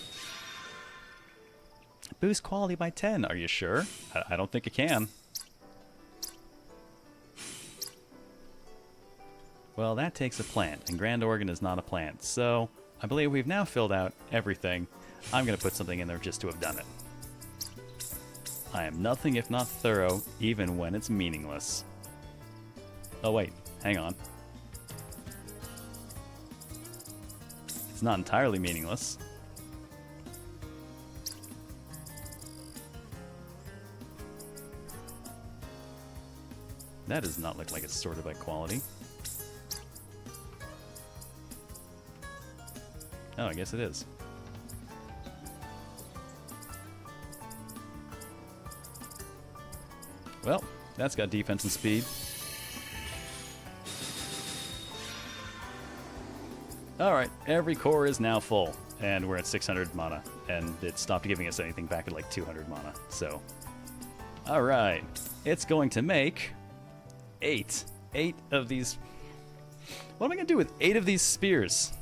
Boost quality by 10, are you sure? I don't think it can. Well, that takes a plant, and Grand Organ is not a plant, so I believe we've now filled out everything. I'm going to put something in there just to have done it. I am nothing if not thorough, even when it's meaningless. Oh wait, hang on. It's not entirely meaningless. That does not look like it's sorted by quality. Oh, I guess it is. Well, that's got defense and speed. Alright, every core is now full, and we're at 600 mana, and it stopped giving us anything back at like 200 mana, so... Alright, it's going to make 8 of these... What am I going to do with 8 of these spears?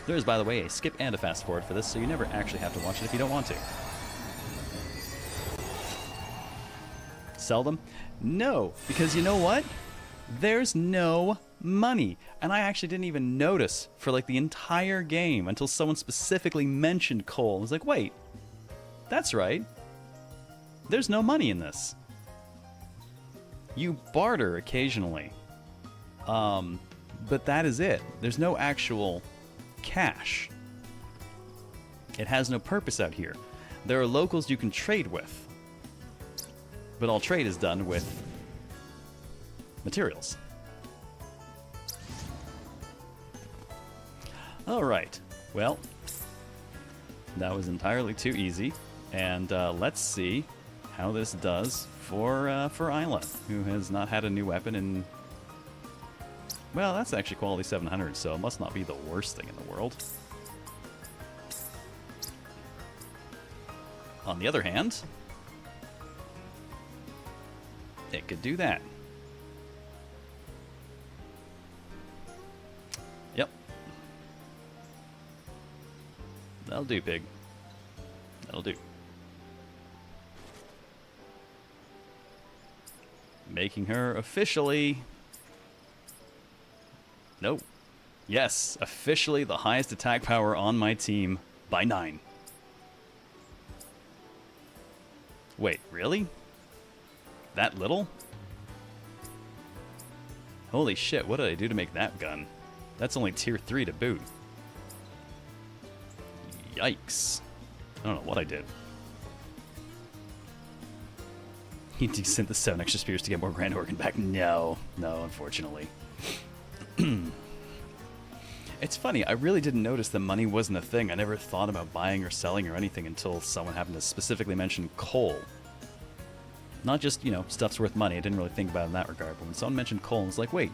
There is, by the way, a skip and a fast forward for this, so you never actually have to watch it if you don't want to. Sell them? No, because you know what? There's no money. And I actually didn't even notice for like the entire game until someone specifically mentioned coal. I was like, wait, that's right. There's no money in this. You barter occasionally. But that is it. There's no actual cash. It has no purpose out here. There are locals you can trade with, but all trade is done with materials. Alright, well, that was entirely too easy, and let's see how this does for Isla, who has not had a new weapon in... Well, that's actually quality 700, so it must not be the worst thing in the world. On the other hand, it could do that. Yep. That'll do, pig. That'll do. Making her officially... Nope. Yes, officially the highest attack power on my team by 9. Wait, really? That little? Holy shit, what did I do to make that gun? That's only tier 3 to boot. Yikes. I don't know what I did. You desynth the 7 extra spears to get more Grand Organ back? No, unfortunately. It's funny, I really didn't notice that money wasn't a thing. I never thought about buying or selling or anything until someone happened to specifically mention coal. Not just, you know, stuff's worth money. I didn't really think about it in that regard. But when someone mentioned coal, I was like, wait,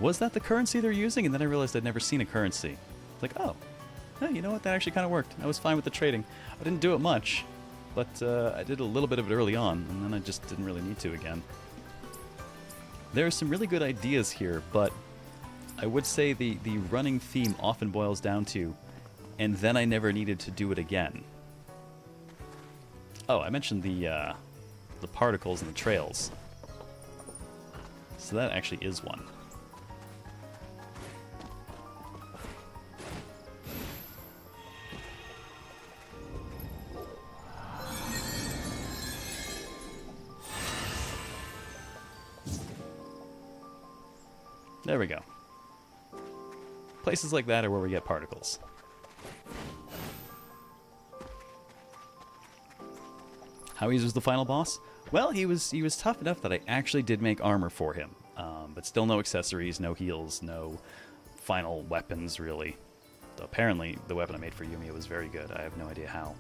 was that the currency they're using? And then I realized I'd never seen a currency. It's like, oh, hey, you know what? That actually kind of worked. I was fine with the trading. I didn't do it much, but I did a little bit of it early on, and then I just didn't really need to again. There are some really good ideas here, but I would say the running theme often boils down to, and then I never needed to do it again. Oh, I mentioned the particles and the trails. So that actually is one. There we go. Places like that are where we get particles. How easy was the final boss? Well, he was tough enough that I actually did make armor for him. But still no accessories, no heals, no final weapons, really. Though apparently, the weapon I made for Yumia was very good. I have no idea how.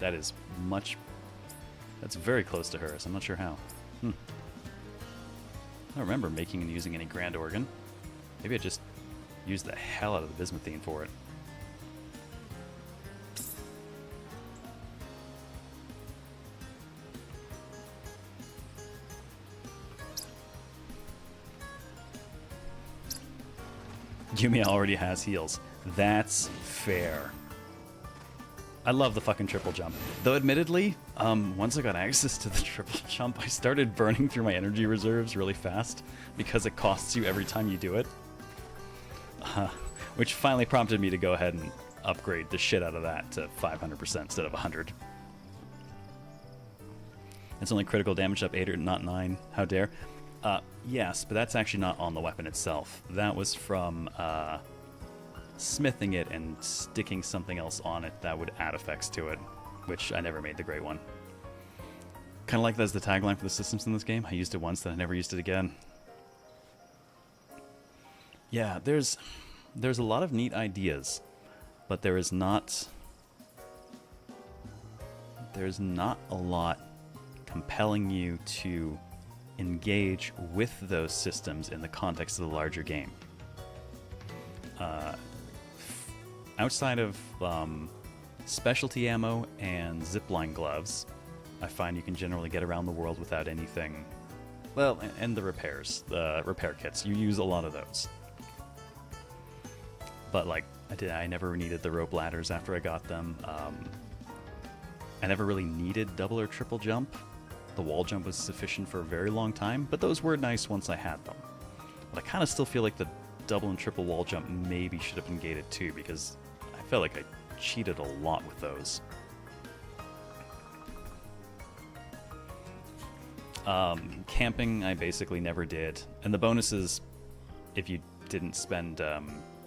That is much... That's very close to hers. I'm not sure how. I don't remember making and using any Grand Organ. Maybe I just used the hell out of the Bismuthine for it. Yumia already has heals. That's fair. I love the fucking triple jump. Though admittedly, once I got access to the triple jump, I started burning through my energy reserves really fast because it costs you every time you do it. Which finally prompted me to go ahead and upgrade the shit out of that to 500% instead of 100. It's only critical damage up 8 or not 9. How dare. Yes, but that's actually not on the weapon itself. That was from smithing it and sticking something else on it that would add effects to it, which I never made the great one. Kind of like that's the tagline for the systems in this game. I used it once, then I never used it again. Yeah, there's a lot of neat ideas, but there's not a lot compelling you to engage with those systems in the context of the larger game. Outside of specialty ammo and zipline gloves, I find you can generally get around the world without anything. Well, and the repairs, the repair kits, you use a lot of those. But like, I never needed the rope ladders after I got them. I never really needed double or triple jump. The wall jump was sufficient for a very long time, but those were nice once I had them. But I kind of still feel like the double and triple wall jump maybe should have been gated too, because I felt like I cheated a lot with those. Camping, I basically never did. And the bonuses, if you didn't spend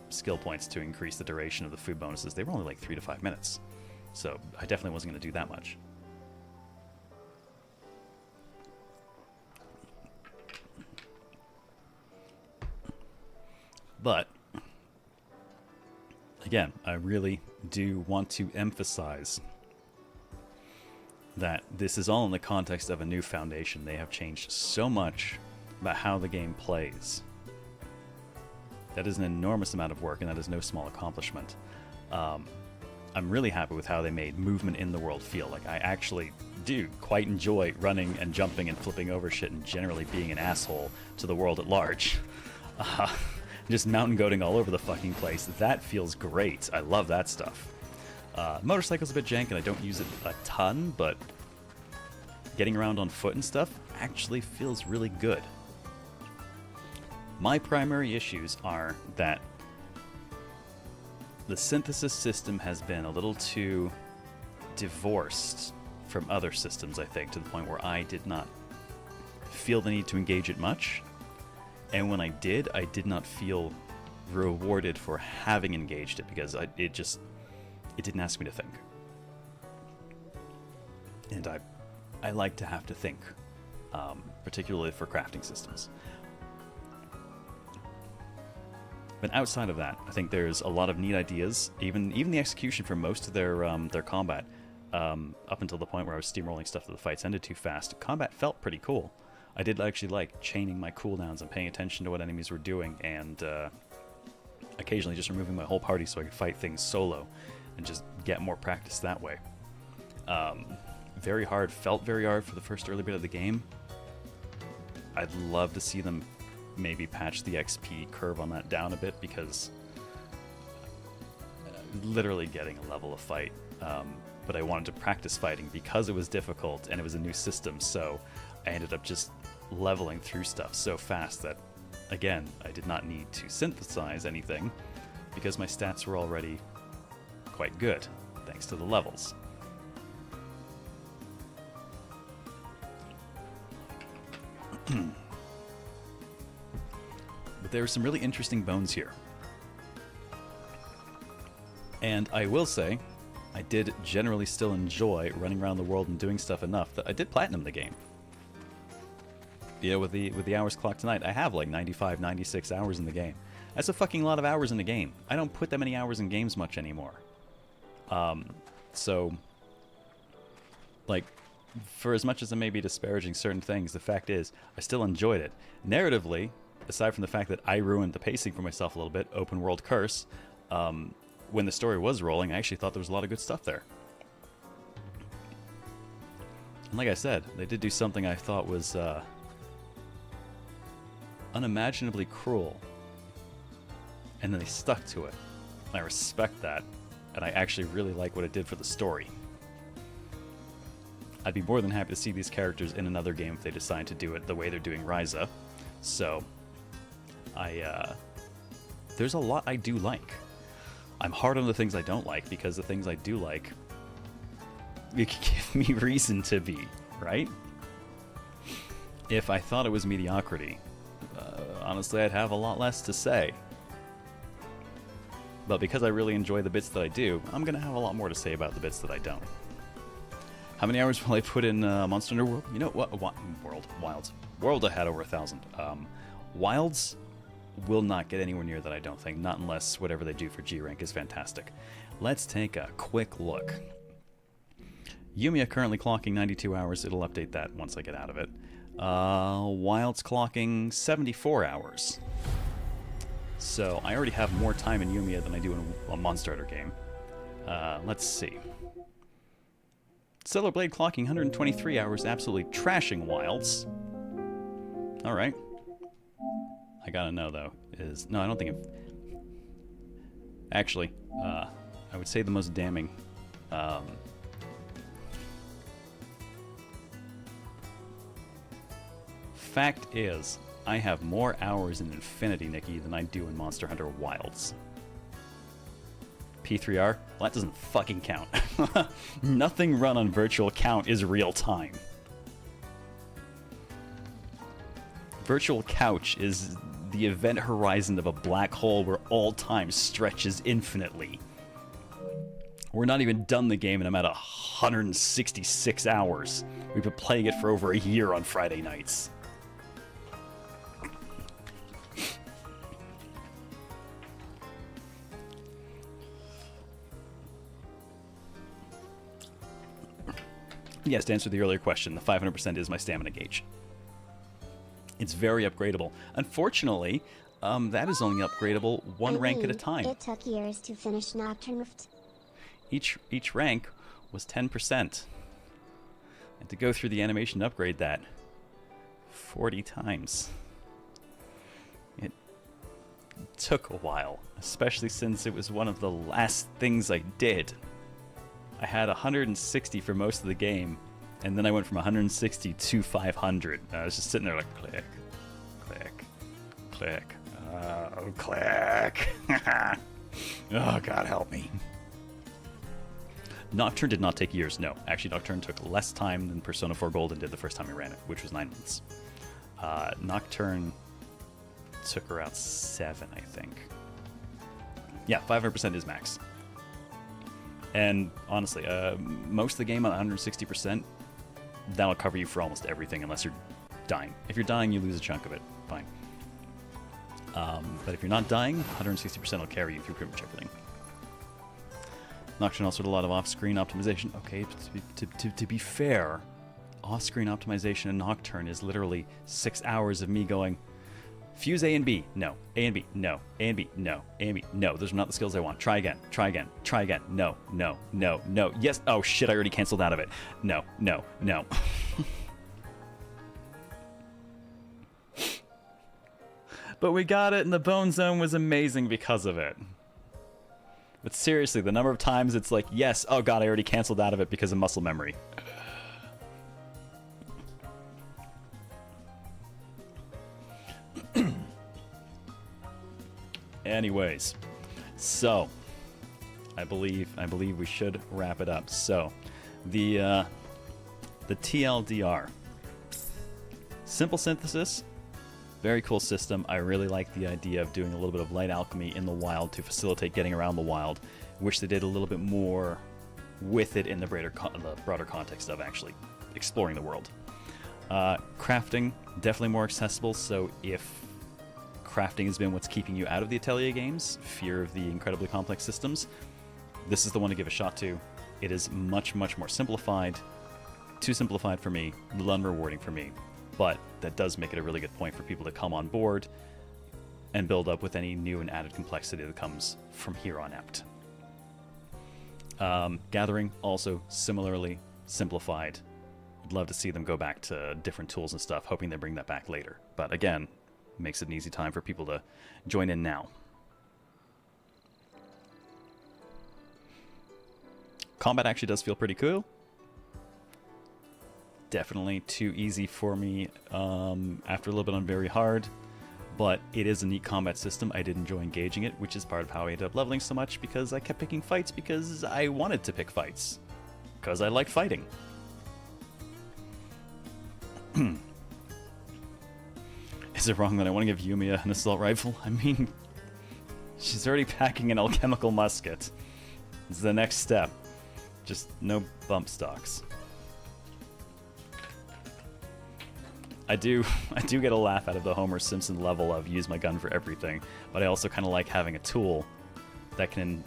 skill points to increase the duration of the food bonuses, they were only like 3 to 5 minutes. So I definitely wasn't going to do that much. But, again, I really do want to emphasize that this is all in the context of a new foundation. They have changed so much about how the game plays. That is an enormous amount of work, and that is no small accomplishment. I'm really happy with how they made movement in the world feel. Like, I actually do quite enjoy running and jumping and flipping over shit and generally being an asshole to the world at large. Just mountain goating all over the fucking place. That feels great. I love that stuff. Motorcycle's a bit jank and I don't use it a ton, but getting around on foot and stuff actually feels really good. My primary issues are that the synthesis system has been a little too divorced from other systems, I think, to the point where I did not feel the need to engage it much. And when I did not feel rewarded for having engaged it, because it didn't ask me to think. And I like to have to think, particularly for crafting systems. But outside of that, I think there's a lot of neat ideas. Even the execution for most of their combat, up until the point where I was steamrolling stuff that the fights ended too fast, combat felt pretty cool. I did actually like chaining my cooldowns and paying attention to what enemies were doing, and occasionally just removing my whole party so I could fight things solo and just get more practice that way. Felt very hard for the first early bit of the game. I'd love to see them maybe patch the XP curve on that down a bit, because literally getting a level of fight. But I wanted to practice fighting because it was difficult and it was a new system, so I ended up just leveling through stuff so fast that, again, I did not need to synthesize anything because my stats were already quite good, thanks to the levels. But there are some really interesting bones here. And I will say, I did generally still enjoy running around the world and doing stuff enough that I did platinum the game. Yeah, with the hours clocked tonight, I have like 95, 96 hours in the game. That's a fucking lot of hours in the game. I don't put that many hours in games much anymore. So, like, for as much as I may be disparaging certain things, the fact is, I still enjoyed it. Narratively, aside from the fact that I ruined the pacing for myself a little bit, open world curse, when the story was rolling, I actually thought there was a lot of good stuff there. And like I said, they did do something I thought was unimaginably cruel. And then they stuck to it. I respect that, and I actually really like what it did for the story. I'd be more than happy to see these characters in another game if they decide to do it the way they're doing Ryza. So, there's a lot I do like. I'm hard on the things I don't like, because the things I do like, it can give me reason to be, right? If I thought it was mediocrity, honestly, I'd have a lot less to say. But because I really enjoy the bits that I do, I'm going to have a lot more to say about the bits that I don't. How many hours will I put in Monster Hunter World? You know what? Wilds. World I had over 1,000. Wilds will not get anywhere near that, I don't think. Not unless whatever they do for G rank is fantastic. Let's take a quick look. Yumia currently clocking 92 hours. It'll update that once I get out of it. Wilds clocking 74 hours. So I already have more time in Yumia than I do in a Monster Hunter game. Let's see. Stellar Blade clocking 123 hours, absolutely trashing Wilds. Alright. I gotta know, though, is... No, I don't think it... Actually, I would say the most damning... Fact is, I have more hours in Infinity, Nikki, than I do in Monster Hunter Wilds. P3R? Well, that doesn't fucking count. Nothing run on virtual count is real time. Virtual couch is the event horizon of a black hole where all time stretches infinitely. We're not even done the game and I'm at 166 hours. We've been playing it for over a year on Friday nights. Yes, to answer the earlier question, the 500% is my stamina gauge. It's very upgradable. Unfortunately, that is only upgradable one rank at a time. It took years to finish Nocturne. Each rank was 10%. And to go through the animation to upgrade that 40 times. It took a while, especially since it was one of the last things I did. I had 160 for most of the game, and then I went from 160 to 500. I was just sitting there like, click, click, click, click. Oh, God help me. Nocturne did not take years, no. Actually, Nocturne took less time than Persona 4 Golden did the first time I ran it, which was 9 months. Nocturne took around 7, I think. Yeah, 500% is max. And honestly, most of the game on 160%, that'll cover you for almost everything unless you're dying. If you're dying, you lose a chunk of it. Fine. But if you're not dying, 160% will carry you through pretty much everything. Nocturne also did a lot of off-screen optimization. Okay, to be fair, off-screen optimization in Nocturne is literally 6 hours of me going, fuse A and B, no. A and B, no. A and B, no. A and B, no. Those are not the skills I want. Try again. Try again. Try again. No, no, no, no. Yes. Oh, shit, I already canceled out of it. No, no, no. But we got it, and the Bone Zone was amazing because of it. But seriously, the number of times it's like, yes, oh god, I already canceled out of it because of muscle memory. Anyways, so I believe we should wrap it up. So, the TLDR. Simple synthesis, Very cool system. I really like the idea of doing a little bit of light alchemy in the wild to facilitate getting around the wild. Wish they did a little bit more with it in the broader context of actually exploring the world. Crafting, definitely more accessible, so if crafting has been what's keeping you out of the Atelier games, fear of the incredibly complex systems, this is the one to give a shot to. It is much, much more simplified. Too simplified for me, a little unrewarding for me, but that does make it a really good point for people to come on board and build up with any new and added complexity that comes from here on out. Gathering, also similarly simplified. I'd love to see them go back to different tools and stuff, hoping they bring that back later. But again, makes it an easy time for people to join in now. Combat actually does feel pretty cool. Definitely too easy for me after a little bit on very hard, but it is a neat combat system. I did enjoy engaging it, which is part of how I ended up leveling so much, because I kept picking fights because I wanted to pick fights, because I liked fighting. Is it wrong that I want to give Yumia an assault rifle? I mean, she's already packing an alchemical musket. It's the next step. Just no bump stocks. I do get a laugh out of the Homer Simpson level of use my gun for everything, but I also kind of like having a tool that can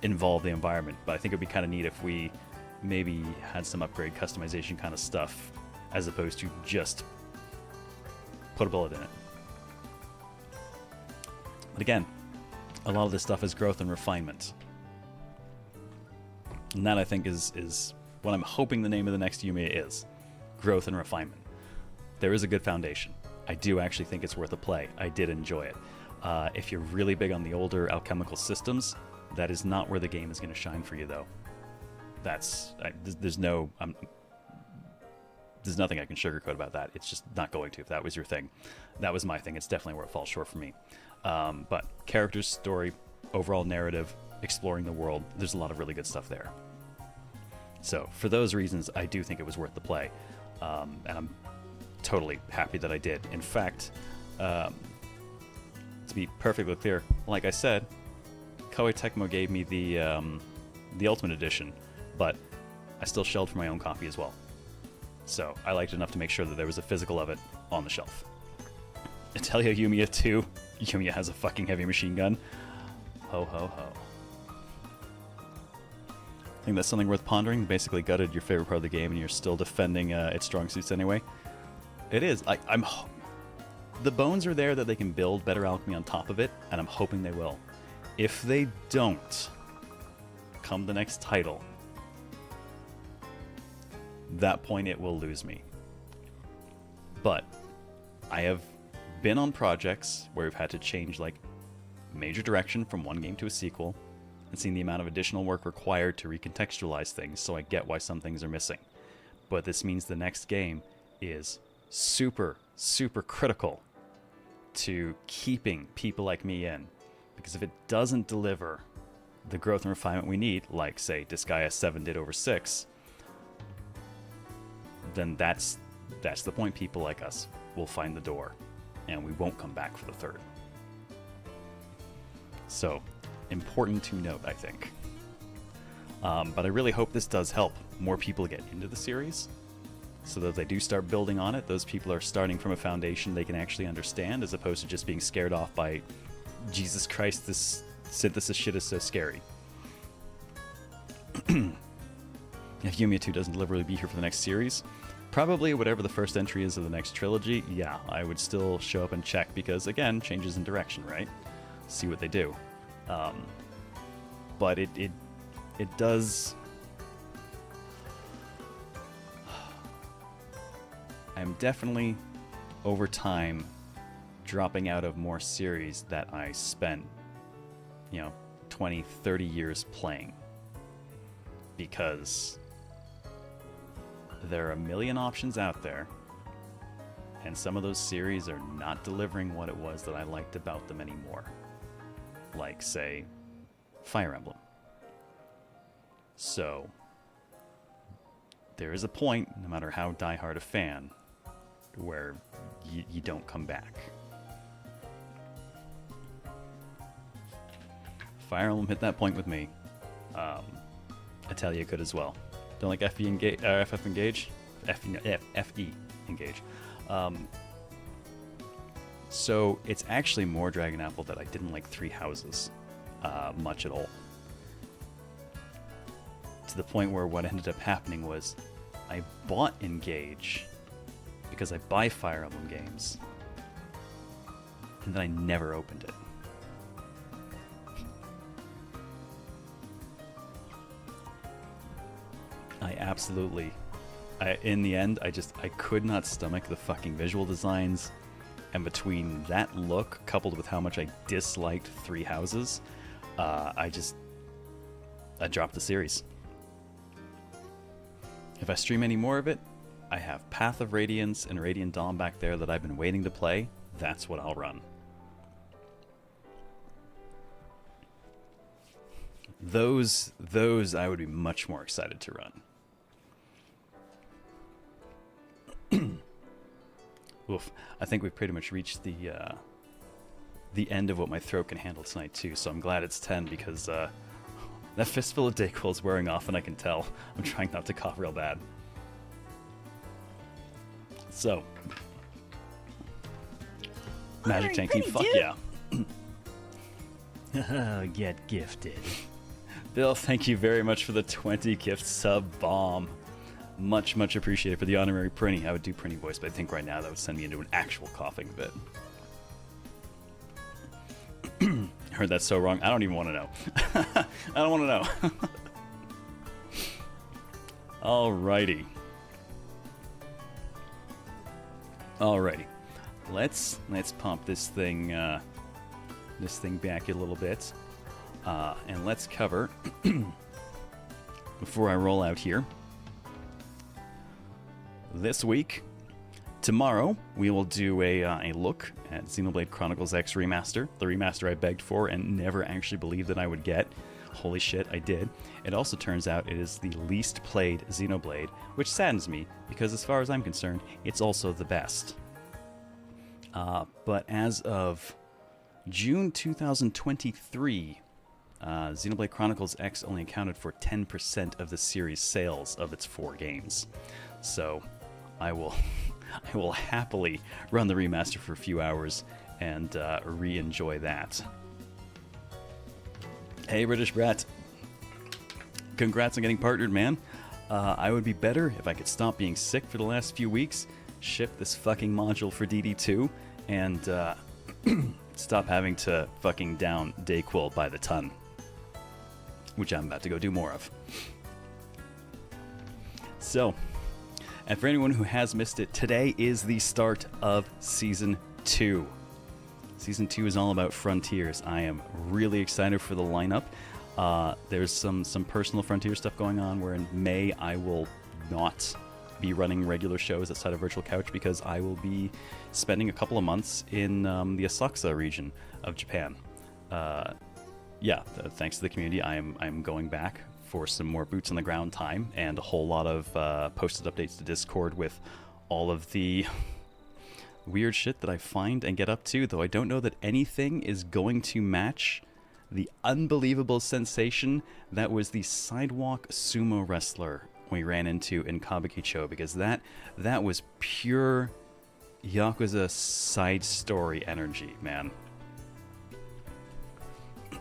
involve the environment. But I think it would be kind of neat if we maybe had some upgrade customization kind of stuff, as opposed to just put a bullet in it. But again, a lot of this stuff is growth and refinement. And that, I think, is what I'm hoping the name of the next Yumia is. Growth and refinement. There is a good foundation. I do actually think it's worth a play. I did enjoy it. If you're really big on the older alchemical systems, that is not where the game is going to shine for you, though. There's nothing I can sugarcoat about that. It's just not going to. If that was your thing, that was my thing. It's definitely where it falls short for me. But characters, story, overall narrative, exploring the world, there's a lot of really good stuff there. So for those reasons, I do think it was worth the play. And I'm totally happy that I did. In fact, to be perfectly clear, like I said, Koei Tecmo gave me the Ultimate Edition, but I still shelled for my own copy as well. So I liked it enough to make sure that there was a physical of it on the shelf. Atelier Yumia 2. Yumia has a fucking heavy machine gun. Ho ho ho. I think that's something worth pondering. Basically gutted your favorite part of the game and you're still defending its strong suits anyway. It is. The bones are there that they can build better alchemy on top of it, and I'm hoping they will. If they don't, come the next title, that point it will lose me. But I have been on projects where we've had to change like major direction from one game to a sequel, and seen the amount of additional work required to recontextualize things, so I get why some things are missing. But this means the next game is super, super critical to keeping people like me in. Because if it doesn't deliver the growth and refinement we need, like, say, Disgaea 7 did over 6, then that's the point. People like us will find the door, and we won't come back for the third. So, important to note, I think. But I really hope this does help more people get into the series, so that if they do start building on it, those people are starting from a foundation they can actually understand, as opposed to just being scared off by, Jesus Christ, this synthesis shit is so scary. If Yumia 2 doesn't deliberately be here for the next series, probably whatever the first entry is of the next trilogy, yeah, I would still show up and check, because, again, changes in direction, right? See what they do. But it does... I'm definitely, over time, dropping out of more series that I spent, 20, 30 years playing. Because there are a million options out there, and some of those series are not delivering what it was that I liked about them anymore. Like, say, Fire Emblem. So, there is a point, no matter how diehard a fan, where you don't come back. Fire Emblem hit that point with me. Atelier could as well. Don't like FE engage, FF engage, FE engage. So it's actually more Dragon Apple that I didn't like Three Houses much at all. To the point where what ended up happening was I bought Engage because I buy Fire Emblem games, and then I never opened it. In the end, I could not stomach the fucking visual designs, and between that look coupled with how much I disliked Three Houses, I dropped the series. If I stream any more of it, I have Path of Radiance and Radiant Dawn back there that I've been waiting to play. That's what I'll run. Those I would be much more excited to run. Oof. I think we've pretty much reached the end of what my throat can handle tonight too, so I'm glad it's 10 because that fistful of Dayquil is wearing off and I can tell. I'm trying not to cough real bad. So, Magic Tanky, fuck yeah. Get gifted. Bill, thank you very much for the 20 gift sub bomb. Much, much appreciated for the honorary Prinny. I would do Prinny voice, but I think right now that would send me into an actual coughing fit. Heard that so wrong. I don't even want to know. I don't want to know. Alrighty. Alrighty. Let's pump this thing back a little bit, and let's cover before I roll out here. This week, tomorrow, we will do a look at Xenoblade Chronicles X Remaster, the remaster I begged for and never actually believed that I would get. Holy shit, I did. It also turns out it is the least played Xenoblade, which saddens me, because as far as I'm concerned, it's also the best. But as of June 2023, Xenoblade Chronicles X only accounted for 10% of the series' sales of its 4 games. So, I will happily run the remaster for a few hours and re-enjoy that. Hey, British Brat. Congrats on getting partnered, man. I would be better if I could stop being sick for the last few weeks, ship this fucking module for DD2, and stop having to fucking down Dayquil by the ton, which I'm about to go do more of. So, and for anyone who has missed it, today is the start of Season 2. Season 2 is all about Frontiers. I am really excited for the lineup. There's some personal Frontier stuff going on where in May I will not be running regular shows outside of Virtual Couch because I will be spending a couple of months in the Asakusa region of Japan. Thanks to the community, I'm going back for some more boots on the ground time and a whole lot of posted updates to Discord with all of the weird shit that I find and get up to, though I don't know that anything is going to match the unbelievable sensation that was the sidewalk sumo wrestler we ran into in Kabukicho, because that was pure Yakuza side story energy, man.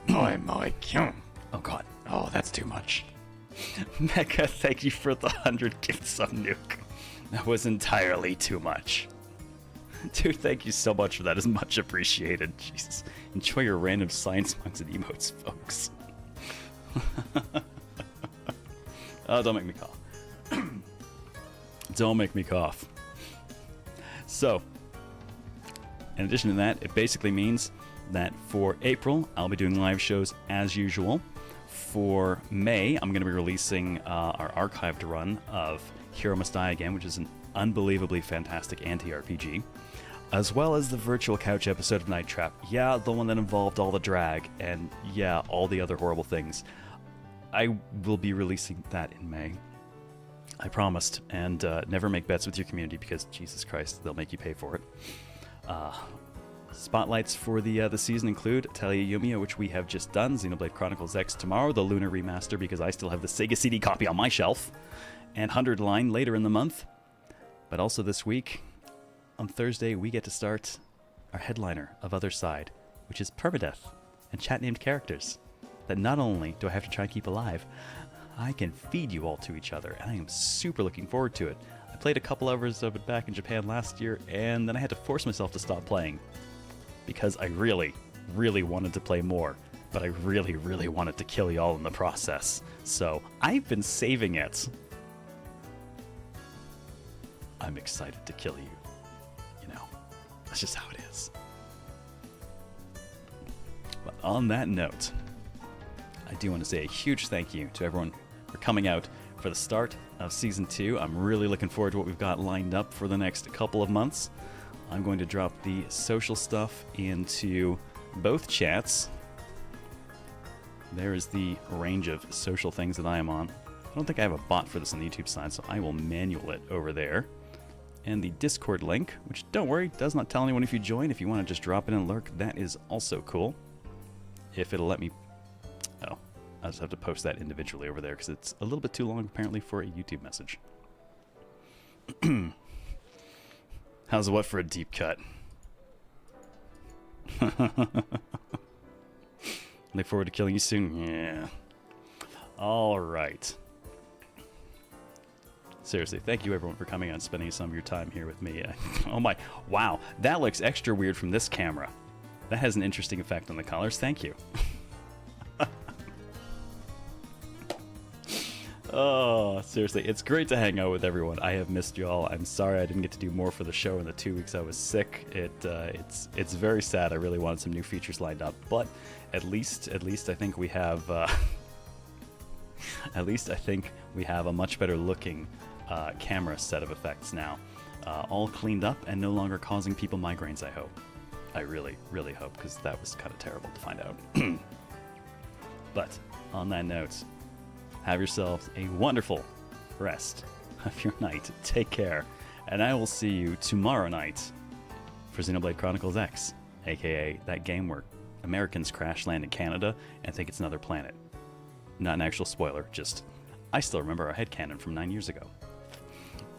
Moi kyun. Oh god. Oh, that's too much. Mecha, thank you for the 100 gifts of Nuke. That was entirely too much. Dude, thank you so much for that. It's much appreciated. Jesus. Enjoy your random science mugs and emotes, folks. Oh, don't make me cough. Don't make me cough. So, in addition to that, it basically means that for April, I'll be doing live shows as usual. For May, I'm going to be releasing our archived run of Hero Must Die Again, which is an unbelievably fantastic anti-RPG, as well as the Virtual Couch episode of Night Trap. Yeah, the one that involved all the drag, and yeah, all the other horrible things. I will be releasing that in May. I promised, and never make bets with your community because, Jesus Christ, they'll make you pay for it. Spotlights for the season include Atelier Yumia, which we have just done, Xenoblade Chronicles X tomorrow, the Lunar Remaster because I still have the Sega CD copy on my shelf, and 100 Line later in the month. But also this week, on Thursday, we get to start our headliner of Other Side, which is Permadeath and chat-named characters that not only do I have to try and keep alive, I can feed you all to each other, and I am super looking forward to it. I played a couple hours of it back in Japan last year, and then I had to force myself to stop playing because I really, really wanted to play more, but I really, really wanted to kill y'all in the process. So I've been saving it. I'm excited to kill you. You know, that's just how it is. But on that note, I do want to say a huge thank you to everyone for coming out for the start of Season 2. I'm really looking forward to what we've got lined up for the next couple of months. I'm going to drop the social stuff into both chats. There is the range of social things that I am on. I don't think I have a bot for this on the YouTube side, so I will manual it over there. And the Discord link, which, don't worry, does not tell anyone if you join. If you want to just drop in and lurk, that is also cool. If it'll let me... Oh, I'll just have to post that individually over there because it's a little bit too long, apparently, for a YouTube message. How's it what for a deep cut? Look forward to killing you soon. Yeah. All right. Seriously, thank you everyone for coming and spending some of your time here with me. Oh my, wow, that looks extra weird from this camera. That has an interesting effect on the colors. Thank you. Oh, seriously, it's great to hang out with everyone. I have missed you all. I'm sorry I didn't get to do more for the show in the 2 weeks I was sick. It's very sad. I really wanted some new features lined up, but at least I think we have at least I think we have a much better looking camera set of effects now, all cleaned up and no longer causing people migraines. I hope. I really, really hope, because that was kind of terrible to find out. But on that note, have yourselves a wonderful rest of your night. Take care, and I will see you tomorrow night for Xenoblade Chronicles X, aka that game where Americans crash land in Canada and think it's another planet. Not an actual spoiler, just I still remember our headcanon from 9 years ago.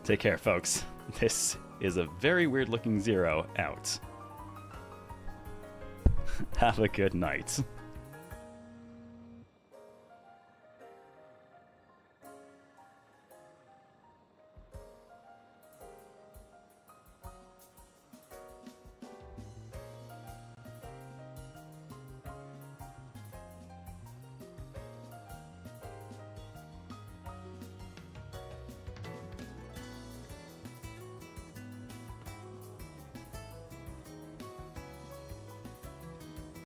Take care, folks. This is a very weird looking Zero out. Have a good night.